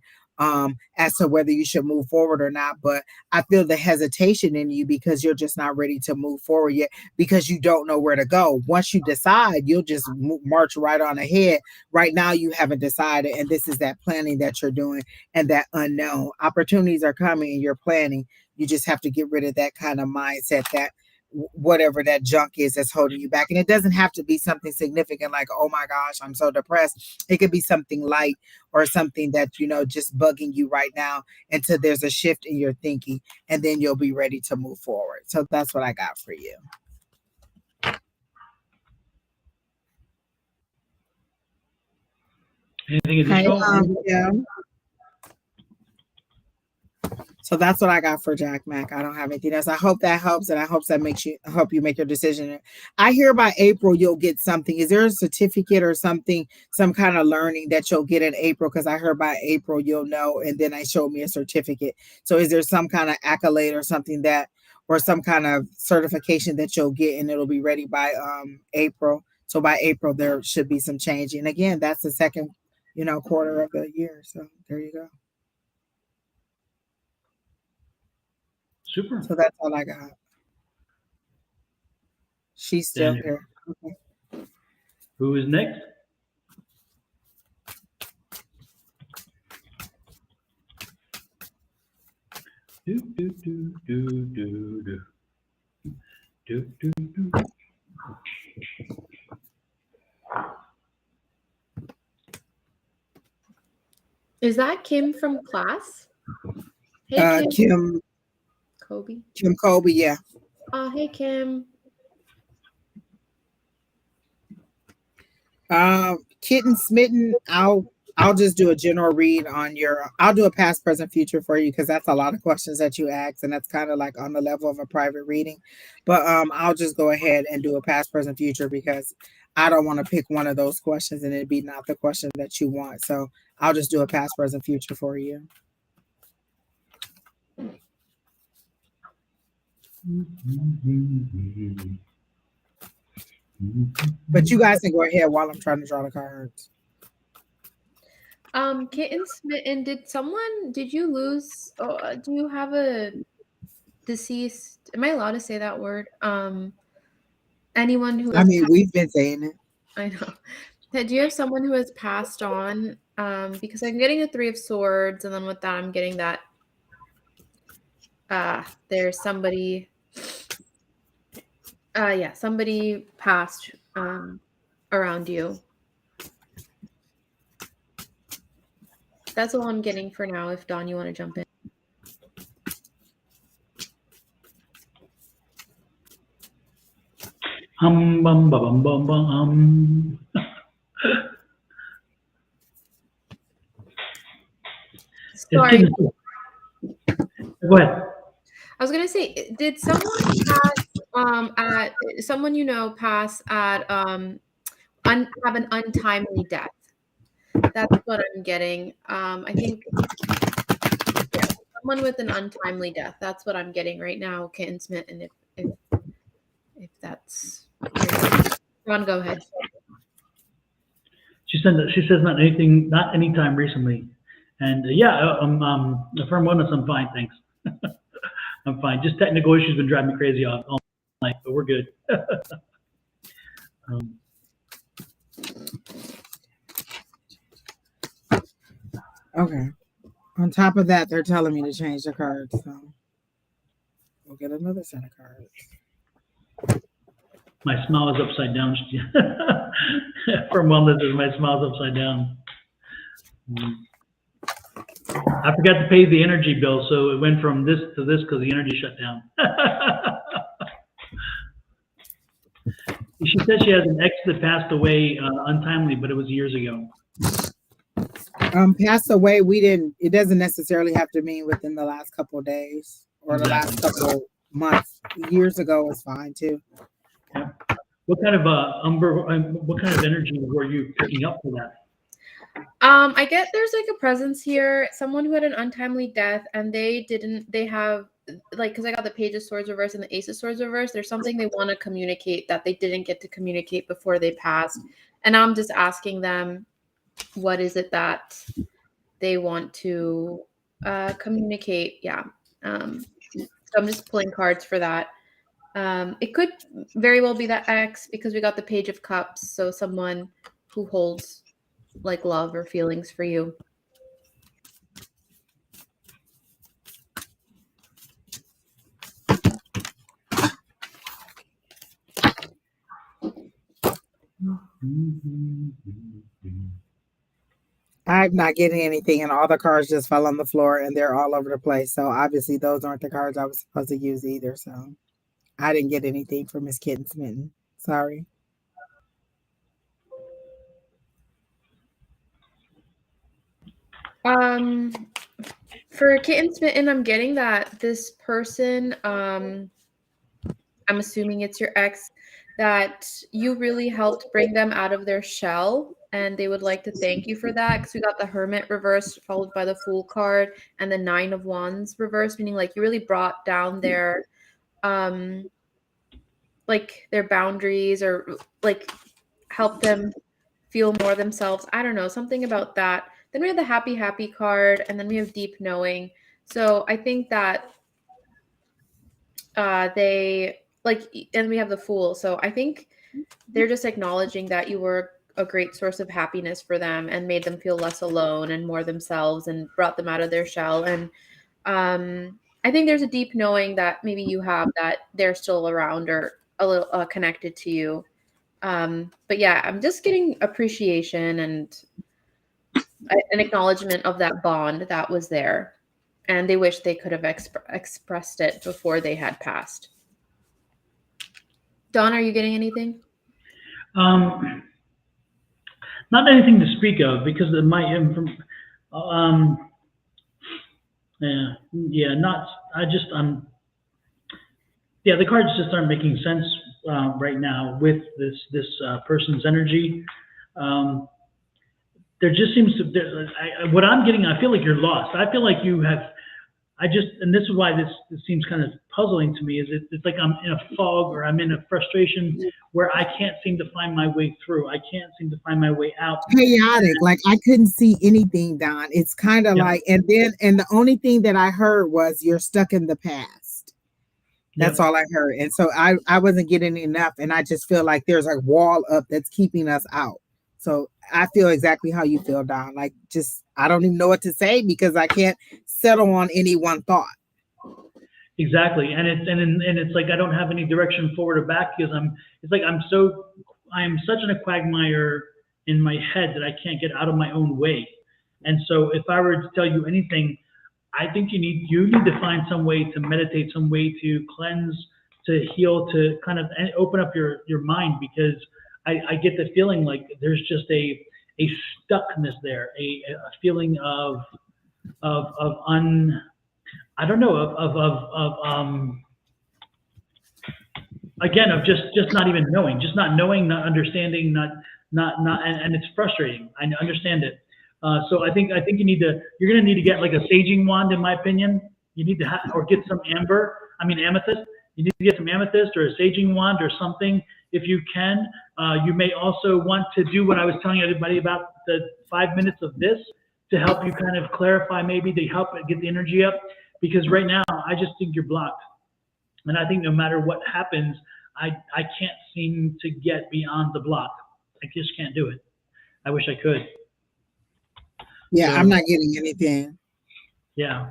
as to whether you should move forward or not. But I feel the hesitation in you because you're just not ready to move forward yet, because you don't know where to go. Once you decide, you'll just march right on ahead. Right now, you haven't decided, and this is that planning that you're doing, and that unknown. Opportunities are coming and you're planning. You just have to get rid of that kind of mindset, that whatever that junk is that's holding you back. And it doesn't have to be something significant like, oh my gosh, I'm so depressed. It could be something light, or something that, just bugging you right now, until there's a shift in your thinking, and then you'll be ready to move forward. So that's what I got for you. Anything additional? Yeah. So that's what I got for Jack Mac. I don't have anything else. I hope that helps, and I hope that help you make your decision. I hear by April you'll get something. Is there a certificate or something, some kind of learning that you'll get in April? Because I heard by April you'll know, and then they showed me a certificate. So is there some kind of accolade or something or some kind of certification that you'll get, and it'll be ready by April? So by April there should be some change. And again, that's the second, quarter of the year. So there you go. Super. So that's all I got. She's still here. Okay. Who is next? Do, do, do, do, do, do. Do, do, do. Is that Kim from class? Hey, Kim. Kim. Kobe. Kim Kobe, yeah. Hey Kim. Kitten Smitten, I'll just do a general read on your. I'll do a past, present, future for you because that's a lot of questions that you ask, and that's kind of like on the level of a private reading. But I'll just go ahead and do a past, present, future because I don't want to pick one of those questions and it be not the question that you want. So I'll just do a past, present, future for you. But you guys can go ahead while I'm trying to draw the cards. Kitten Smitten, did you lose, do you have a deceased, am I allowed to say that word? Anyone who I mean, we've been saying it. I know. Do you have someone who has passed on? Because I'm getting a 3 of Swords, and then with that, I'm getting that there's somebody. Yeah, somebody passed around you. That's all I'm getting for now. If Dawn, you want to jump in. Bum bum bum bum bum. Sorry. Go ahead. I was gonna say, did someone pass at someone you know pass at have an untimely death? That's what I'm getting. I think someone with an untimely death. That's what I'm getting right now, Kitten Smith. And if that's Ron, go ahead. She says not anytime recently, and yeah, affirm oneness. I'm fine, thanks. I'm fine. Just technical issues been driving me crazy all night, but we're good. Okay. On top of that, they're telling me to change the cards, so we'll get another set of cards. My smile is upside down. From wellness, my smile's upside down. I forgot to pay the energy bill, so it went from this to this because the energy shut down. She said she has an ex that passed away untimely, but it was years ago. Passed away. It doesn't necessarily have to mean within the last couple of days or the last couple months. Years ago is fine too. Yeah. What kind of energy were you picking up for that? I get there's like a presence here, someone who had an untimely death, and they have like, because I got the Page of Swords reverse and the Ace of Swords reverse. There's something they want to communicate that they didn't get to communicate before they passed, and I'm just asking them, what is it that they want to communicate? Yeah. So I'm just pulling cards for that. It could very well be that X, because we got the Page of Cups, so someone who holds like love or feelings for you. I'm not getting anything, and all the cards just fell on the floor, and they're all over the place. So obviously, those aren't the cards I was supposed to use either. So I didn't get anything from Miss Kitten Smitten. Sorry. For Kitten Smitten, I'm getting that this person, I'm assuming it's your ex, that you really helped bring them out of their shell, and they would like to thank you for that, because we got the Hermit reversed followed by the Fool card and the Nine of Wands reversed, meaning like you really brought down their like their boundaries, or like help them feel more themselves. I don't know, something about that. Then we have the happy card, and then we have deep knowing. So I think that they like, and we have the Fool. So I think they're just acknowledging that you were a great source of happiness for them and made them feel less alone and more themselves and brought them out of their shell. And I think there's a deep knowing that maybe you have, that they're still around or a little connected to you. But yeah, I'm just getting appreciation and an acknowledgement of that bond that was there. and they wish they could have expressed it before they had passed. Dawn, are you getting anything? Not anything to speak of because of my the cards just aren't making sense right now with this person's energy. There just seems to what I'm getting. I feel like you're lost. I feel like you have. And this is why this seems kind of puzzling to me. Is it's like I'm in a fog or I'm in a frustration where I can't seem to find my way through. I can't seem to find my way out. Chaotic, like I couldn't see anything, Don. It's kind of like, and the only thing that I heard was you're stuck in the past. That's all I heard, and so I wasn't getting enough, and I just feel like there's a wall up that's keeping us out. So I feel exactly how you feel, Don. Like, just I don't even know what to say because I can't settle on any one thought. Exactly, and it's like I don't have any direction forward or back because I am such in a quagmire in my head that I can't get out of my own way. And so if I were to tell you anything, I think you need to find some way to meditate, some way to cleanse, to heal, to kind of open up your mind, because I get the feeling like there's just a stuckness there, a feeling of just not even knowing, just not knowing, not understanding, and it's frustrating. I understand it. So I think you're going to need to get like a saging wand, in my opinion. You need to or get some amethyst. You need to get some amethyst or a saging wand or something if you can. You may also want to do what I was telling everybody about, the 5 minutes of this, to help you kind of clarify, maybe to help get the energy up. Because right now, I just think you're blocked. And I think no matter what happens, I can't seem to get beyond the block. I just can't do it. I wish I could. Yeah, so, I'm not getting anything. Yeah.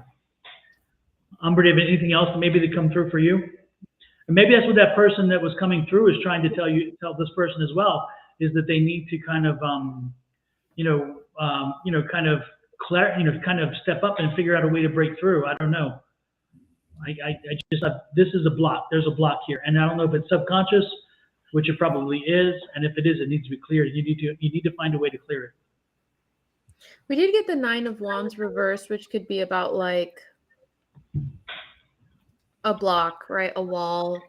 Umber, do you have anything else maybe to come through for you? And maybe that's what that person that was coming through is trying to tell this person as well, is that they need to kind of, kind of step up and figure out a way to break through. I don't know. This is a block. There's a block here, and I don't know if it's subconscious, which it probably is, and if it is, it needs to be cleared. You need to find a way to clear it. We did get the 9 of Wands reversed, which could be about like a block, right? A wall.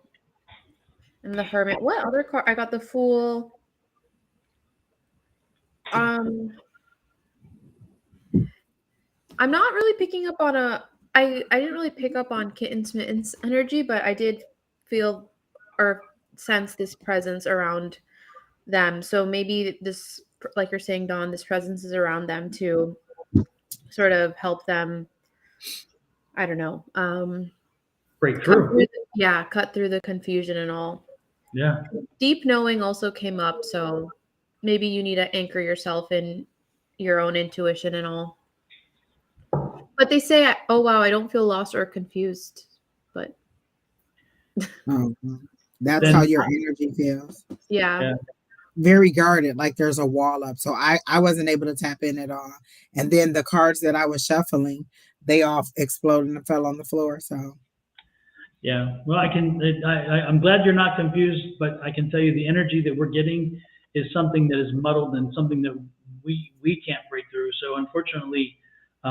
And the Hermit. What other card? I got the Fool. I'm not really picking up on I didn't really pick up on Kitten's Mitten's energy, but I did feel or sense this presence around them. So maybe this, like you're saying, Dawn, this presence is around them to sort of help them, I don't know, break through. Cut through the confusion and all. Yeah. Deep knowing also came up, so maybe you need to anchor yourself in your own intuition and all. But they say, oh, wow, I don't feel lost or confused. But that's how your energy feels. Yeah. Very guarded, like there's a wall up. So I wasn't able to tap in at all. And then the cards that I was shuffling, they all exploded and fell on the floor. So yeah, well, I'm glad you're not confused, but I can tell you the energy that we're getting is something that is muddled and something that we can't break through. So unfortunately, I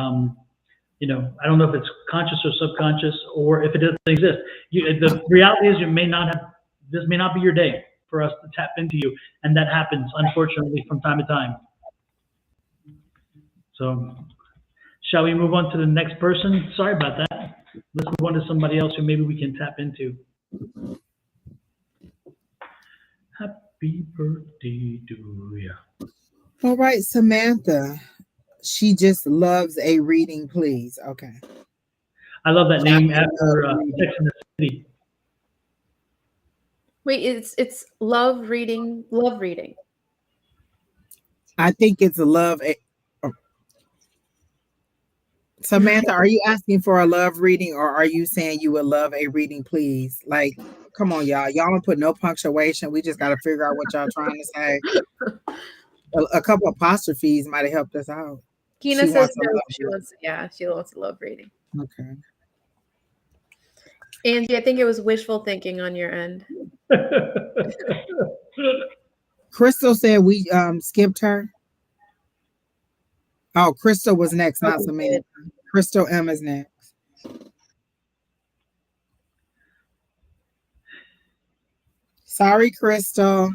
don't know if it's conscious or subconscious, or if it doesn't exist. The reality is this may not be your day for us to tap into you, and that happens, unfortunately, from time to time. So shall we move on to the next person? Sorry about that. Let's move on to somebody else who maybe we can tap into. Happy birthday to you. All right, Samantha. She just loves a reading, please. Okay. I love that name after Sex and the City. Wait, it's love reading. I think it's a love. Samantha, are you asking for a love reading, or are you saying you would love a reading, please? Like, come on, y'all. Y'all don't put no punctuation. We just got to figure out what y'all trying to say. A couple apostrophes might have helped us out. Kina says no, she wants a love reading. Okay. Angie, I think it was wishful thinking on your end. Crystal said we skipped her. Oh, Crystal was next, not Samantha. Crystal M is next. Sorry, Crystal.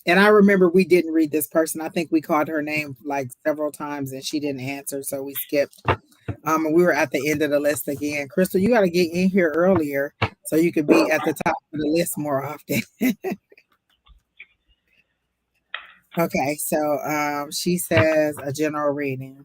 And I remember we didn't read this person. I think we called her name like several times and she didn't answer, so we skipped. And we were at the end of the list again. Crystal, you got to get in here earlier so you could be at the top of the list more often. Okay, so she says a general reading.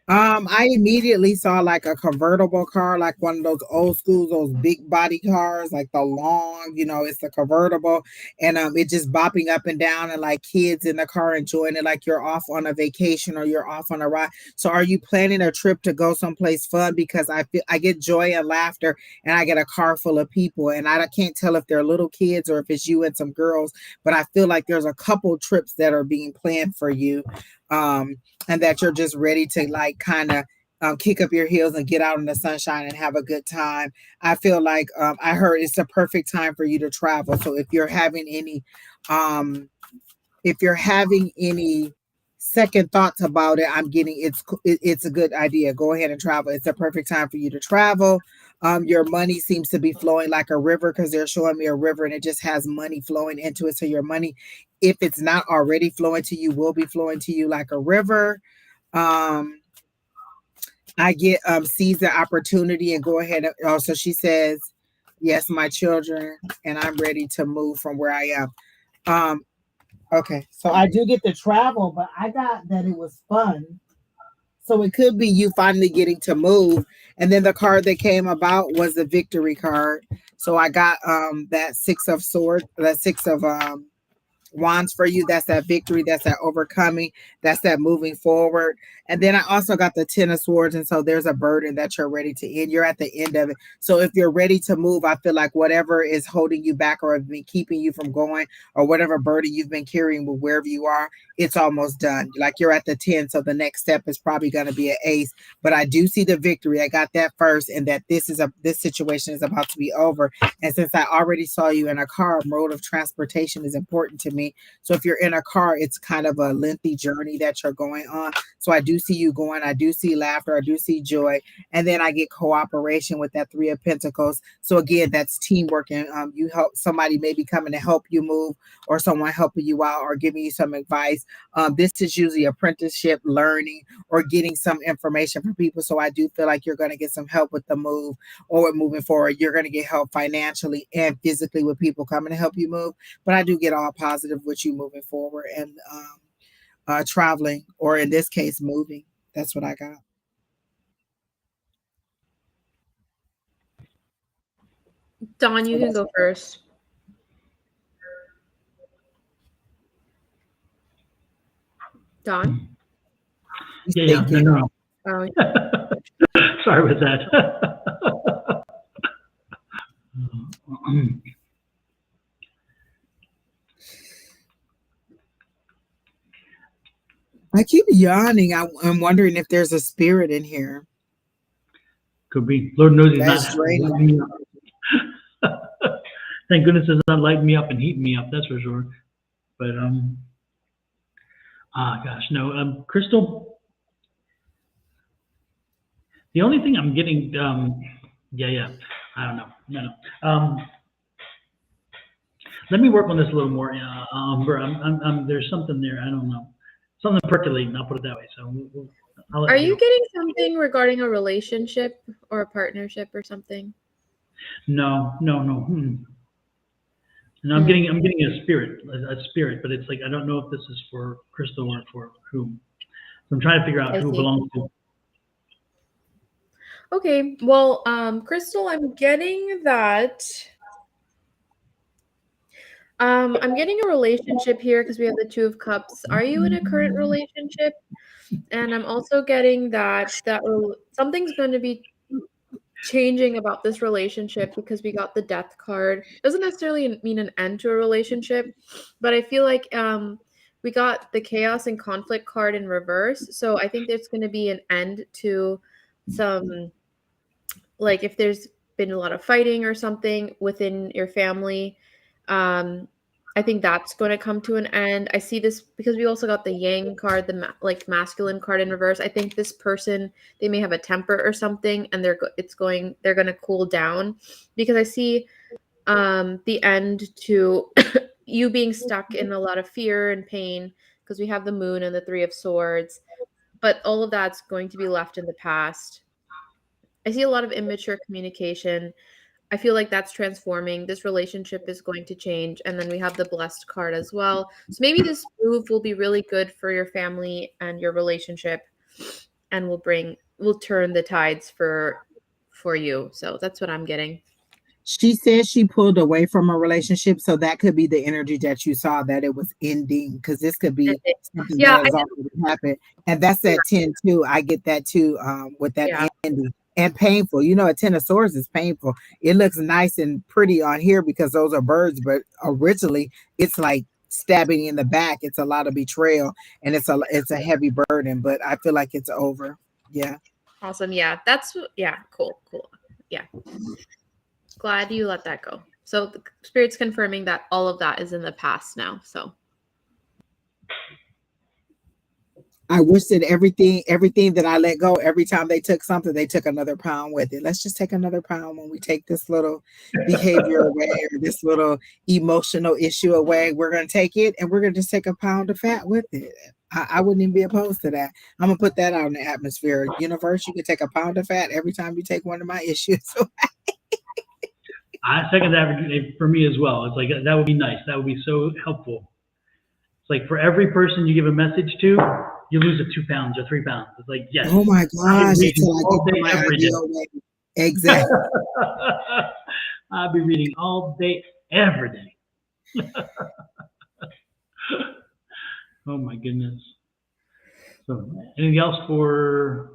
I immediately saw like a convertible car, like one of those old school, those big body cars, like the long, it's a convertible, and it just bopping up and down, and like kids in the car enjoying it, like you're off on a vacation or you're off on a ride. So, are you planning a trip to go someplace fun? Because I get joy and laughter, and I get a car full of people, and I can't tell if they're little kids or if it's you and some girls, but I feel like there's a couple trips that are being planned for you. And that you're just ready to like kind of kick up your heels and get out in the sunshine and have a good time. I feel like I heard it's the perfect time for you to travel. So if you're having any second thoughts about it, I'm getting it's a good idea. Go ahead and travel. It's a perfect time for you to travel. Your money seems to be flowing like a river because they're showing me a river and it just has money flowing into it. So your money, if it's not already flowing to you, will be flowing to you like a river. I get seize the opportunity and go ahead. So she says, yes, my children, and I'm ready to move from where I am. Okay, so I do get to travel, but I got that it was fun. So it could be you finally getting to move. And then the card that came about was the victory card. So I got that six of swords, that six of wands for you. That's that victory, that's that overcoming, that's that moving forward. And then I also got the 10 of swords, and so there's a burden that you're ready to end. You're at the end of it. So if you're ready to move, I feel like whatever is holding you back or been keeping you from going, or whatever burden you've been carrying with wherever you are, it's almost done. Like you're at the 10, so the next step is probably going to be an ace. But I do see the victory. I got that first, and that this situation is about to be over. And since I already saw you in a car, mode of transportation is important to me. So if you're in a car, it's kind of a lengthy journey that you're going on. So I do see you going. I do see laughter. I do see joy. And then I get cooperation with that 3 of Pentacles. So again, that's teamwork. And you help somebody maybe coming to help you move, or someone helping you out or giving you some advice. This is usually apprenticeship, learning, or getting some information from people. So I do feel like you're going to get some help with the move or with moving forward. You're going to get help financially and physically with people coming to help you move. But I do get all positive with you moving forward and traveling, or in this case, moving. That's what I got. Don, you can go first. Don? Yeah, no. Oh. Sorry about that. I keep yawning. I'm wondering if there's a spirit in here. Could be. Lord knows he's That's not draining. lighting me up. Thank goodness it's not lighting me up and heating me up. That's for sure. But gosh, no. Crystal. The only thing I'm getting, I don't know. No. Let me work on this a little more. There's something there. I don't know. Something percolating. I'll put it that way. So, are you getting something regarding a relationship or a partnership or something? No. And I'm getting a spirit, but it's like I don't know if this is for Crystal or for whom. So I'm trying to figure out who belongs to. Okay, well, Crystal, I'm getting that I'm getting a relationship here because we have the Two of Cups. Are you in a current relationship? And I'm also getting that something's going to be changing about this relationship because we got the Death card. Doesn't necessarily mean an end to a relationship, but I feel like we got the Chaos and Conflict card in reverse. So I think there's going to be an end to some, like if there's been a lot of fighting or something within your family. I think that's going to come to an end. I see this because we also got the Yang card, the masculine card in reverse. I think this person, they may have a temper or something, and they're going to cool down, because I see the end to you being stuck in a lot of fear and pain, because we have the Moon and the Three of Swords, but all of that's going to be left in the past. I see a lot of immature communication. I feel like that's transforming. This relationship is going to change. And then we have the Blessed card as well. So maybe this move will be really good for your family and your relationship, and will turn the tides for you. So that's what I'm getting. She says she pulled away from a relationship, so that could be the energy that you saw, that it was ending, because this could be something Yeah, that has already happened. And that's at 10 too. I get that too, with that Yeah. ending. And painful. A 10 of swords is painful. It looks nice and pretty on here because those are birds, but originally it's like stabbing in the back. It's a lot of betrayal, and it's a heavy burden, but I feel like it's over. Yeah. Awesome. Yeah, cool. Yeah. Glad you let that go. So the Spirit's confirming that all of that is in the past now. So I wish that everything that I let go, every time they took something, they took another pound with it. Let's just take another pound when we take this little behavior away, or this little emotional issue away. We're going to take it, and we're going to just take a pound of fat with it. I wouldn't even be opposed to that. I'm going to put that out in the atmosphere. Universe, you can take a pound of fat every time you take one of my issues. I second that for me as well. It's like, that would be nice. That would be so helpful. It's like for every person you give a message to, you lose 2 pounds or 3 pounds. It's like, yes. Oh my gosh. All day, every day. Exactly. I'll be reading all day, every day. Oh my goodness. So, anything else for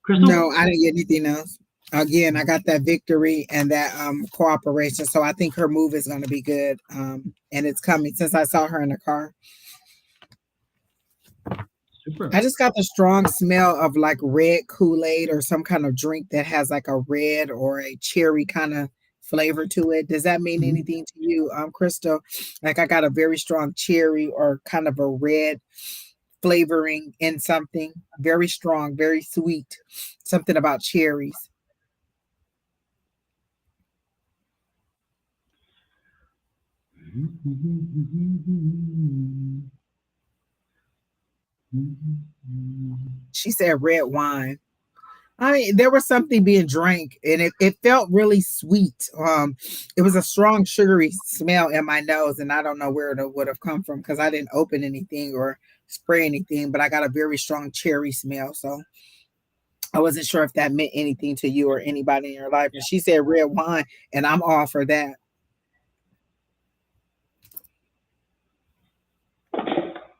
Crystal? No, I didn't get anything else. Again, I got that victory and that cooperation. So I think her move is going to be good. And it's coming since I saw her in the car. Super. I just got the strong smell of like red Kool-Aid or some kind of drink that has like a red or a cherry kind of flavor to it. Does that mean anything to you, Crystal? Like I got a very strong cherry or kind of a red flavoring in something very strong, very sweet, something about cherries. She said red wine. I mean, there was something being drank, and it felt really sweet. It was a strong sugary smell in my nose, and I don't know where it would have come from because I didn't open anything or spray anything, but I got a very strong cherry smell. So I wasn't sure if that meant anything to you or anybody in your life. And she said red wine, and I'm all for that.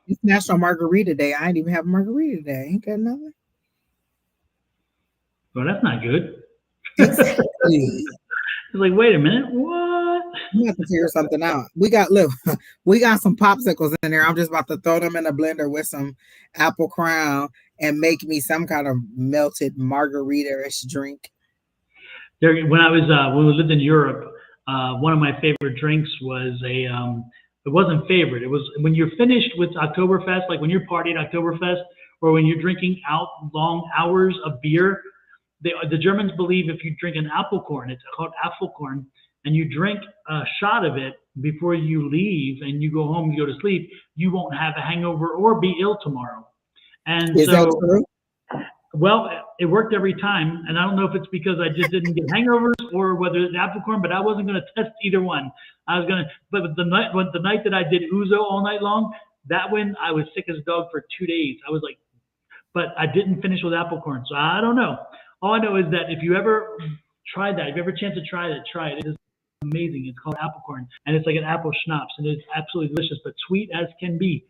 It's National Margarita Day. I ain't even have a margarita today. Ain't that nothing? Well, that's not good. Exactly. It's like, wait a minute, what? You have to figure something out. We got some popsicles in there. I'm just about to throw them in a blender with some apple crown and make me some kind of melted margarita-ish drink. When we lived in Europe, one of my favorite drinks was it wasn't favorite. It was when you're finished with Oktoberfest, like when you're partying Oktoberfest, or when you're drinking out long hours of beer. The Germans believe if you drink an Apfelkorn, it's called Apfelkorn, and you drink a shot of it before you leave and you go home, you go to sleep, you won't have a hangover or be ill tomorrow. And Is that true? Well, it worked every time, and I don't know if it's because I just didn't get hangovers or whether it's Apfelkorn, but I wasn't going to test either one. But the night that I did Ouzo all night long, that one I was sick as a dog for 2 days. I was like, but I didn't finish with Apfelkorn, so I don't know. All I know is that if you ever try that, if you ever chance to try it, it is amazing. It's called apple corn, and it's like an apple schnapps, and it's absolutely delicious, but sweet as can be.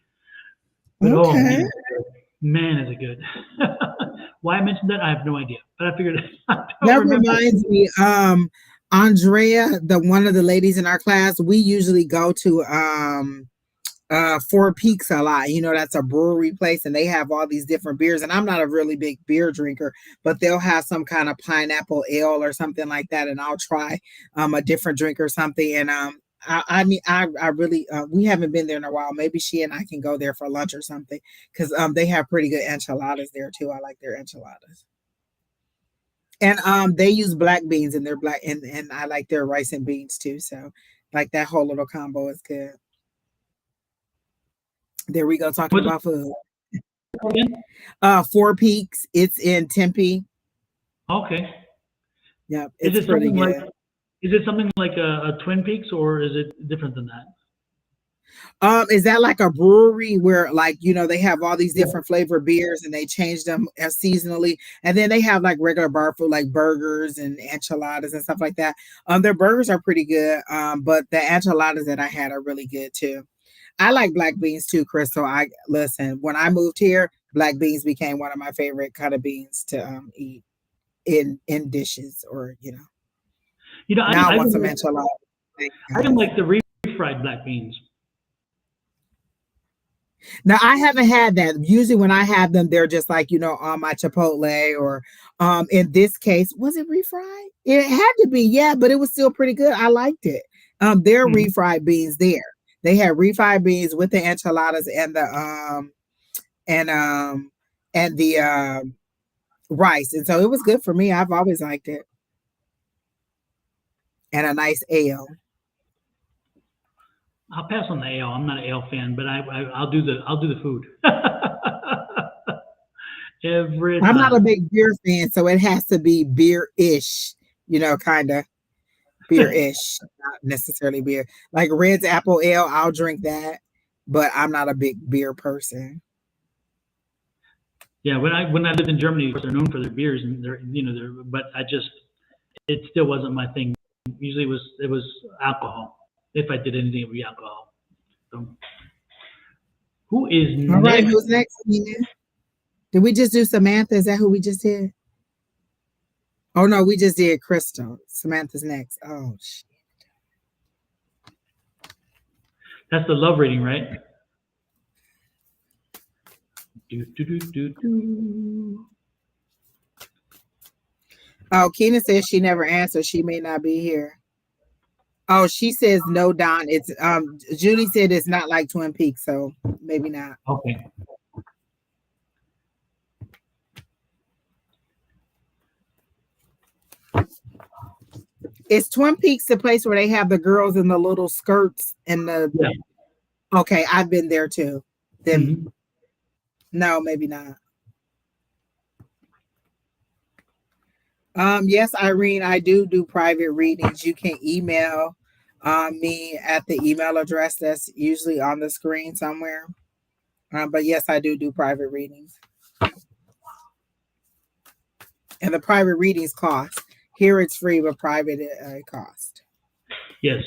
But oh Okay. man, is it good. Why I mentioned that, I have no idea, but I figured I don't That remember. reminds me, Andrea, one of the ladies in our class, we usually go to Four Peaks a lot. You know, that's a brewery place and they have all these different beers. And I'm not a really big beer drinker, but they'll have some kind of pineapple ale or something like that. And I'll try a different drink or something. And I really we haven't been there in a while. Maybe she and I can go there for lunch or something because they have pretty good enchiladas there too. I like their enchiladas. And they use black beans in their black and I like their rice and beans too. So like that whole little combo is good. There we go, talking about food. Four Peaks. It's in Tempe. Okay. Yep, it's pretty good. Is it something like a Twin Peaks, or is it different than that? Is that like a brewery where, like, you know, they have all these different flavored beers and they change them seasonally, and then they have like regular bar food like burgers and enchiladas and stuff like that. Their burgers are pretty good, but the enchiladas that I had are really good too. I like black beans too, Crystal. I listen, when I moved here, black beans became one of my favorite kind of beans to eat in dishes, or you know. You know, Now I want some enchiladas. I didn't like the refried black beans. Now I haven't had that. Usually when I have them, they're just like, you know, on my Chipotle, or in this case, was it refried? It had to be, yeah, but it was still pretty good. I liked it. There are refried beans there. They had refried beans with the enchiladas and the rice. And so it was good for me. I've always liked it. And a nice ale. I'll pass on the ale. I'm not an ale fan, but I'll do the food. Every time. I'm not a big beer fan, so it has to be beer-ish, you know, kind of beer-ish, not necessarily beer. Like Red's apple ale, I'll drink that, but I'm not a big beer person. Yeah, when I lived in Germany, they're known for their beers, and but it still wasn't my thing. Usually it was alcohol. If I did anything, it would be alcohol. So, who is all next? Right, who's next, Nina? Did we just do Samantha? Is that who we just did? Oh no, we just did Crystal. Samantha's next. Oh shit. That's the love reading, right? Oh, Keena says she never answered. She may not be here. Oh, she says no, Don. It's Julie said it's not like Twin Peaks, so maybe not. Okay. Is Twin Peaks the place where they have the girls in the little skirts and the? Yeah. Okay, I've been there too. Then no, maybe not. Yes, Irene, I do private readings. You can email me at the email address that's usually on the screen somewhere. But yes, I do private readings. And the private readings cost. Here it's free, but private it cost. Yes.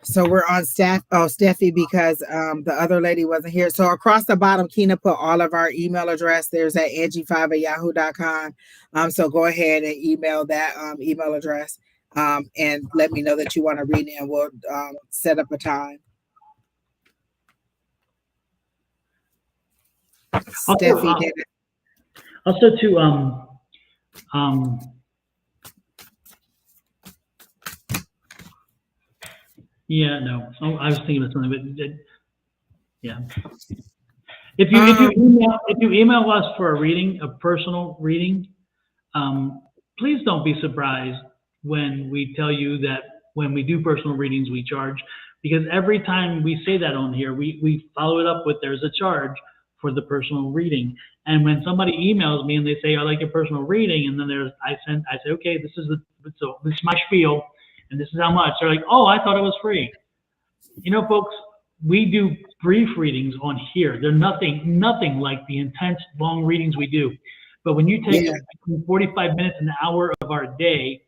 So we're on Steffi, because the other lady wasn't here. So across the bottom, Keena put all of our email address. There's at Angie5@yahoo.com. So go ahead and email that email address and let me know that you want to read it, and we'll set up a time. Steffi did it. Also to yeah, no. Oh, I was thinking of something, but yeah. If you email us for a reading, a personal reading, please don't be surprised when we tell you that when we do personal readings we charge, because every time we say that on here, we follow it up with there's a charge for the personal reading. And when somebody emails me and they say I like your personal reading, and then I say okay, this is my spiel, and this is how much. They're like, oh, I thought it was free. You know, folks, we do brief readings on here. They're nothing like the intense long readings we do. But when you take 45 minutes, an hour of our day,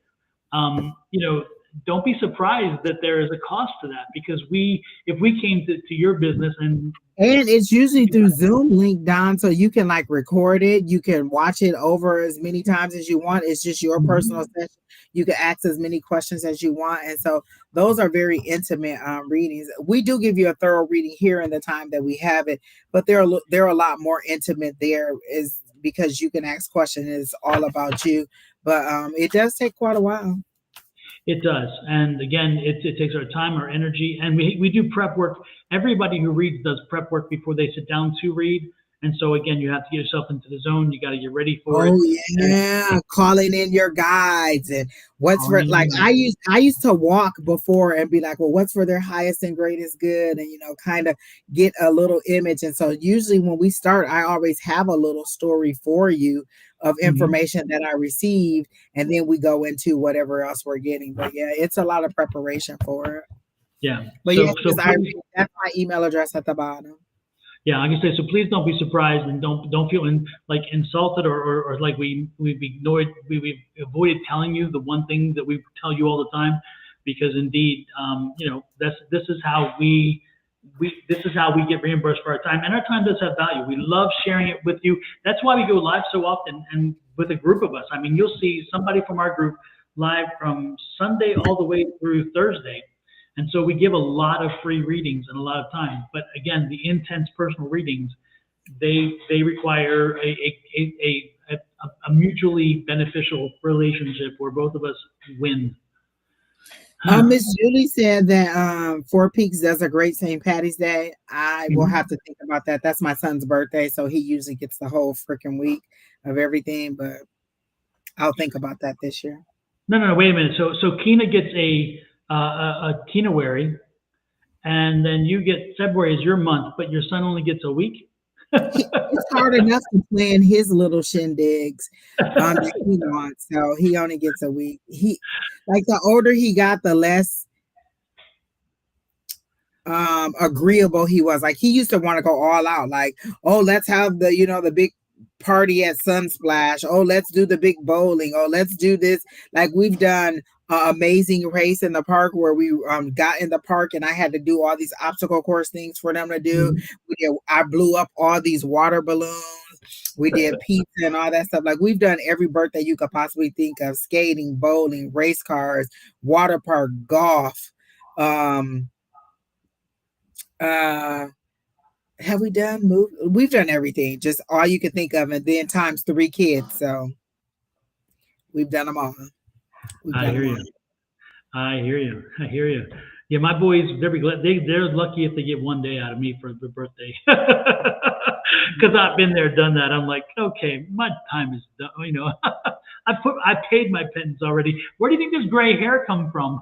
you know, don't be surprised that there is a cost to that, because if we came to your business and it's usually through Zoom link, Don, so you can like record it. You can watch it over as many times as you want. It's just your personal session. You can ask as many questions as you want. And so those are very intimate readings. We do give you a thorough reading here in the time that we have it, but they're a lot more intimate there, is because you can ask questions. It's all about you. But it does take quite a while. It does. And again, it takes our time, our energy, and we do prep work. Everybody who reads does prep work before they sit down to read. And so again, you have to get yourself into the zone. You got to get ready for it. Oh yeah, calling in your guides and what's for, like, I used to walk before and be like, well, what's for their highest and greatest good, and kind of get a little image. And so usually when we start, I always have a little story for you of information that I received, and then we go into whatever else we're getting. But yeah, it's a lot of preparation for it. Yeah. But yes, that's my email address at the bottom. Yeah, like I say, so please don't be surprised, and don't feel like insulted or like we've avoided telling you the one thing that we tell you all the time, because indeed, this is how we get reimbursed for our time, and our time does have value. We love sharing it with you. That's why we go live so often, and with a group of us. I mean, you'll see somebody from our group live from Sunday all the way through Thursday. And so we give a lot of free readings and a lot of time. But again, the intense personal readings, they require a mutually beneficial relationship where both of us win. Miss Julie said that Four Peaks does a great St. Patty's Day. I will have to think about that. That's my son's birthday, so he usually gets the whole freaking week of everything. But I'll think about that this year. No, wait a minute. So Kina gets a Kinawary, and then you get February as your month, but your son only gets a week. It's hard enough to plan his little shindigs that he wants, so he only gets a week. He, like, the older he got, the less agreeable he was. Like, he used to want to go all out, like, oh, let's have the big party at Sunsplash. Oh, let's do the big bowling. Oh, let's do this. Like, we've done amazing race in the park where we got in the park and I had to do all these obstacle course things for them to do. I blew up all these water balloons. We did pizza and all that stuff. Like, we've done every birthday you could possibly think of: skating, bowling, race cars, water park, golf. Have we done we've done everything, just all you can think of, and then times 3 kids. So we've done them all. I hear you. Yeah, my boys, they're lucky if they get one day out of me for their birthday. Because I've been there, done that. I'm like, okay, my time is done. I paid my penance already. Where do you think this gray hair come from?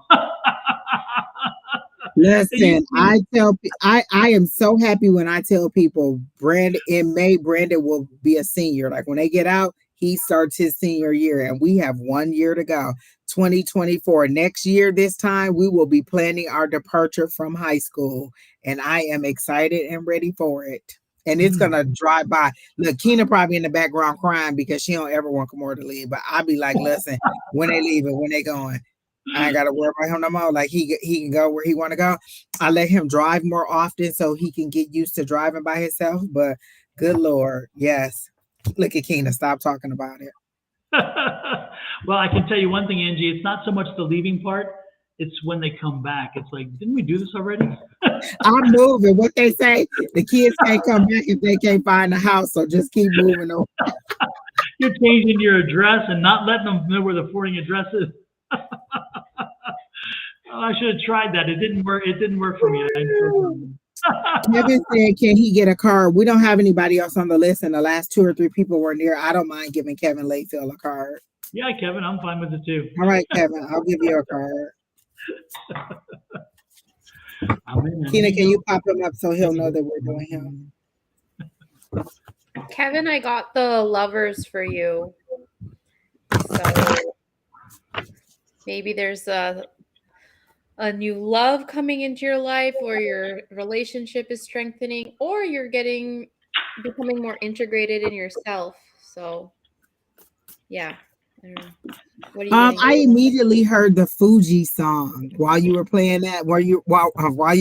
Listen, I am so happy when I tell people in May, Brandon will be a senior. Like, when they get out, he starts his senior year, and we have 1 year to go. 2024. Next year, this time, we will be planning our departure from high school, and I am excited and ready for it. And it's gonna drive by. Look, Kina probably in the background crying because she don't ever want Kamora to leave. But I'll be like, listen, when they leaving, when they going, I ain't gotta worry about him no more. Like, he can go where he want to go. I let him drive more often so he can get used to driving by himself. But good Lord, yes. Look at Kina, stop talking about it. Well, I can tell you one thing, Angie. It's not so much the leaving part; it's when they come back. It's like, didn't we do this already? I'm moving. What they say, the kids can't come back if they can't find the house. So just keep moving on. You're changing your address and not letting them know where the forwarding address is. Oh, I should have tried that. It didn't work. It didn't work for me. Kevin said, can he get a card? We don't have anybody else on the list, and the last 2 or 3 people were near. I don't mind giving Kevin Layfield a card. Yeah, Kevin, I'm fine with it too. All right, Kevin, I'll give you a card. Kina, can you pop him up so he'll know that we're doing him? Kevin, I got the lovers for you. So maybe there's a new love coming into your life, or your relationship is strengthening, or you're becoming more integrated in yourself. So yeah. I don't know. What are you getting? I immediately heard the Fuji song while you were playing that. While you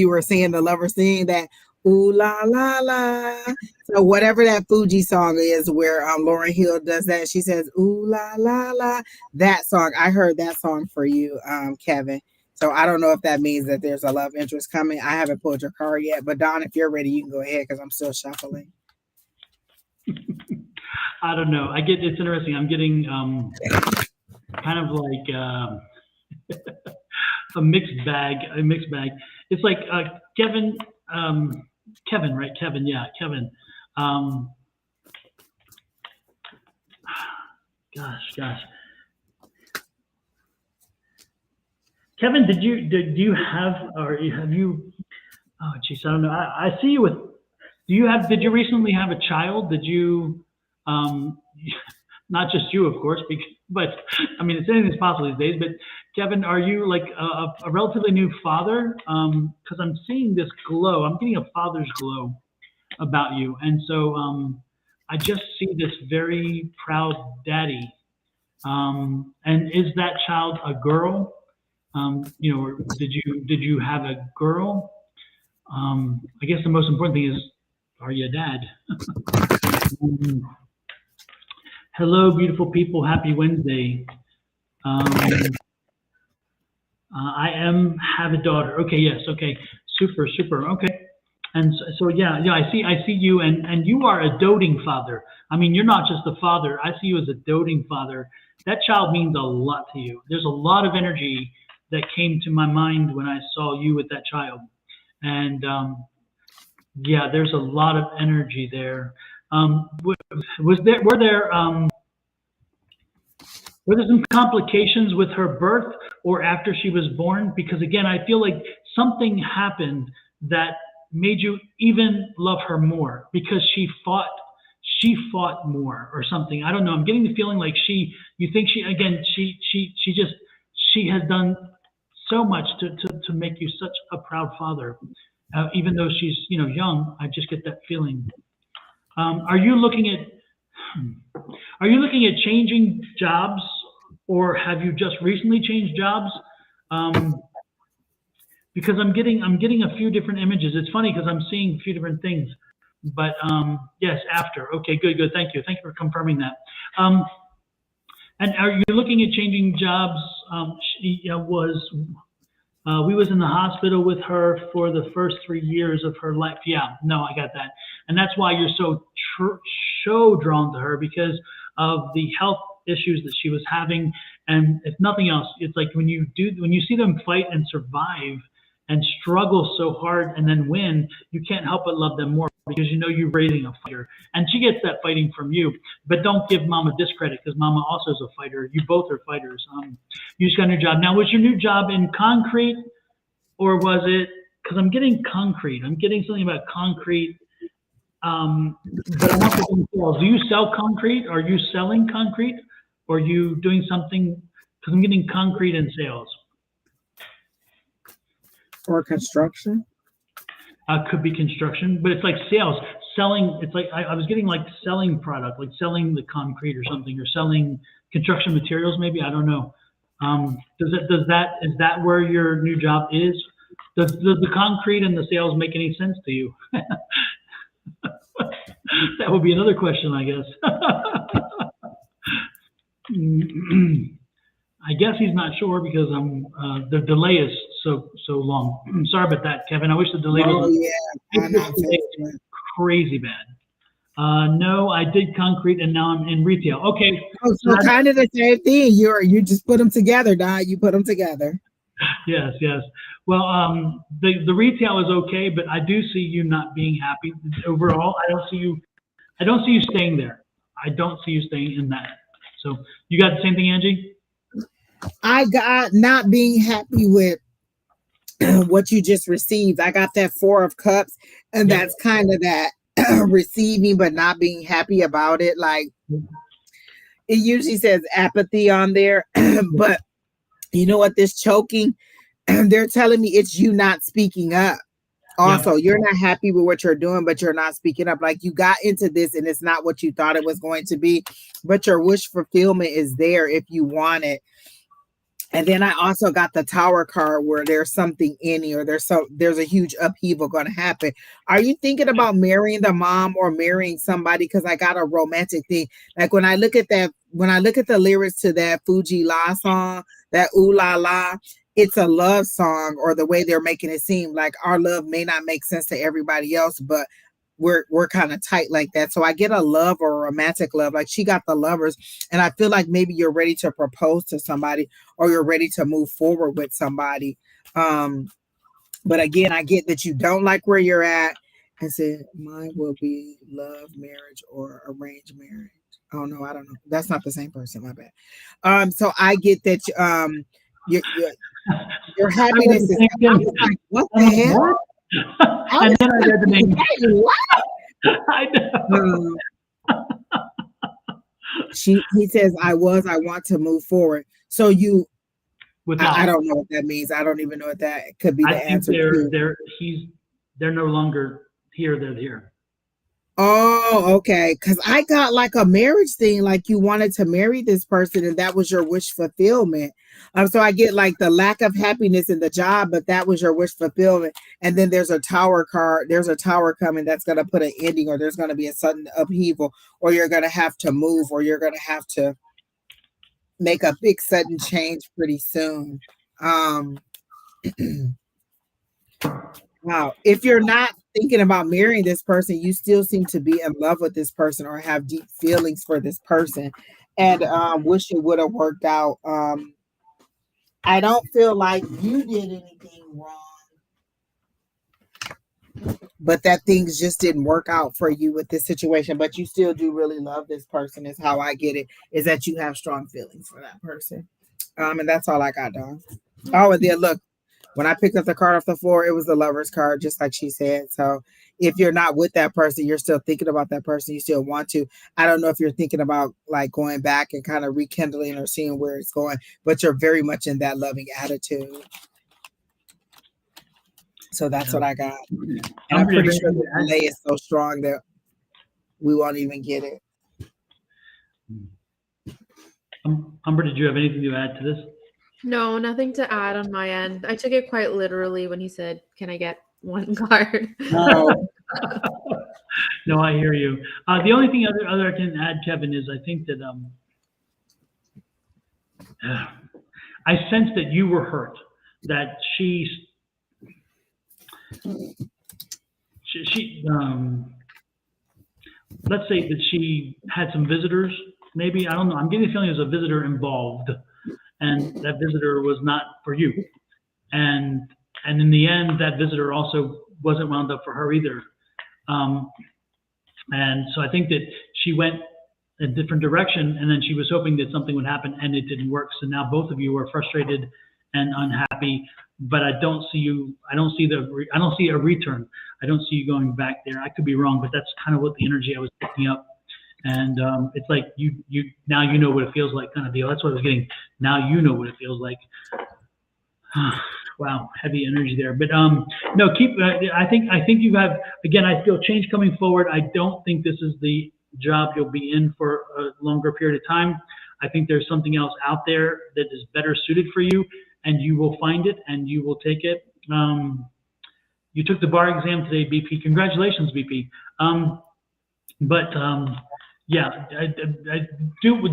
were saying the lover sing that ooh la la la. So whatever that Fuji song is, where Lauryn Hill does that, she says ooh la la la. That song, I heard that song for you, Kevin. So I don't know if that means that there's a love interest coming. I haven't pulled your card yet, but Don, if you're ready, you can go ahead because I'm still shuffling. I don't know. It's interesting. I'm getting kind of like a mixed bag. It's like Kevin, right? Kevin, yeah, Kevin. Gosh. Kevin, did you have, or have you? Oh, geez, I don't know. I see you with. Did you recently have a child? Did you? Not just you, of course, but I mean, it's anything that's possible these days. But Kevin, are you like a relatively new father? Because I'm seeing this glow. I'm getting a father's glow about you, and so I just see this very proud daddy. And is that child a girl? Or did you have a girl? I guess the most important thing is, are you a dad? Hello, beautiful people. Happy Wednesday. I have a daughter. Okay, yes. Okay, super. Okay, and so yeah. I see you, and you are a doting father. I mean, you're not just a father. I see you as a doting father. That child means a lot to you. There's a lot of energy that came to my mind when I saw you with that child, and yeah, there's a lot of energy there. Were there some complications with her birth or after she was born? Because again, I feel like something happened that made you even love her more because she fought more or something. I don't know. I'm getting the feeling like she has done so much to make you such a proud father. Even though she's young, I just get that feeling. Are you looking at changing jobs, or have you just recently changed jobs? Because I'm getting a few different images. It's funny because I'm seeing a few different things. But yes, after. Okay, good. Thank you for confirming that. And are you looking at changing jobs? We was in the hospital with her for the first 3 years of her life. Yeah, no, I got that. And that's why you're so drawn to her, because of the health issues that she was having. And if nothing else, it's like when you see them fight and survive and struggle so hard and then win, you can't help but love them more, because you're raising a fighter. And she gets that fighting from you. But don't give Mama discredit, because Mama also is a fighter. You both are fighters. You just got a new job. Now, was your new job in concrete, or was it, because I'm getting concrete. I'm getting something about concrete. But I want to sell. Do you sell concrete? Are you selling concrete? Or are you doing something? Because I'm getting concrete and sales. Or construction? Could be construction, but it's like sales, selling. It's like I was getting like selling product, like selling the concrete or something, or selling construction materials. Maybe, I don't know. Is that where your new job is? Does the concrete and the sales make any sense to you? That would be another question, I guess. I guess he's not sure because the delay is so long. I'm sorry about that, Kevin. I wish the delay was crazy bad. No, I did concrete and now I'm in retail. Okay. Oh, so kind of the same thing. You just put them together, Don. You put them together. Yes. Well, the retail is okay, but I do see you not being happy overall. I don't see you staying there. I don't see you staying in that. So you got the same thing, Angie? I got not being happy with what you just received. I got that 4 of Cups, and that's kind of that receiving but not being happy about it. Like, it usually says apathy on there, but you know what? This choking, they're telling me it's you not speaking up. Also, you're not happy with what you're doing, but you're not speaking up. Like you got into this and it's not what you thought it was going to be, but your wish fulfillment is there if you want it. And then I also got the Tower card where there's something ending or there's a huge upheaval going to happen. Are you thinking about marrying the mom or marrying somebody? Because I got a romantic thing. Like when I look at the lyrics to that Fuji La song, that Ooh La La, it's a love song, or the way they're making it seem like our love may not make sense to everybody else, but we're kind of tight like that. So I get a love or a romantic love. Like she got the Lovers, and I feel like maybe you're ready to propose to somebody or you're ready to move forward with somebody. But again, I get that you don't like where you're at and said mine will be love, marriage, or arranged marriage. Oh no, I don't know. That's not the same person. My bad. So I get that your happiness is like, what the hell? What? And then I read the name. I know. He says, I want to move forward. So I don't know what that means. I don't even know what that could be. The answer. They're no longer here. They're here. Oh, okay. Because I got like a marriage thing, like you wanted to marry this person and that was your wish fulfillment. So I get like the lack of happiness in the job, but that was your wish fulfillment. And then there's a Tower card. There's a Tower coming that's going to put an ending, or there's going to be a sudden upheaval, or you're going to have to move, or you're going to have to make a big sudden change pretty soon. Wow. If you're not thinking about marrying this person, you still seem to be in love with this person or have deep feelings for this person, and wish it would have worked out. I don't feel like you did anything wrong, but that things just didn't work out for you with this situation. But you still do really love this person, is how I get it, is that you have strong feelings for that person. And that's all I got, Dawn. Oh, and then look, when I picked up the card off the floor, it was the Lovers card, just like she said. So if you're not with that person, you're still thinking about that person. You still want to. I don't know if you're thinking about like going back and kind of rekindling or seeing where it's going, but you're very much in that loving attitude. So that's what I got. And I'm pretty sure the delay is so strong that we won't even get it. Umber, did you have anything to add to this? No, nothing to add on my end. I took it quite literally when he said, "Can I get one card?" No, no, I hear you. The only thing other I can add, Kevin, is I think that I sense that you were hurt, that she let's say that she had some visitors. Maybe, I don't know. I'm getting the feeling there's a visitor involved, and that visitor was not for you. And in the end, that visitor also wasn't wound up for her either. And so I think that she went a different direction, and then she was hoping that something would happen, and it didn't work. So now both of you are frustrated and unhappy. But I don't see you. I don't see a return. I don't see you going back there. I could be wrong, but that's kind of what the energy I was picking up. And it's like you now you know what it feels like, kind of deal. That's what I was getting. Now you know what it feels like. Wow, heavy energy there. But no, keep. I think you have. Again, I feel change coming forward. I don't think this is the job you'll be in for a longer period of time. I think there's something else out there that is better suited for you, and you will find it and you will take it. You took the bar exam today, BP. Congratulations, BP. Yeah, I do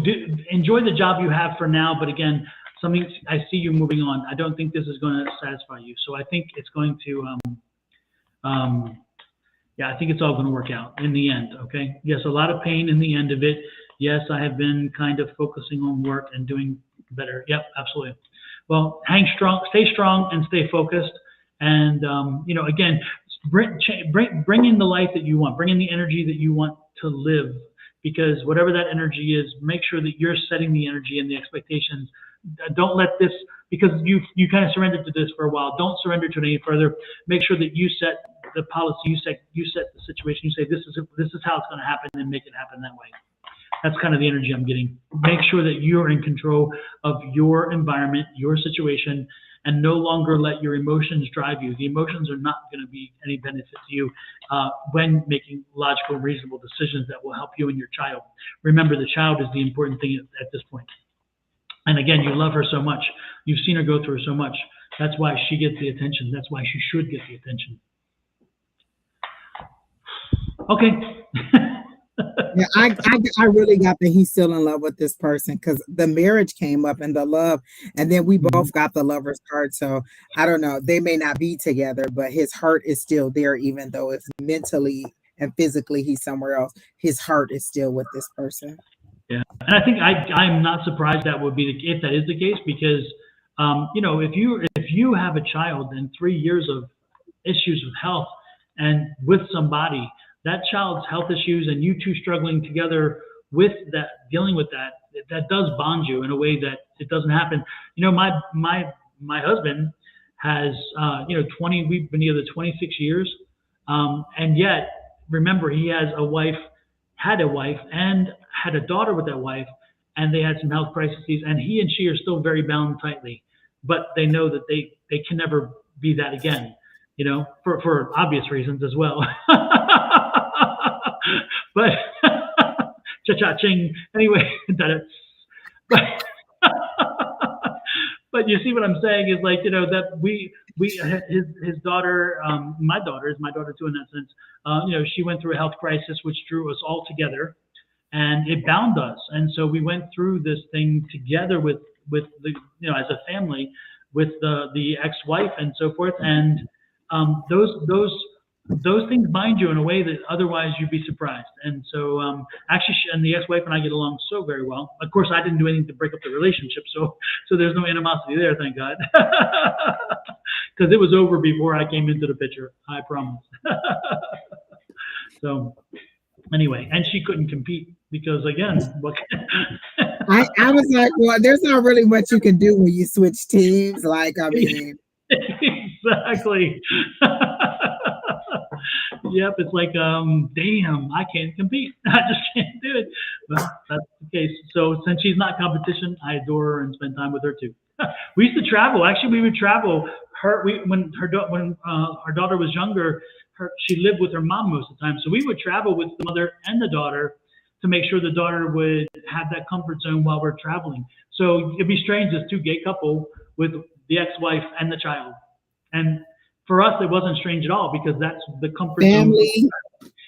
enjoy the job you have for now, but again, I see you moving on. I don't think this is going to satisfy you. So I think it's going to, yeah, I think it's all going to work out in the end, okay? Yes, a lot of pain in the end of it. Yes, I have been kind of focusing on work and doing better. Yep, absolutely. Well, hang strong, stay strong, and stay focused. And, you know, again, bring in the life that you want. Bring in the energy that you want to live. Because whatever that energy is, make sure that you're setting the energy and the expectations. Don't let this, because you kind of surrendered to this for a while. Don't surrender to it any further. Make sure that you set the policy, you set the situation. You say this is how it's going to happen, and make it happen that way. That's kind of the energy I'm getting. Make sure that you're in control of your environment, your situation, and no longer let your emotions drive you. The emotions are not going to be any benefit to you when making logical, reasonable decisions that will help you and your child. Remember, the child is the important thing at this point. And again, you love her so much. You've seen her go through so much. That's why she gets the attention. That's why she should get the attention. Okay. Yeah, I really got that he's still in love with this person because the marriage came up and the love, and then we both got the lover's card. So I don't know. They may not be together, but his heart is still there, even though if mentally and physically he's somewhere else. His heart is still with this person. Yeah, and I think I'm not surprised that would be if that is the case, because you know, if you have a child and 3 years of issues with health and with somebody, that child's health issues and you two struggling together with that, dealing with that, that does bond you in a way that it doesn't happen. You know, my husband has you know, we've been together 26 years, and yet remember he has had a wife and had a daughter with that wife, and they had some health crises, and he and she are still very bound tightly, but they know that they can never be that again, you know, for obvious reasons as well. But cha-cha-ching, anyway, but but you see what I'm saying is, like, you know, that his daughter, my daughter is my daughter too in that sense. You know, she went through a health crisis which drew us all together, and it bound us. And so we went through this thing together with the, you know, as a family, with the ex-wife and so forth. And those things bind you in a way that otherwise you'd be surprised. And so actually, and the ex-wife and I get along so very well. Of course, I didn't do anything to break up the relationship, so there's no animosity there, thank God. Because it was over before I came into the picture, I promise. So anyway, and she couldn't compete because, again, what I was like, well, there's not really much you can do when you switch teams. Like, I mean, exactly. Yep, it's like, damn, I can't compete. I just can't do it. Well, that's the case. So since she's not competition, I adore her and spend time with her too. We used to travel. Actually, we would travel. When our daughter was younger, she lived with her mom most of the time. So we would travel with the mother and the daughter to make sure the daughter would have that comfort zone while we're traveling. So it'd be strange, this two gay couple with the ex-wife and the child. And for us, it wasn't strange at all, because that's the comfort family zone.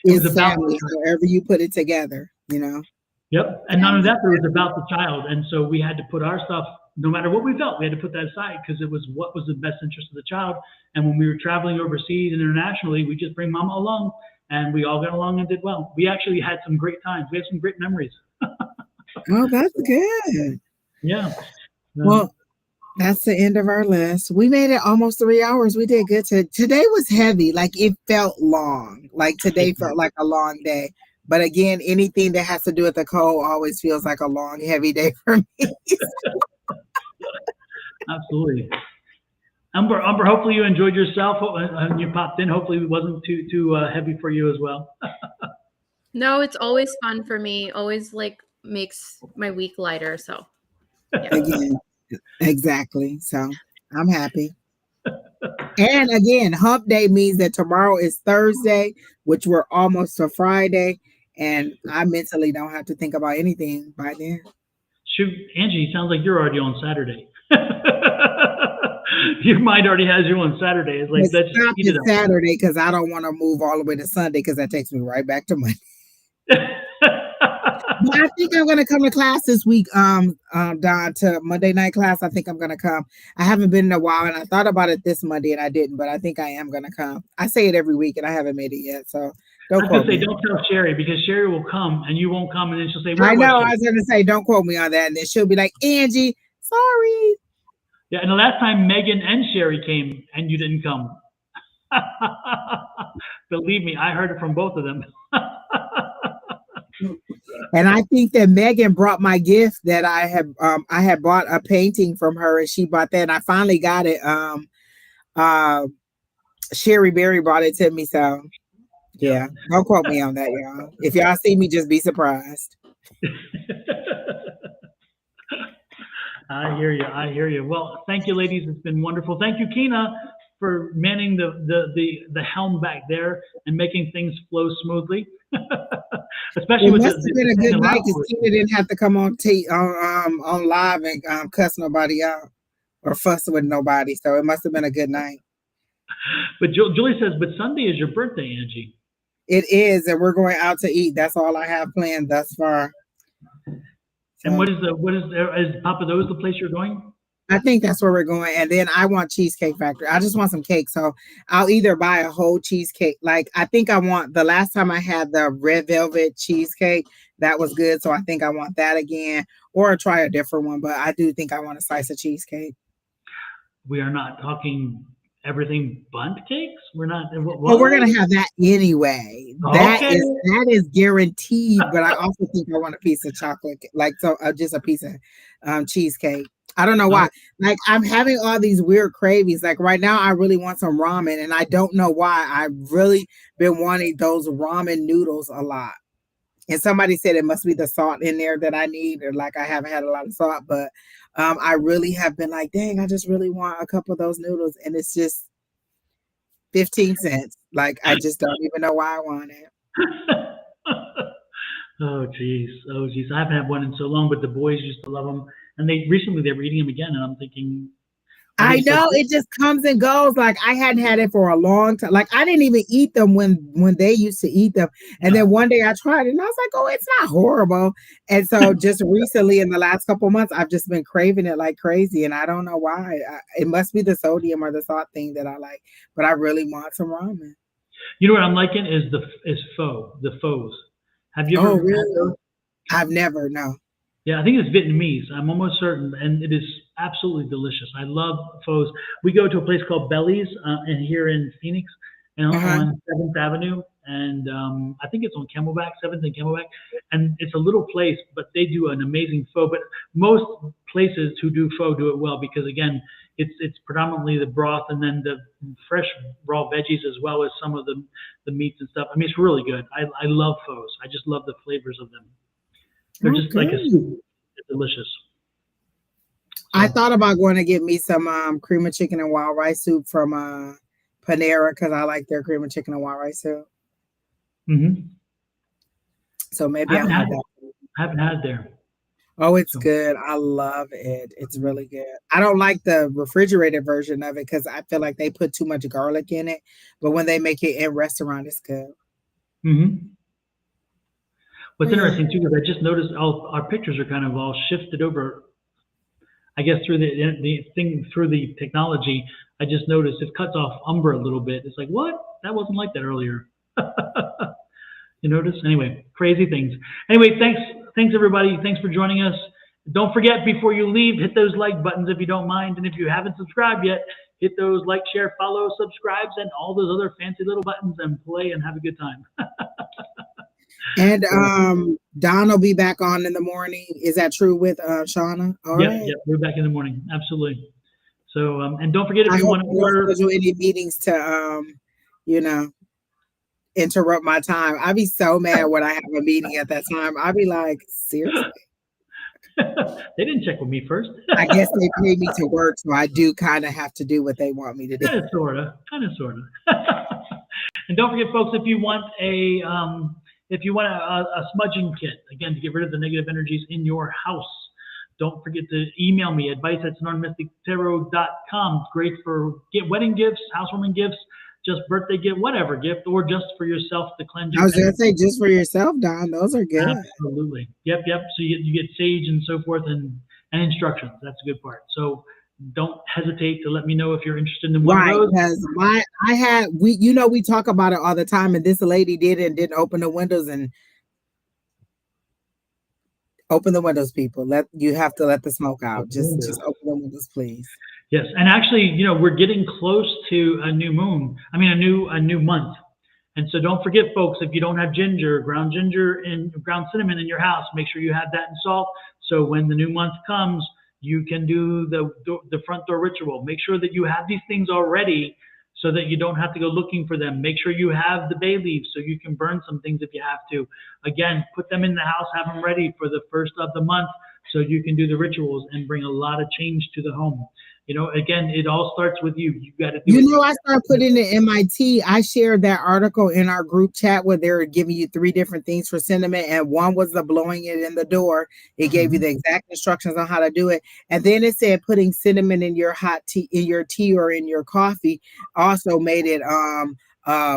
is family, however you put it together, you know. Yep. And none of that, it was about the child. And so we had to put our stuff, no matter what we felt, we had to put that aside, because it was what was the best interest of the child. And when we were traveling overseas and internationally, we just bring mama along, and we all got along and did well. We actually had some great times. We had some great memories. Oh, that's good. Yeah. Well, that's the end of our list. We made it almost 3 hours. We did good. Today was heavy. Like, it felt long. Like, today felt like a long day. But again, anything that has to do with the cold always feels like a long, heavy day for me. Absolutely. Amber, hopefully you enjoyed yourself and you popped in. Hopefully it wasn't too heavy for you as well. No, it's always fun for me. Always, like, makes my week lighter. So yeah. Again, exactly. So I'm happy. And again, hump day means that tomorrow is Thursday, which we're almost to Friday. And I mentally don't have to think about anything by then. Shoot, Angie, sounds like you're already on Saturday. Your mind already has you on Saturday. It's like, let's stop it Saturday, because I don't want to move all the way to Sunday, because that takes me right back to Monday. But I think I'm gonna come to class this week, Don, to Monday night class. I think I'm gonna come. I haven't been in a while, and I thought about it this Monday and I didn't, but I think I am gonna come. I say it every week and I haven't made it yet, so don't quote me. Don't tell Sherry, because Sherry will come and you won't come, and then she'll say, I know, I was gonna say, don't quote me on that, and then she'll be like, Angie, sorry. Yeah, and the last time Megan and Sherry came and you didn't come. Believe me, I heard it from both of them. And I think that Megan brought my gift that I had bought a painting from her, and she bought that, and I finally got it. Sherry Berry brought it to me, so yeah, don't quote me on that, y'all. If y'all see me, just be surprised. I hear you. I hear you. Well, thank you, ladies. It's been wonderful. Thank you, Kina, for manning the helm back there and making things flow smoothly, especially It with must have been a good the night loud because voice. Tina didn't have to come on live and cuss nobody out or fuss with nobody. So it must have been a good night. But Julie says, but Sunday is your birthday, Angie. It is, and we're going out to eat. That's all I have planned thus far. And So, what is Papa Do's the place you're going? I think that's where we're going. And then I want Cheesecake Factory. I just want some cake. So I'll either buy a whole cheesecake. Like I think I want the last time I had the red velvet cheesecake, that was good. So I think I want that again, or try a different one. But I do think I want a slice of cheesecake. We are not talking everything bunt cakes. We're not. But we're gonna have that anyway. Okay. That is guaranteed. But I also think I want a piece of chocolate, like so, just a piece of cheesecake. I don't know why. Like I'm having all these weird cravings. Like right now, I really want some ramen, and I don't know why. I've really been wanting those ramen noodles a lot. And somebody said it must be the salt in there that I need, or like I haven't had a lot of salt. But I really have been like, dang, I just really want a couple of those noodles, and it's just 15 cents. Like I just don't even know why I want it. Oh geez. I haven't had one in so long, but the boys used to love them, and they were eating them again, and I'm thinking, I know it just comes and goes. Like I hadn't had it for a long time. Like I didn't even eat them when they used to eat them. And then one day I tried it and I was like, oh, it's not horrible. And so just recently in the last couple of months, I've just been craving it like crazy. And I don't know why. It must be the sodium or the salt thing that I like. But I really want some ramen. You know what I'm liking is the faux. Have you ever Oh, had really? those? I've never, no. Yeah, I think it's Vietnamese. I'm almost certain, and it is absolutely delicious. I love photos. We go to a place called Belly's, and here in Phoenix, and on 7th Avenue, and I think it's on Camelback, 7th and Camelback, and it's a little place, but they do an amazing pho. But most places who do pho do it well because again, it's predominantly the broth and then the fresh raw veggies as well as some of the meats and stuff. I mean, it's really good. I love phos. I just love the flavors of them. They're just like a soup. It's delicious. So, I thought about going to get me some cream of chicken and wild rice soup from Panera because I like their cream of chicken and wild rice soup. Mm-hmm. So maybe I'll have that. I haven't had there. Oh, it's good. I love it. It's really good. I don't like the refrigerated version of it because I feel like they put too much garlic in it. But when they make it in restaurant, it's good. Mm-hmm. What's interesting too is I just noticed our pictures are kind of all shifted over. I guess through the technology, I just noticed it cuts off umber a little bit. It's like, what? That wasn't like that earlier. You notice? Anyway, crazy things. Anyway, thanks everybody. Thanks for joining us. Don't forget before you leave, hit those like buttons if you don't mind, and if you haven't subscribed yet, hit those like, share, follow, subscribes, and all those other fancy little buttons, and play and have a good time. And Don will be back on in the morning. Is that true with Shauna? All right. Yeah, we're back in the morning. Absolutely. So, and don't forget if I you hope want to you don't order schedule any meetings to, interrupt my time. I'd be so mad when I have a meeting at that time. I'd be like, seriously? They didn't check with me first. I guess they pay me to work, so I do kind of have to do what they want me to do. Kind of, sorta. And don't forget, folks, if you want a smudging kit, again, to get rid of the negative energies in your house, don't forget to email me, advice@sonoranmystictarot.com. Great for wedding gifts, housewarming gifts, just birthday gift, whatever gift, or just for yourself to cleanse. I was going to say just for yourself, Don. Those are good. Absolutely. Yep. So you get sage and so forth and instructions. That's a good part. So don't hesitate to let me know if you're interested in one of those. Because we talk about it all the time, and this lady didn't open the windows and open the windows, people. You have to let the smoke out. Just open the windows, please. Yes, and actually, we're getting close to a new moon. I mean, a new month. And so don't forget, folks, if you don't have ground ginger and ground cinnamon in your house, make sure you have that in salt. So when the new month comes, you can do the front door ritual. Make sure that you have these things already so that you don't have to go looking for them. Make sure you have the bay leaves so you can burn some things if you have to. Again, put them in the house, have them ready for the first of the month so you can do the rituals and bring a lot of change to the home. You know, again, it all starts with you. You got to do You it. know, I started putting it in my tea. I shared that article in our group chat where they were giving you 3 different things for cinnamon, and one was the blowing it in the door. It gave you the exact instructions on how to do it, and then it said putting cinnamon in your hot tea, in your tea or in your coffee. Also made it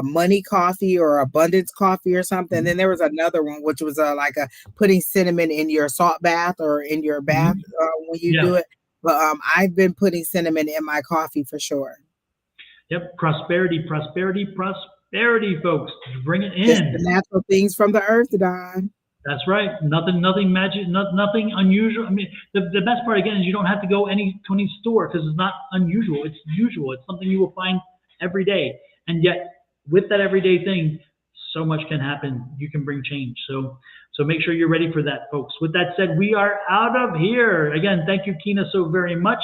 money coffee or abundance coffee or something. Then there was another one which was like a putting cinnamon in your salt bath or in your bath when you do Yeah. it. But I've been putting cinnamon in my coffee for sure. Yep. Prosperity, prosperity, prosperity, folks. Bring it Just in. the natural things from the earth, Don. That's right. Nothing magic, nothing unusual. I mean, the best part again is you don't have to go to any store because it's not unusual. It's usual. It's something you will find every day. And yet, with that everyday thing, so much can happen. You can bring change. So make sure you're ready for that, folks. With that said, we are out of here. Again, thank you, Kina, so very much.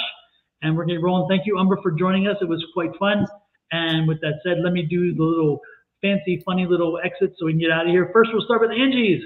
And we're getting rolling. Thank you, Umber, for joining us. It was quite fun. And with that said, let me do the little fancy, funny little exit so we can get out of here. First, we'll start with Angie's.